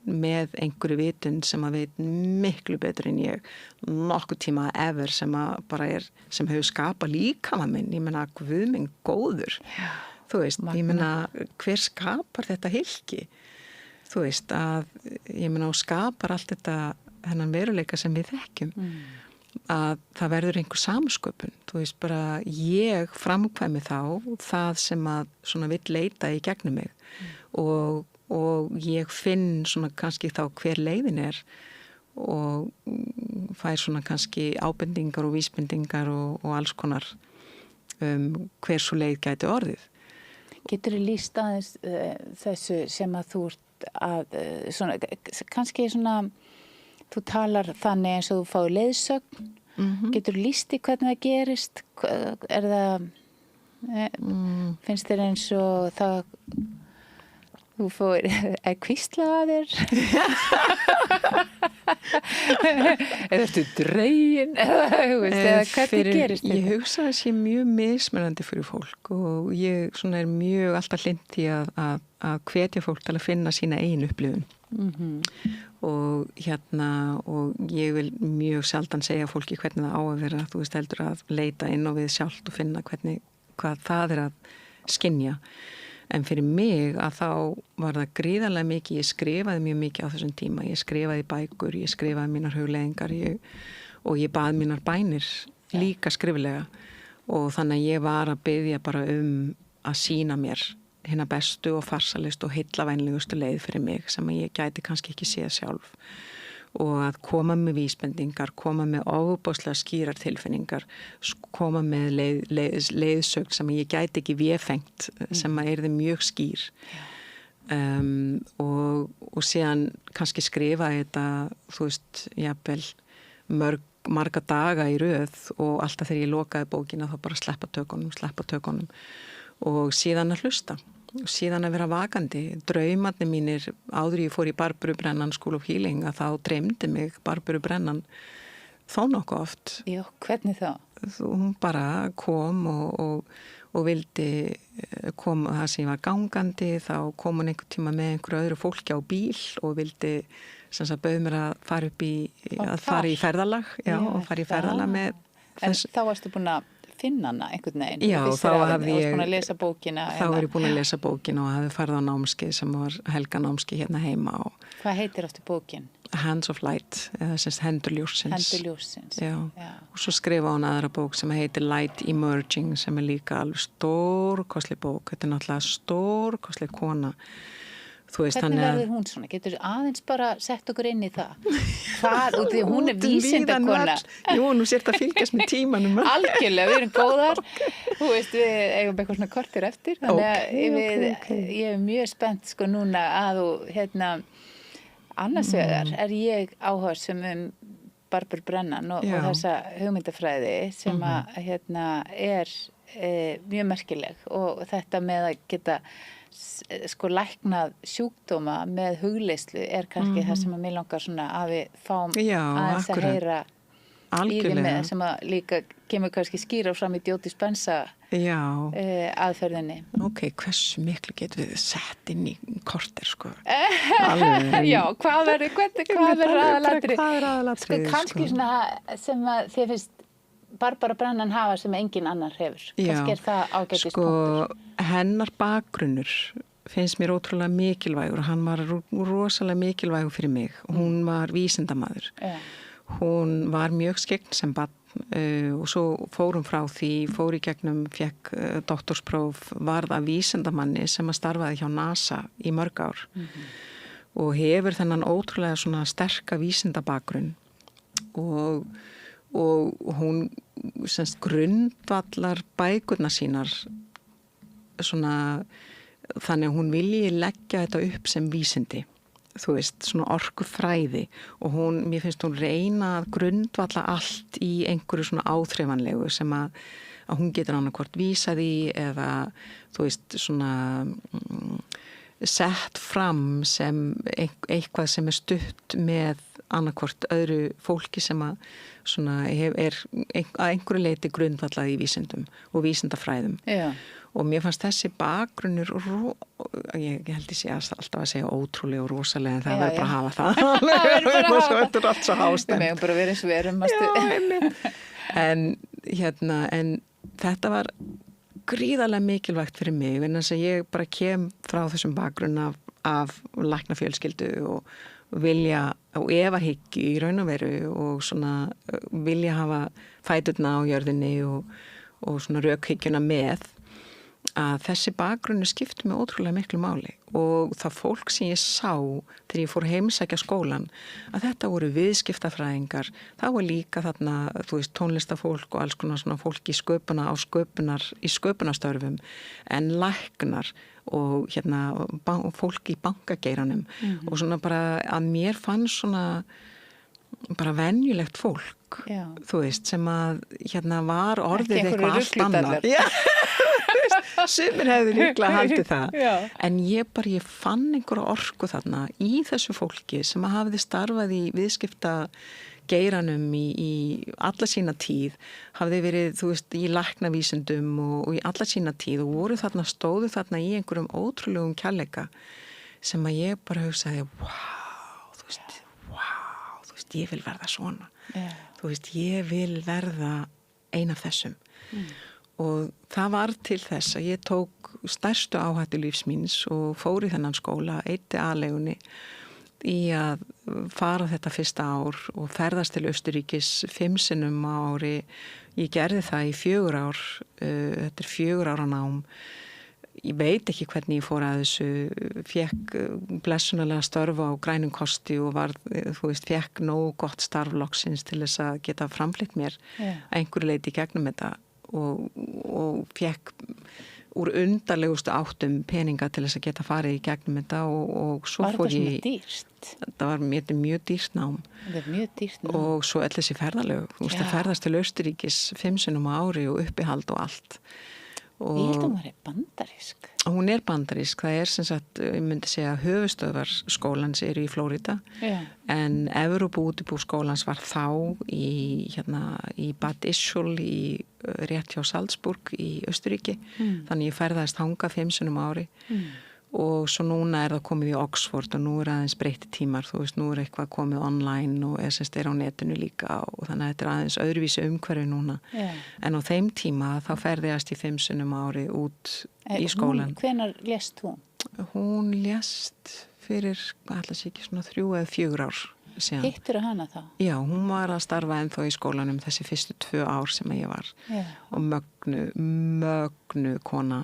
Speaker 2: með einhverju vitund sem að veit miklu betur en ég nokkuð tíma ever sem að bara sem hefur skapað líkama minn, ég meina Guð minn góður. Já. Þú veist, ég meina, hver skapar þetta hylki? Þú veist, ég meina, og skapar allt þetta, hennan veruleika sem við þekkjum, að það verður einhver samsköpun. Þú veist, bara ég framkvæmi þá það sem að svona vill leita í gegnum mig og ég finn svona kannski þá hver leiðin og fær svona kannski ábendingar og vísbendingar og alls konar hver svo leið gæti orðið.
Speaker 1: Getur þú lýst aðeins þessu sem að þú ert að, svona, kannski svona, þú talar þannig eins og þú fáir leiðsögn, getur þú lýst í hvernig það gerist, það, finnst þér eins og það, þú fór hvíslað að þér? Eða ertu dregin? Eða hvernig gerist þetta?
Speaker 2: Ég hugsa að það sé mjög mismunandi fyrir fólk og ég svona mjög alltaf hlynnt í að hvetja fólk til að finna sína eigin upplifun. Og og ég vil mjög sjaldan segja fólki hvernig það á að vera, þú veist, heldur að leita inn á við sjálft og finna hvað það að skynja. En fyrir mig að þá var það gríðarlega mikið, ég skrifaði mjög mikið á þessum tíma, ég skrifaði bækur, ég skrifaði mínar hugleiðingar og ég bað mínar bænir líka skriflega og þannig að ég var að biðja bara að sýna mér hina bestu og farsalist og heillavænlegustu leið fyrir mig sem að ég gæti kannski ekki séð sjálf og að koma með vísbendingar, koma með ofboðslega skýrar tilfinningar, koma með leiðsögn sem ég gæti ekki véfengt, sem að yrði mjög skýr. Og síðan kannski skrifa þetta, þú veist, jafnvel marga daga í röð og alltaf þegar ég lokaði bókina þá bara sleppa tökunum og síðan að hlusta. Og síðan að vera vakandi, draumarnir mínir áður ég fór í Barburu Brennan School of Healing að þá dreymdi mig Barburu Brennan þó nokkuð oft.
Speaker 1: Já, hvernig þá?
Speaker 2: Hún bara kom og vildi koma það sem ég var gangandi, þá kom hún einhvern tíma með einhverju öðru fólki á bíl og vildi sem sagt bauð mér að fara í ferðalag, og fara í ferðalag með
Speaker 1: þess. En þá varstu búin að finna hana einhvern veginn.
Speaker 2: Já, þá hafði ég
Speaker 1: búin að lesa bókina.
Speaker 2: Þá var ég búin að lesa bókina og hafði farið á námskeið sem var helganámskeið hérna heima.
Speaker 1: Hvað heitir aftur bókin?
Speaker 2: Hands of Light, eða semst Hendur ljóssins.
Speaker 1: Hendur ljóssins.
Speaker 2: Já. Og svo skrifa hún aðra bók sem heitir Light Emerging sem líka alveg stórkostleg bók. Þetta náttúrulega stórkostleg kona. Veist,
Speaker 1: hvernig verður hún svona? Getur aðeins bara sett okkur inn í það? Hvað, út því hún vísindakona.
Speaker 2: Jú, nú sért að fylgjast með tímanum.
Speaker 1: Algjörlega, við erum góðar. Þú veist, við eigum eitthvað svona kortir eftir. Þannig að ég er mjög spennt sko núna að þú, annars vegar ég áhugasum Barburu Brennan og þessa hugmyndafræði sem að er mjög merkileg og þetta með að geta sko læknað sjúkdóma með hugleyslu kannski það sem að mér langar svona að við fáum aðeins að heyra í því með sem að líka kemur kannski skýra fram í Joe Dispenza aðferðinni.
Speaker 2: Ok, hversu miklu getur við sett inn í korter sko?
Speaker 1: Já, hvað verður aðalatri? Sko kannski svona sem að þið finnst Barbara Brennan hafa sem engin annar hefur. Kannski það ágætis punktur.
Speaker 2: Hennar bakgrunnur finnst mér ótrúlega mikilvægur og hann var rosalega mikilvægur fyrir mig. Hún var vísindamaður. Hún var mjög skyggn sem barn og svo fór hún frá því, fór í gegnum, fekk doktorspróf, varð að vísindamanni sem að starfaði hjá NASA í mörg ár og hefur þennan ótrúlega svona sterka vísindabakgrunn og hún semst grundvallar bækurnar sínar svona þannig að hún vilji leggja þetta upp sem vísindi, þú veist, svona orkufræði og mér finnst hún reyna að grundvalla allt í einhverju svona áþreifanlegu sem að hún getur annarkvort vísað í eða þú veist svona sett fram sem eitthvað sem stutt með annarkvort öðru fólki sem að svona er að einhverju leiti grundvallað í vísindum og vísindafræðum.
Speaker 1: Já.
Speaker 2: Og mér fannst þessi bakgrunnur, ég held ég sé alltaf að segja ótrúlega og rosalega, en það verður bara að hafa það.
Speaker 1: Það verður bara að hafa það.
Speaker 2: Þetta er allt svo hástemt.
Speaker 1: Við megum bara vera eins og við erum.
Speaker 2: En þetta var gríðarlega mikilvægt fyrir mig, en þess að ég bara kem frá þessum bakgrunn af læknafjölskyldu og vilja og efahyggju í raun og veru og svona vilja hafa fæturna á jörðinni og svona rökhyggjuna með, að þessi bakgrunni skipti mig ótrúlega miklu máli og það fólk sem ég sá þegar ég fór heimsækja skólan, að þetta voru viðskiptafræðingar, það var líka þarna, þú veist, tónlistafólk og alls konar svona fólk í sköpunarstörfum, en læknar og fólk í bankageiranum og svona bara að mér fannst svona bara venjulegt fólk, þú veist, sem að var orðið eitthvað allt annað. Já. Sumir hefðu líklega haldið það. Já. En ég fann einhverja orku þarna í þessu fólki sem að hafði starfað í viðskiptageiranum í alla sína tíð, hafði verið, þú veist, í læknavísindum og í alla sína tíð og stóðu þarna í einhverjum ótrúlegum kærleika sem að ég bara hugsaði, þú veist, ég vil verða svona. Yeah. Þú veist, ég vil verða ein af þessum. Og það var til þess að ég tók stærstu áhættu lífs míns og fór í þennan skóla, eyddi aðleigunni í að fara þetta fyrsta ár og ferðast til Austurríkis 5 sinnum á ári. Ég gerði það í 4 ár, þetta er 4 ára nám. Ég veit ekki hvernig ég fór að þessu, fékk blessunarlega störf á grænum kosti og fékk nógu gott starf loksins til þess að geta framflytt mér að einhverju leiti í gegnum þetta. Og fékk úr undarlegustu áttum peninga til þess að geta farið í gegnum þetta og svo fór ég... Var þetta svona dýrt? Þetta var mjög dýrt nám.
Speaker 1: Þetta er mjög dýrt nám.
Speaker 2: Og svo þessi ferðalög. Þú veist, að ferðast til Austurríkis 5 sinnum á ári og uppihald og allt.
Speaker 1: Ég held að hún er bandarísk.
Speaker 2: Hún er bandarísk. Það er sem sagt, ég myndi segja, höfuðstöðvar skólans eru í Flórída. Já. En Evrópuútibú skólans var þá í Bad Ischl rétt hjá Salzburg í Austurríki. Þannig ég ferðaðist þangað 5 sinnum á ári. Og svo núna er það komið í Oxford og nú er aðeins breytti tímar, þú veist, nú er eitthvað komið online og er á netinu líka og þannig að þetta er aðeins öðruvísi umhverfi núna. Yeah. En á þeim tíma þá ferðast ég 5 sinnum á ári út í skólan.
Speaker 1: Hvenær lést hún?
Speaker 2: Hún lést fyrir, ætla sér ekki, svona 3 eða 4 ár síðan.
Speaker 1: Hittirðu hana þá?
Speaker 2: Já, hún var að starfa ennþá í skólanum þessi fyrstu 2 ár sem ég var. Yeah. Og mögnu kona.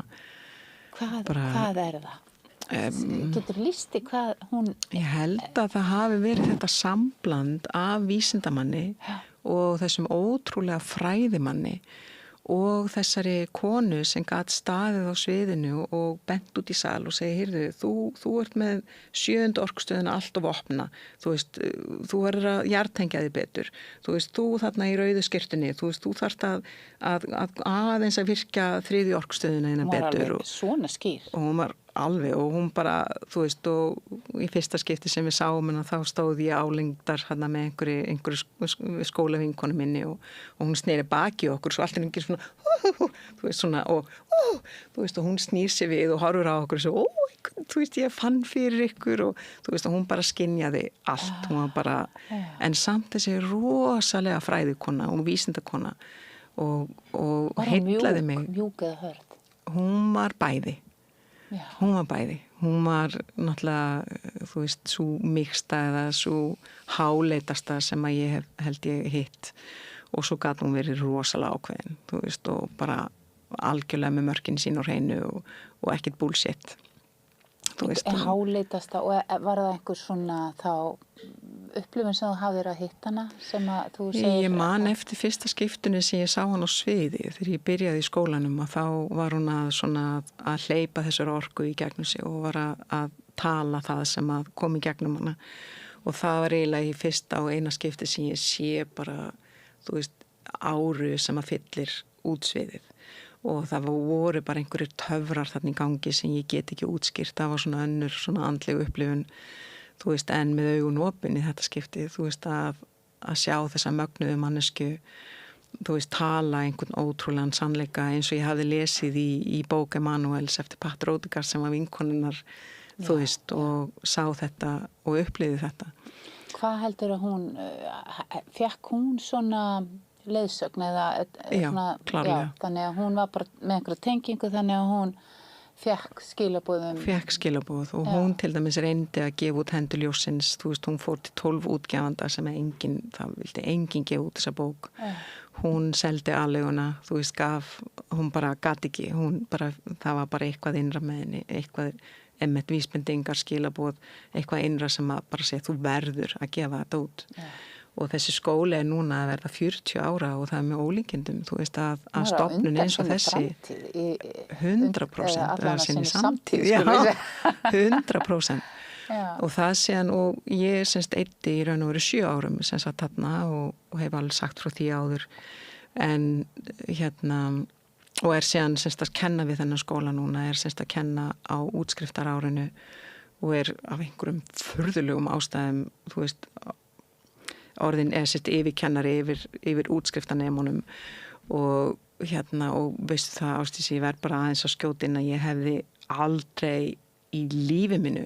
Speaker 1: Hvað er það? Getur listi hvað hún...
Speaker 2: Ég held að það hafi verið þetta sambland af vísindamanni og þessum ótrúlega fræðimanni og þessari konu sem gat staðið á sviðinu og bent út í sal og segi, heyrðu, þú ert með 7. orkustöðina allt of opna, þú veist, þú verður að jartengja þig betur, þú veist, þú þarna í rauðu skyrtunni, þú veist, þú þarft að aðeins að virka 3. orkustöðina þína betur.
Speaker 1: Hún var alveg svona skýr.
Speaker 2: Og hún var alveg og hún bara, þú veist, og í fyrsta skipti sem við sáum hennar þá stóð ég álengdar hérna með einhverju skólavinkonu minni og hún sneri baki okkur svo allt er einhver svona, þú veist, svona og þú veist, og hún snýr sig við og horfur á okkur og svo, þú veist, ég fann fyrir ykkur og þú veist, og hún bara skynjaði allt, hún var bara, en samt þessi rosalega fræðikona og vísindakona og heitlaði mig.
Speaker 1: Var hún mjúk eða hörð?
Speaker 2: Hún var bæði.
Speaker 1: Já.
Speaker 2: Hún var bæði. Hún var náttúrulega, þú veist, svo mixta eða svo háleitasta sem að ég held ég hitt og svo gat hún verið rosalega ákveðin, þú veist, og bara algjörlega með mörkin sín og hreinu og ekkert bullshit.
Speaker 1: Háleitasta og var það einhver svona þá upplifun sem þú hafðir að hitta hana sem að þú segir?
Speaker 2: Ég man eftir fyrsta skiptunni sem ég sá hann á sviði þegar ég byrjaði í skólanum og þá var hún að hleypa þessar orku í gegnum sig og var að tala það sem að kom í gegnum hana og það var eiginlega í fyrsta og eina skipti sem ég sé bara, þú veist, áru sem að fyllir út sviðið. Og það voru bara einhverjir töfrar þarna í gangi sem ég get ekki útskýrt. Það var svona önnur, svona andleg upplifun. þú veist, en með augun opin í þetta skipti, þú veist, að sjá þessa mögnuðu mannesku, þú veist, tala einhvern ótrúlegan sannleika eins og ég hafði lesið í bók Emanuels eftir Pat Rodegar sem var vinkonunnar, þú veist, og sá þetta og upplifði þetta.
Speaker 1: Hvað heldur að hún, fékk hún svona leiðsögn eða svona,
Speaker 2: klárlega.
Speaker 1: Þannig að hún var bara með einhverja tengingu þannig að hún fékk skilaboðum.
Speaker 2: Fékk skilaboð og hún til dæmis reyndi að gefa út Hendur ljóssins, þú veist, hún fór til 12 útgefanda sem það vildi enginn gefa út þessa bók. Hún seldi aðleguna, þú veist, hún bara gat ekki, það var bara eitthvað innra með henni, eitthvað með vísbendingar, skilaboð, eitthvað innra sem að bara segja, þú verður að gefa þetta út. Og þessi skóli núna að verða 40 ára og það með ólíkindum, þú veist, að stofnun eins og þessi 100% eða sinni samtíð, 100%. Og það séðan, og ég semst eyddi í raun og veru 7 árum semst að þarna og hef alveg sagt frá því áður, en og séðan semst að kenna við þennan skóla núna, semst að kenna á útskriftarárinu og af einhverjum furðulegum ástæðum, þú veist, orðin semst yfirkennari yfir útskriftanemunum og veistu það, Ásdís, ég verð bara aðeins að skjóta inn að ég hefði aldrei í lífi minu,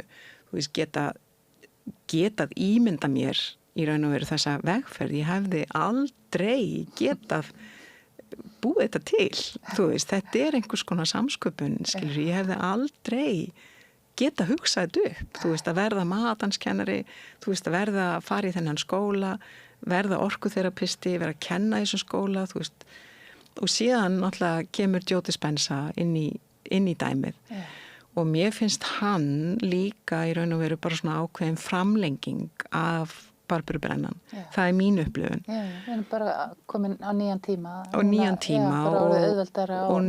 Speaker 2: þú veist, getað ímynda mér í raun og veru þessa vegferð, ég hefði aldrei getað búið þetta til, þú veist, þetta einhvers konar samsköpun, skilur, ég hefði aldrei geta hugsað þetta upp, þú veist, að verða matanskennari, þú veist, að fara í þennan skóla, verða orkuþerapisti, vera að kenna í þessum skóla, þú veist, og síðan náttúrulega kemur Joe Dispenza inn í dæmið og mér finnst hann líka í raun og veru bara svona ákveðin framlenging af Barbarubrennan. Það mín upplifun.
Speaker 1: Við erum bara komin á nýjan tíma.
Speaker 2: Á nýjan tíma
Speaker 1: bara orðið auðveldara og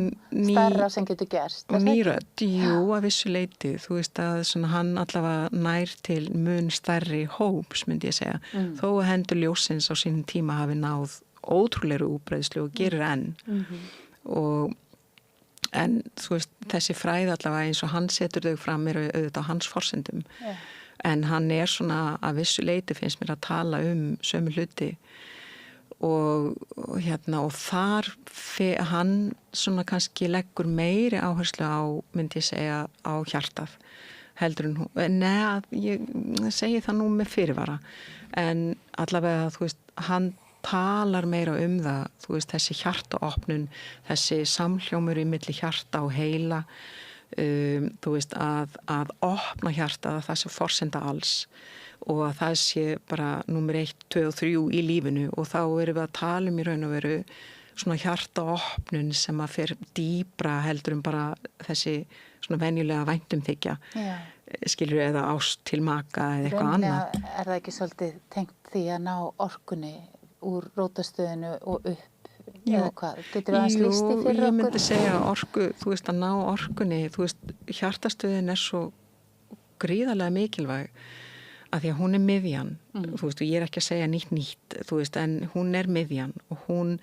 Speaker 1: stærra sem getur gerst.
Speaker 2: Og nýrödd, að vissu leyti. Þú veist að svona, hann allavega nær til mun stærri hóps, myndi ég segja. Þó að Hendur ljóssins á sínum tíma hafi náð ótrúlegri útbreiðslu og gerir enn. En þú veist, þessi fræði allavega eins og hann setur þau fram auðvitað á hans forsendum. En hann svona að vissu leyti finnst mér að tala sömu hluti og þar hann svona kannski leggur meiri áherslu á, myndi ég segja, á hjartað heldur en hún, ég segi það nú með fyrirvara, en allavega, þú veist, hann talar meira það, þú veist, þessi hjartaopnun, þessi samhljómur í milli hjarta og heila, þú veist, að opna hjartað, að það sé forsenda alls og að það sé bara númer 1, 2 og 3 í lífinu og þá erum við að tala í raun og veru svona hjartaopnun sem að fer dýpra heldur bara þessi svona venjulega væntumþykja, skilur eða ást til maka eða eitthvað annað.
Speaker 1: Það ekki svolítið tengt því að ná orkunni úr rótastöðinu og upp? Eða hvað? Getur það aðeins listi fyrir okkur?
Speaker 2: Ég myndi segja orku, þú veist, að ná orkunni, þú veist, hjartastöðin svo gríðarlega mikilvæg að því að hún miðjan, þú veist, og ég ekki að segja nýtt, þú veist, en hún miðjan og hún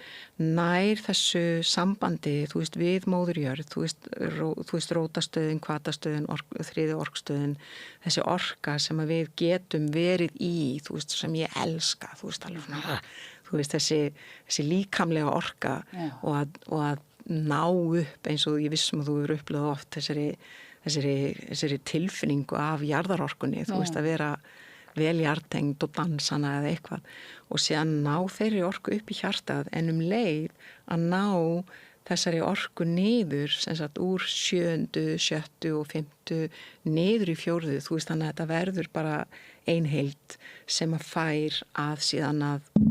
Speaker 2: nær þessu sambandi, þú veist, við móðurjörð, þú veist, rótastöðin, hvatastöðin, þriði orkstöðin, þessi orka sem að við getum verið í, þú veist, sem ég elska, þú veist, alveg svona, þú veist, þessi líkamlega orka og að ná upp eins og ég vissum að þú eru upplöðað oft þessari tilfinningu af jarðarorkunni, þú veist, að vera vel jartengd og dansana eða eitthvað og síðan ná þeirri orku upp í hjartað en leið að ná þessari orku niður sem sagt úr 7., 7. og 5. niður í 4. Þú veist, þannig að þetta verður bara ein heild sem að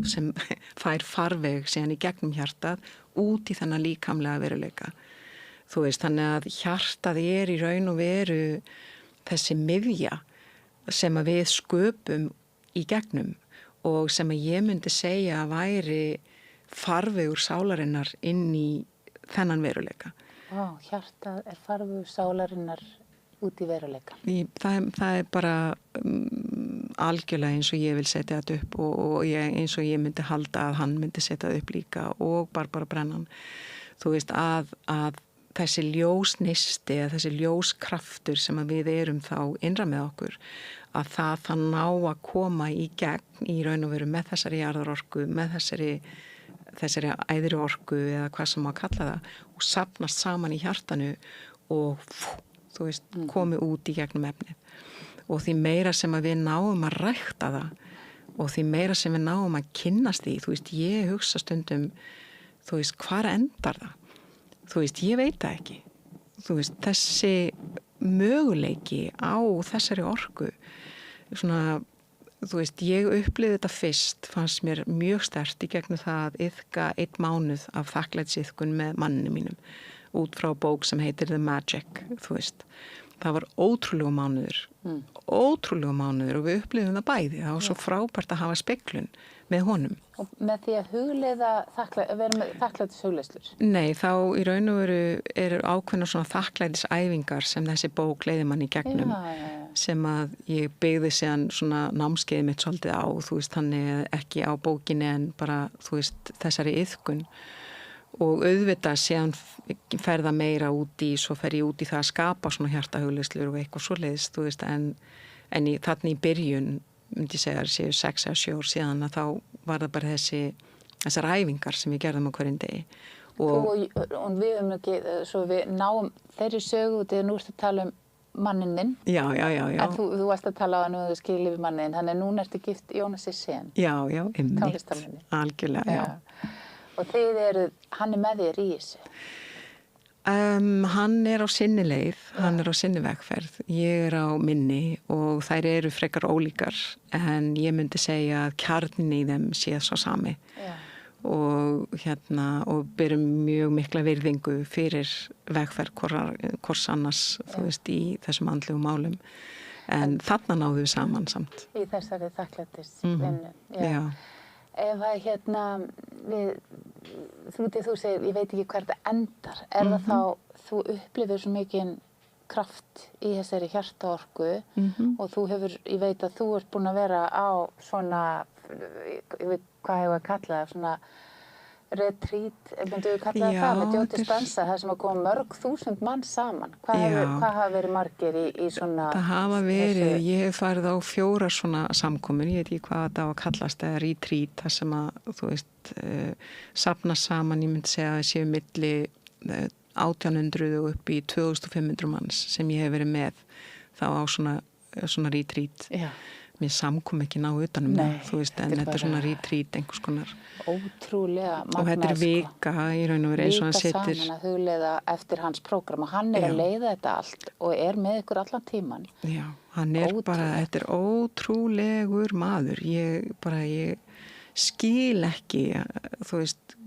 Speaker 2: sem fær farveg síðan í gegnum hjartað út í þennan líkamlega veruleika. Þú veist, þannig að hjartað í raun og veru þessi miðja sem að við sköpum í gegnum og sem að ég myndi segja að væri farvegur sálarinnar inn í þennan veruleika.
Speaker 1: Hjartað farvegur sálarinnar út í veruleika.
Speaker 2: Það bara algjörlega eins og ég vil setja þetta upp og eins og ég myndi halda að hann myndi setja þetta upp líka og Barbara Brennan. Þú veist, að þessi ljósneisti eða þessi ljóskraftur sem að við erum þá innra með okkur, að það ná að koma í gegn í raun og veru með þessari jarðarorku, með þessari æðri orku eða hvað sem má kalla það og safnast saman í hjartanu og þú veist, komi út í gegnum efnið. Og því meira sem að við náum að rækta það og því meira sem við náum að kynnast því, þú veist, ég hugsa stundum, þú veist, hvar endar það? Þú veist, ég veit það ekki. Þú veist, þessi möguleiki á þessari orku, svona, þú veist, ég upplifði þetta fyrst, fannst mér mjög sterkt í gegnum það að iðka 1 mánuð af þakklætisiðkun með manninu mínum, út frá bók sem heitir The Magic, þú veist. Það var ótrúlegu mánuður og við upplifum það bæði. Það var svo frábært að hafa speglun með honum.
Speaker 1: Og með því að hugleiða, vera með þakklætis hugleiðslur? Nei,
Speaker 2: þá í raun og veru eru ákveðnar svona þakklætisæfingar sem þessi bók leiði mann í gegnum, sem að ég byggði síðan svona námskeiði mitt svolítið á, þú veist, þannig ekki á bókinni en bara, þú veist, þessari iðkun. Og auðvitað séðan ferða meira út í, svo fer ég út í það að skapa svona hjartahugleiðslur og eitthvað svoleiðis, þú veist, en þarna í byrjun, myndi ég segja, séu 6 eða 7 ár síðan, að þá var það bara þessar æfingar sem við gerðum á hverjum degi.
Speaker 1: Og við ekki, svo við náum þeirri sögu út eða nú ertu að tala mannin þinn.
Speaker 2: Já.
Speaker 1: En þú varst að tala á hann og þú skilji við mannin þinn, þannig að núna ertu gift Jónasi Sen.
Speaker 2: Já, einmitt, algjörlega, já.
Speaker 1: Og hann með þér í þessu?
Speaker 2: Hann á sinni leið, hann á sinni vegferð. Ég á minni og þær eru frekar ólíkar en ég myndi segja að kjarnin í þeim sé svo sami. Og berum mjög mikla virðingu fyrir vegferð hvors annars, þú veist, í þessum andlegu málum. En þarna náðum við saman samt.
Speaker 1: Í þessari þakklætis vinnu. Já. Ef að þú segir, ég veit ekki hver þetta endar, það þá, þú upplifir svo mikinn kraft í þessari hjartaorku og þú hefur, ég veit að þú ert búin að vera á svona, ég veit hvað hefur að kalla það, svona retreat, myndu við kalla það með Joe Dispenza, það sem að koma mörg þúsund mann saman. Hvað hafa verið margir í svona...
Speaker 2: Það hafa verið, ég hef farið á 4 svona samkomur, ég veit ekki hvað það á að kallast, eða retreat, það sem að, þú veist, safna saman, ég myndi segja að það séu milli 1800 og upp í 2500 manns sem ég hef verið með þá á svona retreat. Já. Mér samkom ekki ná utanum það, þú veist, en þetta er svona retreat einhvers konar.
Speaker 1: Ótrúlega magnað.
Speaker 2: Og þetta er vika í raun og veru eins og hann setur.
Speaker 1: Vika saman að hugleiða eftir hans prógram og hann að leiða þetta allt og með ykkur allan tíman.
Speaker 2: Já, hann bara, þetta er ótrúlegur maður. Ég skil ekki, þú veist,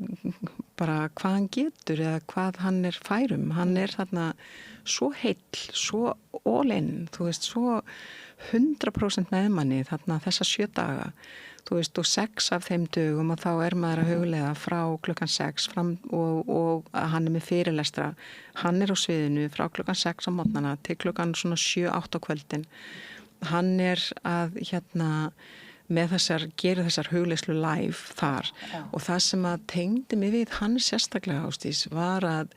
Speaker 2: bara hvað hann getur eða hvað hann færum. Hann þarna svo heill, svo all in, þú veist, svo 100% með manni þarna þessa 7 daga, þú veist, og 6 af þeim dögum og þá maður að hugleiða frá klukkan 6 fram og hann með fyrirlestra, hann á sviðinu frá klukkan 6 á morgnana til klukkan svona 7-8 á kvöldin. Hann að með gera þessar hugleiðslu live þar og það sem að tengdi mig við hann sérstaklega Ásdís var að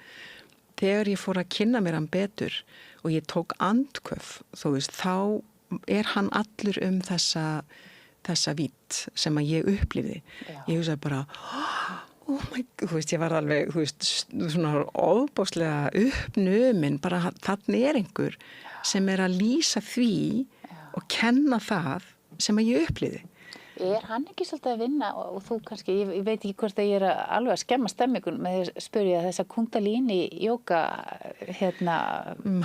Speaker 2: þegar ég fór að kynna mér hann betur og ég tók andköf, þú veist, þá hann allur þessa vídd sem að ég upplifði. Ég hugsaði bara, oh my God, þú veist, ég var alveg, þú veist, svona ofboðslega uppnumin, bara þarna einhver sem að lýsa því og kenna það sem að ég upplifði.
Speaker 1: Hann ekki svolítið að vinna og þú kannski, ég veit ekki hvort að ég alveg að skemma stemmingun með því að spyrja þessa kundalíni jóga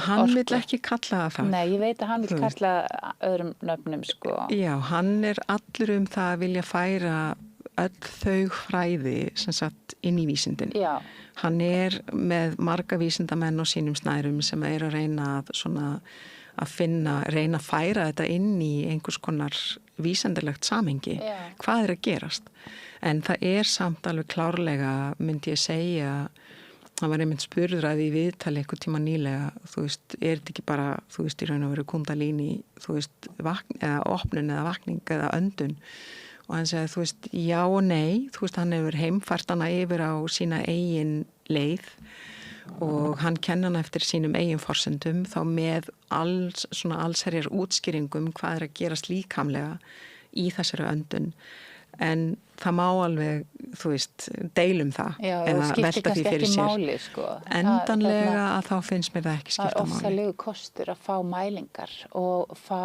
Speaker 2: Hann vill ekki kalla það.
Speaker 1: Nei, ég veit að hann vill kalla öðrum nöfnum, sko.
Speaker 2: Já, hann allur það að vilja færa öll þau fræði sem sagt inn í vísindin. Já. Hann með marga vísindamenn og sínum snærum sem að reyna reyna að færa þetta inn í einhvers konar vísindalegt samhengi. Hvað að gerast? En það samt alveg klárlega, myndi ég segja, það var einmitt spurður að í viðtali einhver tíma nýlega, þú veist, þetta ekki bara, þú veist, í raun og veru kundalíni, þú veist, eða opnun eða vakning eða öndun. Og hann segði, þú veist, já og nei, þú veist, hann hefur heimfært hana yfir á sína eigin leið og hann kenna hann eftir sínum eigin forsendum þá með allsherjar útskýringum hvað að gerast líkamlega í þessari öndun en það má alveg, þú veist, deilum það
Speaker 1: eða velta því fyrir sér. Máli, sko.
Speaker 2: Endanlega að þá finnst mér það ekki skipta máli.
Speaker 1: Það ofsalegu kostur að fá mælingar og fá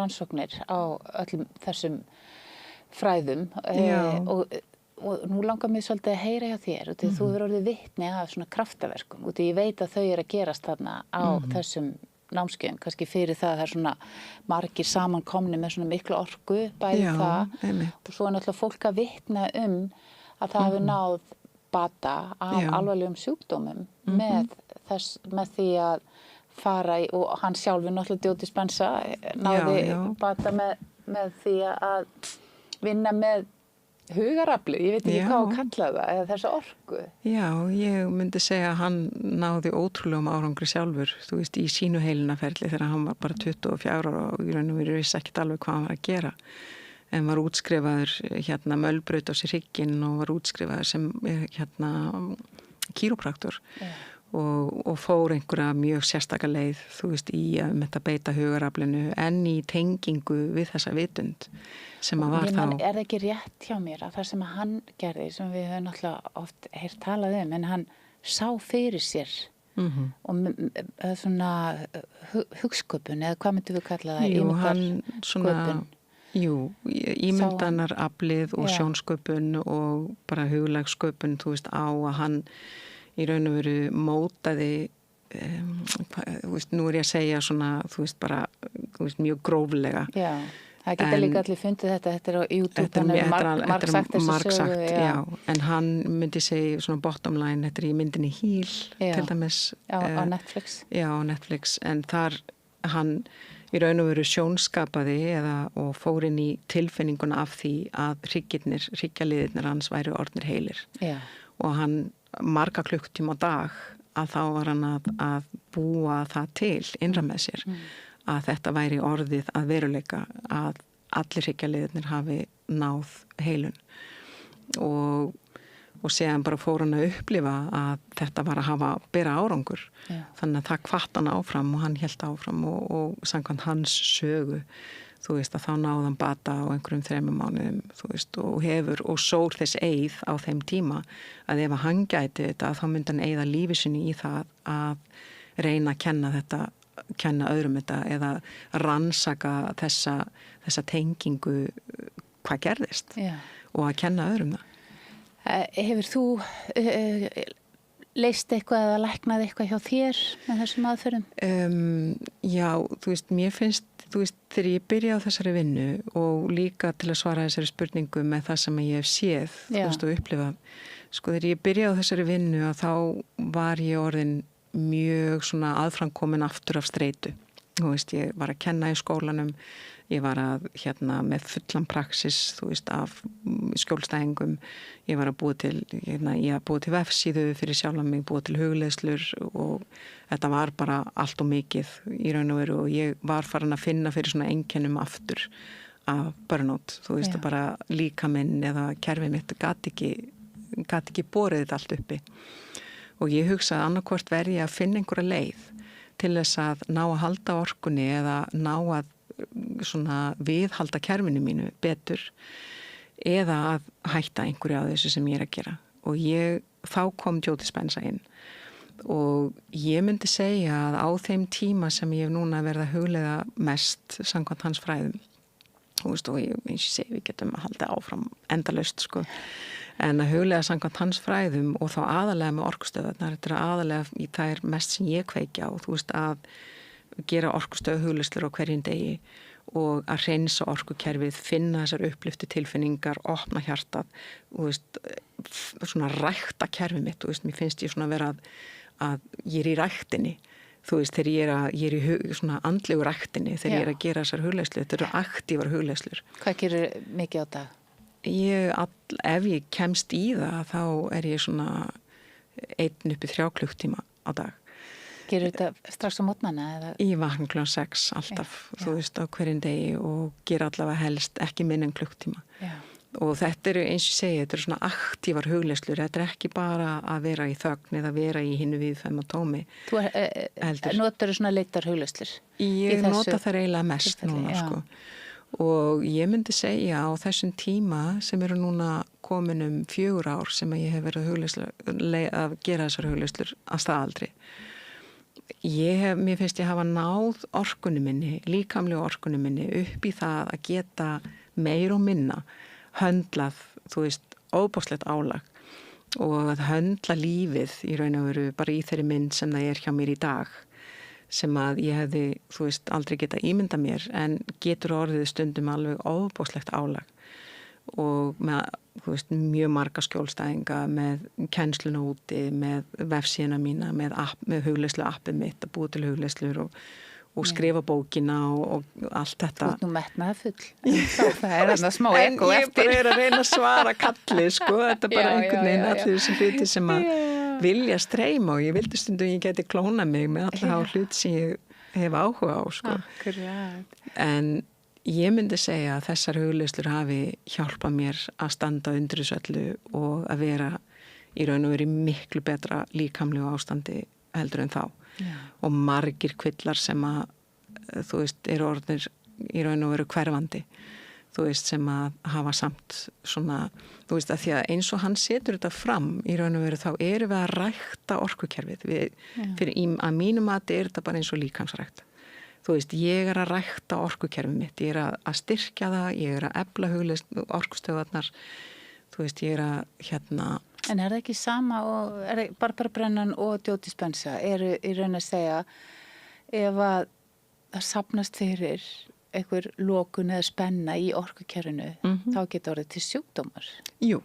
Speaker 1: rannsóknir á öllum þessum fræðum og nú langar mér svolítið að heyra hjá þér og þú hefur orðið vitni af svona kraftaverkum og ég veit að þau eru að gerast þarna á þessum námskeiðum, kannski fyrir það er svona margir samankomni með svona miklu orku bæði það og svo er náttúrulega fólk að vitna að það hefur náð bata af alvarlegum sjúkdómum með því að fara í, og hann sjálfur náttúrulega Joe Dispenza náði bata með því að vinna með hugarafli, ég veit ekki hvað að kalla það, eða þessa orku.
Speaker 2: Já, ég myndi segja að hann náði ótrúlegum árangri sjálfur, þú veist, í sínu heilinaferli þegar hann var bara 24 ára og í raun og veru vissi ekkert alveg hvað hann var að gera. En var útskrifaður mölbraut á sér hrygginn og var útskrifaður sem kýrópraktor. Og fór einhverja mjög sérstaka leið, þú veist, í að beita hugaraflinu en í tengingu við þessa vitund sem að var þá.
Speaker 1: Er það ekki rétt hjá mér að það sem að hann gerði, sem við höfum náttúrulega oft heyrt talað en hann sá fyrir sér og svona hugsköpun, eða hvað myndum við kalla það?
Speaker 2: Ímyndanaraflið og sjónsköpun og bara huglagsköpun, þú veist, á að hann í raun og veru mótaði, þú veist, nú ég að segja svona, þú veist, bara, þú veist, mjög gróflega.
Speaker 1: Já, það geta líka allir fundið þetta er á YouTube, þannig margsagt þessu sögu.
Speaker 2: Já, en hann myndi segja svona bottom line, þetta í myndinni Heal, til dæmis.
Speaker 1: Já, á Netflix.
Speaker 2: Já, á Netflix, en þar hann í raun og veru sjónskapaði og fór inn í tilfinninguna af því að hryggjarliðirnir hans væru orðnir heilir. Já. Og hann marga klukktíma á dag að þá var hann að búa það til innra með sér að þetta væri orðið að veruleika að allir hryggjarliðirnir hafi náð heilun og séðan bara fór hann að upplifa að þetta var að bera árangur. Þannig að það hvatt hann áfram og hann hélt áfram og samkvæmt hans sögu, þú veist, að þá náði hann bata á einhverjum 3 mánuðum, þú veist, og sór þess eið á þeim tíma að ef hann gæti þetta, þá myndi hann eyða lífi sinni í það að reyna að kenna öðrum þetta eða rannsaka þessa tengingu hvað gerðist og að kenna öðrum það.
Speaker 1: Hefur þú leist eitthvað eða læknað eitthvað hjá þér með þessum aðferðum?
Speaker 2: Já, þú veist, mér finnst, þú veist, þegar ég byrja á þessari vinnu og líka til að svara þessari spurningu með það sem ég hef séð, þú veist, og upplifað. Sko, þegar ég byrja á þessari vinnu að þá var ég orðin mjög svona aðframkomin aftur af streitu. Þú veist, ég var að kenna í skólanum, ég var að með fullan praxis, þú veist, af skjólstæðingum, ég var að búa til vefsíðu fyrir sjálfa mig, búa til hugleiðslur og þetta var bara allt og mikið í raun og veru og ég var farin að finna fyrir svona einkennum aftur af burnout, þú veist, bara líkaminn eða kerfið mitt gat ekki borið þetta allt uppi og ég hugsaði annarkvort verði ég að finna einhverja leið til þess að ná að halda orkunni eða ná að svona viðhalda kerfinu mínu betur eða að hætta einhverju af þessu sem ég er að gera og þá kom Joe Dispenza inn og ég myndi segja að á þeim tíma sem ég hef núna verið að hugleiða mest samkvæmt hans fræðum og eins og segi við getum að halda áfram endalaust sko en að hugleiða samkvæmt hans fræðum og þá aðalega með orkustöðvarnar, þetta er aðalega í þær mest sem ég kveikja og þú veist að gera orkustöðu hugleiðslur á hverjum degi og að hreinsa orkukerfið, finna þessar uppliftu tilfinningar, opna hjartað og veist, svona rækta kerfið mitt, þú veist, mér finnst ég svona vera að ég er í ræktinni, þú veist, þegar ég er í svona andlegu ræktinni, þegar ég er að gera þessar hugleiðslur, þetta eru aktívar hugleiðslur.
Speaker 1: Hvað gerir mikið á dag?
Speaker 2: Ef ég kemst í það, þá er ég svona 1-3 klukktíma á dag.
Speaker 1: Gerur þetta strax á mótnana?
Speaker 2: Ég vakna kl. 6 alltaf, þú veist, á hverjum degi og gera allavega helst ekki minn en klukktíma. og þetta eru eins og ég segi, þetta eru svona aktívar hugleiðslur, þetta er ekki bara að vera í þögn eða vera í hinu viðfæma tómi.
Speaker 1: Þú notar svona leitar hugleiðslur?
Speaker 2: Ég nota það eiginlega mest núna, sko. Og ég myndi segja á þessum tíma sem eru núna komin 4 ár sem að ég hef verið að gera þessar hugleiðslur að staðaldri. Mér finnst ég hafa náð orkunni minni, líkamlegu orkunni minni upp í það að geta meir og minna höndlað, þú veist, óbóðslegt álag og að höndla lífið í raun og veru bara í þeirri mynd sem það er hjá mér í dag sem að ég hefði, þú veist, aldrei geta ímynda mér en getur orðið stundum alveg óbóðslegt álag og með, þú veist, mjög marga skjólstæðinga með kennsluna úti, með vefsíðuna mína, með hugleiðslu appið mitt að búa til hugleiðslur og skrifa bókina og allt þetta.
Speaker 1: Þú ert nú metnaði full. Það er þarna smá ego eftir.
Speaker 2: En ég bara er að reyna að svara kalli, sko. Þetta er bara einhvern veginn allir þessi hluti sem að vilja streyma og ég vildi stundum ég geti klóna mig með alla á hluti sem ég hef áhuga á, sko.
Speaker 1: Akkurat.
Speaker 2: En ég myndi segja að þessar hugleiðslur hafi hjálpað mér að standa undir þessu öllu og að vera í raun og veru miklu betra líkamlegu ástandi heldur en þá. Já. Og margir kvillar sem að, þú veist, eru orðnir í raun og veru hverfandi, þú veist, sem að hafa samt svona, þú veist, að því að eins og hann setur þetta fram í raun og veru þá erum við að rækta orkukerfið. Að mínum mati er þetta bara eins og líkamsrækt. Þú veist, ég er að rækta orkukerfið mitt, ég er að styrkja það, ég er að efla orkustöðvarnar, þú veist, ég er að
Speaker 1: En er það ekki sama og Barbara Brennan og Joe Dispenza eru í raun að segja ef að það safnast fyrir einhver lokun eða spenna í orkukerfinu, þá getur orðið til sjúkdómar.
Speaker 2: Jú.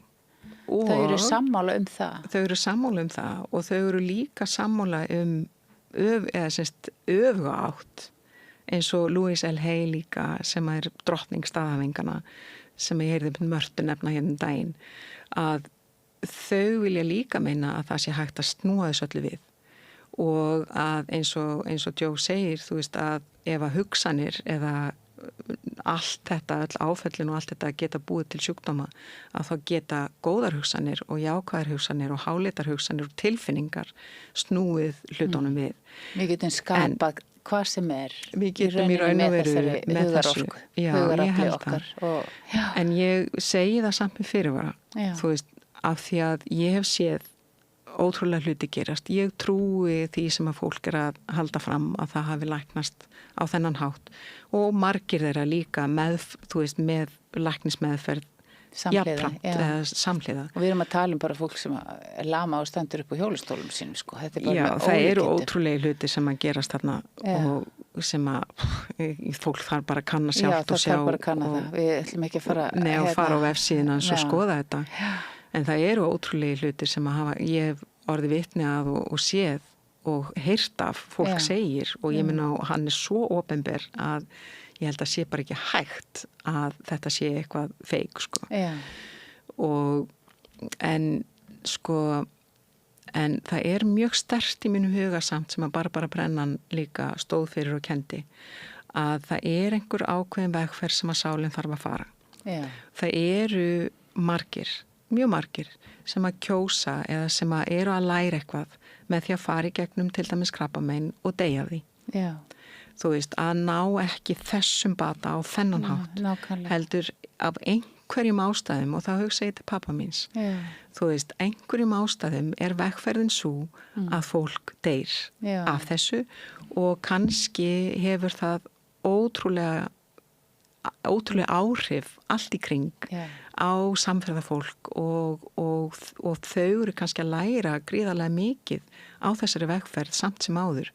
Speaker 2: Og
Speaker 1: þau eru sammála það.
Speaker 2: Þau eru sammála það og þau eru líka sammála öfuga átt eins og Louise L. Hay líka sem er drottning staðhæfingana sem ég heyrði Mörtu nefna hérna daginn að þau vilja líka meina að það sé hægt að snúa þessu öllu við og að eins og Joe segir, þú veist að ef að hugsanir eða allt þetta, öll áföllin og allt þetta geta búið til sjúkdóma að þá geta góðar hugsanir og jákvæðar hugsanir og hálitar hugsanir og tilfinningar snúið hlutunum við.
Speaker 1: Við getum skapað hvað sem er.
Speaker 2: Við getum í raun og veru með þessu. Já, ég held það. En ég segi það samt með fyrirvara, þú veist, af því að ég hef séð ótrúlega hluti gerast. Ég trúi því sem að fólk er að halda fram að það hafi læknast á þennan hátt og margir þeirra líka þú veist, með læknismeðferð samhliða.
Speaker 1: Og við erum að tala bara fólk sem er lama og stendur upp á hjólastólum sínum, sko. Þetta er bara
Speaker 2: já,
Speaker 1: með
Speaker 2: það eru ótrúlega hluti sem að gerast þarna og sem að fólk þarf bara að kanna sjálft og sjá. Já, það þarf bara að kanna það. Við ætlum ekki að fara og fara á vefsíðuna og skoða þetta. En það eru ótrúlega hluti sem að ég hef orðið vitni að og séð og heyrt af fólk segir og ég minna hann er svo opinber að ég held að sé bara ekki hægt að þetta sé eitthvað feik, sko. En það er mjög sterkt í mínu huga samt sem að Barbara Brennan líka stóð fyrir og kendi að það er einhver ákveðin vegferð sem að sálinn þarf að fara. Það eru mjög margir sem að kjósa eða sem að eru að læra eitthvað með því að fara í gegnum til dæmis krabbamein og deyja því. Þú veist, að ná ekki þessum bata á þennan hátt heldur af einhverjum ástæðum og þá hugsa ég til pappa míns. Þú veist, einhverjum ástæðum er vegferðin svo að fólk deyr af þessu og kannski hefur það ótrúlega áhrif allt í kring á samferðafólk og þau eru kannski að læra gríðarlega mikið á þessari vegferð samt sem áður.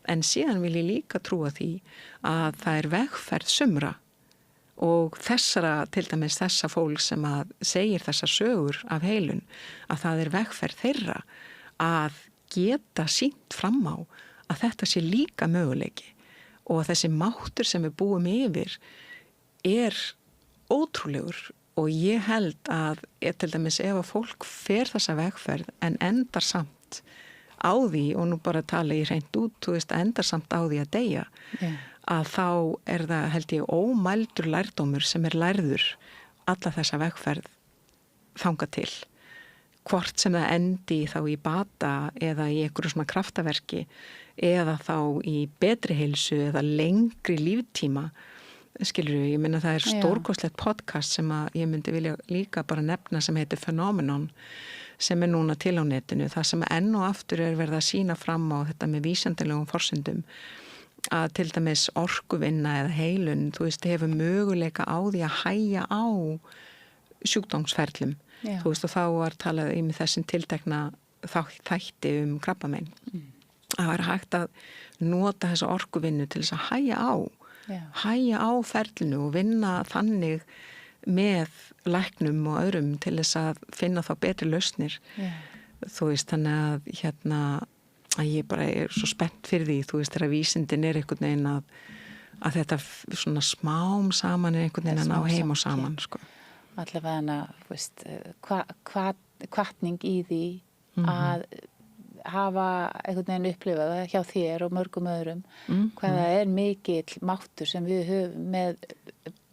Speaker 2: En síðan vil ég líka trúa því að það er vegferð sumra og til dæmis þessa fólk sem að segir þessar sögur af heilun að það er vegferð þeirra að geta sýnt fram á að þetta sé líka möguleiki og þessi máttur sem við búum yfir er ótrúlegur og ég held að til dæmis ef að fólk fer þessa vegferð en endar samt á því og nú bara tala ég hreint út, þú veist, endar samt á því að deyja að þá er það held ég ómældur lærdómur sem er lærður alla þessa vegferð þangað til. Hvort sem það endi þá í bata eða í einhverju svona kraftaverki eða þá í betri heilsu eða lengri líftíma, skilur ég meina það stórkostlegt podcast sem að ég myndi vilja líka bara nefna sem heitir Phenomenon, sem núna til á netinu, það sem enn og aftur verið að sína fram á þetta með vísindalegum forsendum, að til dæmis orkuvinna eða heilun, þú veist, hefur möguleika á því að hægja á sjúkdómsferlum. Þú veist, og þá var talað með þessum tiltekna þætti krabbamein. Það var hægt að nota þessa orkuvinnu til þess að hægja á ferlinu og vinna þannig með læknum og öðrum til þess að finna þá betri lausnir. Þú veist, þannig að ég bara svo spennt fyrir því, þú veist, þegar vísindin einhvern veginn að þetta svona smám saman einhvern veginn að ná heim og saman, sko.
Speaker 1: Allavega þú veist, hvatning í því að hafa einhvern veginn upplifað það hjá þér og mörgum öðrum hvaða mikill máttur sem við höfum með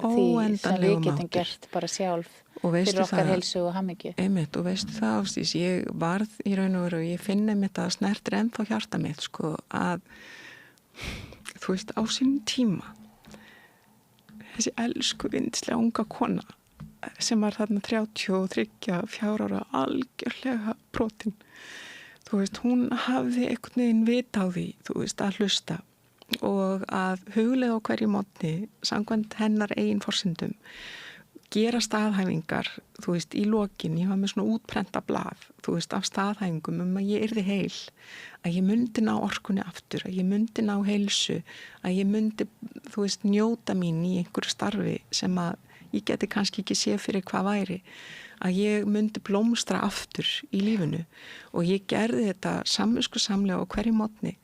Speaker 1: því sem við getum gert bara sjálf fyrir okkar heilsu og hamingju.
Speaker 2: Einmitt, og veistu það, Ásdís, ég varð í raun og veru og ég finn þetta snertir ennþá hjarta mitt, sko, að þú veist, á sínum tíma þessi elsku vindslega unga kona sem var þarna 33-4 ára algjörlega brotin. Þú veist, hún hafði einhvern veginn vit á því, þú veist, að hlusta og að huglega á hverju mótni, samkvæmt hennar eigin forsendum, gera staðhæfingar, þú veist, í lokin, ég var með svona útprenta blað, þú veist, af staðhæfingum að ég yrði heil, að ég myndi ná orkunni aftur, að ég myndi ná heilsu, að ég myndi, þú veist, njóta mín í einhverju starfi sem að ég geti kannski ekki séð fyrir hvað væri, að ég myndi blómstra aftur í lífinu og ég gerði þetta samviskusamlega á hverju mótni.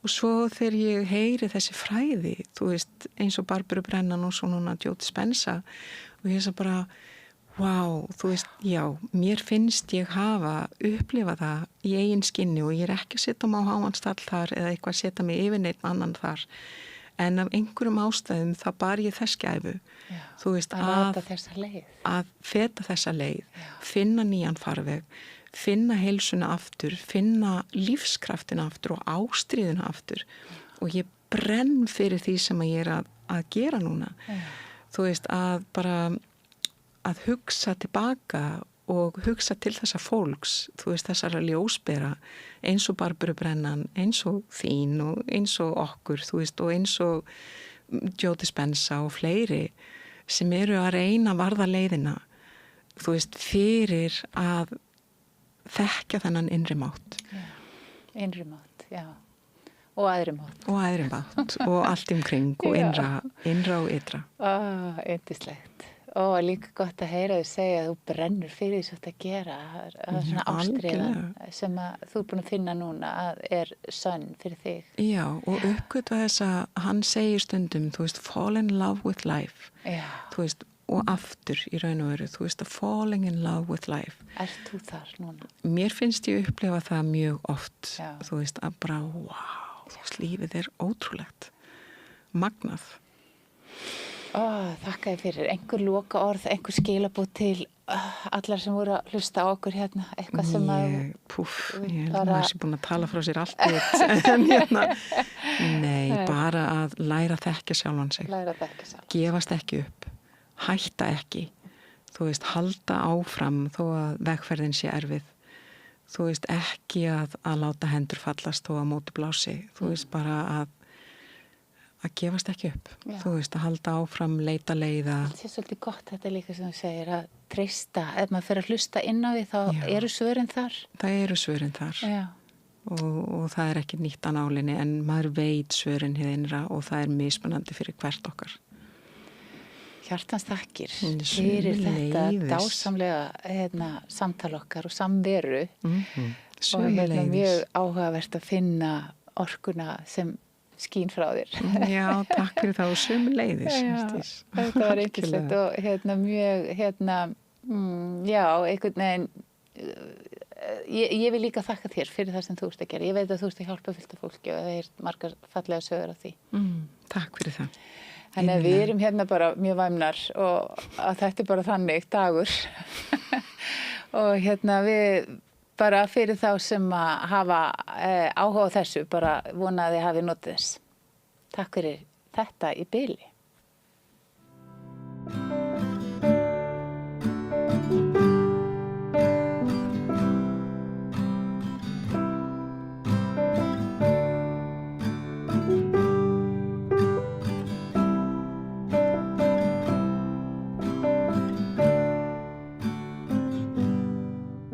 Speaker 2: Og svo þegar ég heyri þessi fræði, þú veist, eins og Barbara Brennan og svo núna Joe Dispenza, og ég svo bara, vá, þú veist, já, mér finnst ég hafa upplifað það í eigin skinni og ég ekki að setja mig á háan stall þar eða eitthvað að setja mig yfir neitt annan þar. En af einhverjum ástæðum þá bar ég þess gæfu, þú veist, að feta þessa leið, finna nýjan farveg, finna heilsuna aftur, finna lífskraftina aftur og ástríðuna aftur og ég brenn fyrir því sem ég að gera núna. Þú veist, að bara að hugsa tilbaka og hugsa til þessa fólks, þú veist, þessara ljósbera, eins og Barbara Brennan, eins og þín og eins og okkur, þú veist, og eins og Joe Dispenza og fleiri sem eru að reyna að varða leiðina, þú veist, fyrir að þekkja þennan innri mátt.
Speaker 1: Innri mátt, já. Og æðri mátt.
Speaker 2: Og æðri mátt og allt umkring og innra og ytra.
Speaker 1: Yndislegt. Og líka gott að heyra þau segja að þú brennur fyrir því að gera. Það er svona ástríðan sem að þú er búin að finna núna að sönn fyrir þig. Já,
Speaker 2: og uppgötva þess að hann segir stundum, þú veist, fall in love with life.
Speaker 1: Já.
Speaker 2: Þú veist, og aftur í raun og veru, þú veist, að falling in love with life.
Speaker 1: Ert þú þar núna?
Speaker 2: Mér finnst ég upplifa það mjög oft.
Speaker 1: Já.
Speaker 2: Þú veist, að bara, wow, þú veist, lífið ótrúlegt. Magnað.
Speaker 1: Þakka þér fyrir. Einhver loka orð, einhver skilabóð til allar sem voru að hlusta á okkur hérna, eitthvað sem að...
Speaker 2: Ég held að maður sé búin að tala frá sér allt eitt. Nei, bara að læra að þekkja sjálfan sig.
Speaker 1: Læra að þekkja sjálfan sig.
Speaker 2: Gefast ekki upp. Hætta ekki. Þú veist, halda áfram þó að vegferðin sé erfið. Þú veist, ekki að láta hendur fallast þó að móti blási. Þú veist, bara að gefast ekki upp. Já. Þú veist, að halda áfram, leita leiða.
Speaker 1: Það er svolítið gott þetta líka sem þú segir, að treysta. Ef maður fer að hlusta inn á því, þá eru svörin þar.
Speaker 2: Það eru svörin þar.
Speaker 1: Já.
Speaker 2: Og það er ekki nýtt að nálinni, en maður veit svörin hið innra og það er mismunandi fyrir hvert okkar.
Speaker 1: Hjartans þakkir fyrir þetta dásamlega samtal okkar og samveru. Og mjög áhugavert að finna orkuna sem skín frá þér.
Speaker 2: Já, takk fyrir það og sömuleiðis.
Speaker 1: Þetta var einhverslegt og mjög, einhvern veginn, ég vil líka þakka þér fyrir það sem þú ert að gera. Ég veit að þú ert að hjálpa fullt af fólki og það margar fallega sögur af því.
Speaker 2: Takk fyrir það.
Speaker 1: Þannig að við erum hérna bara mjög væmnar og að þetta bara þannig dagur. Og hérna við bara fyrir þá sem að hafa áhuga á þessu, bara vona að þið hafi notið þess. Takk fyrir þetta í bili.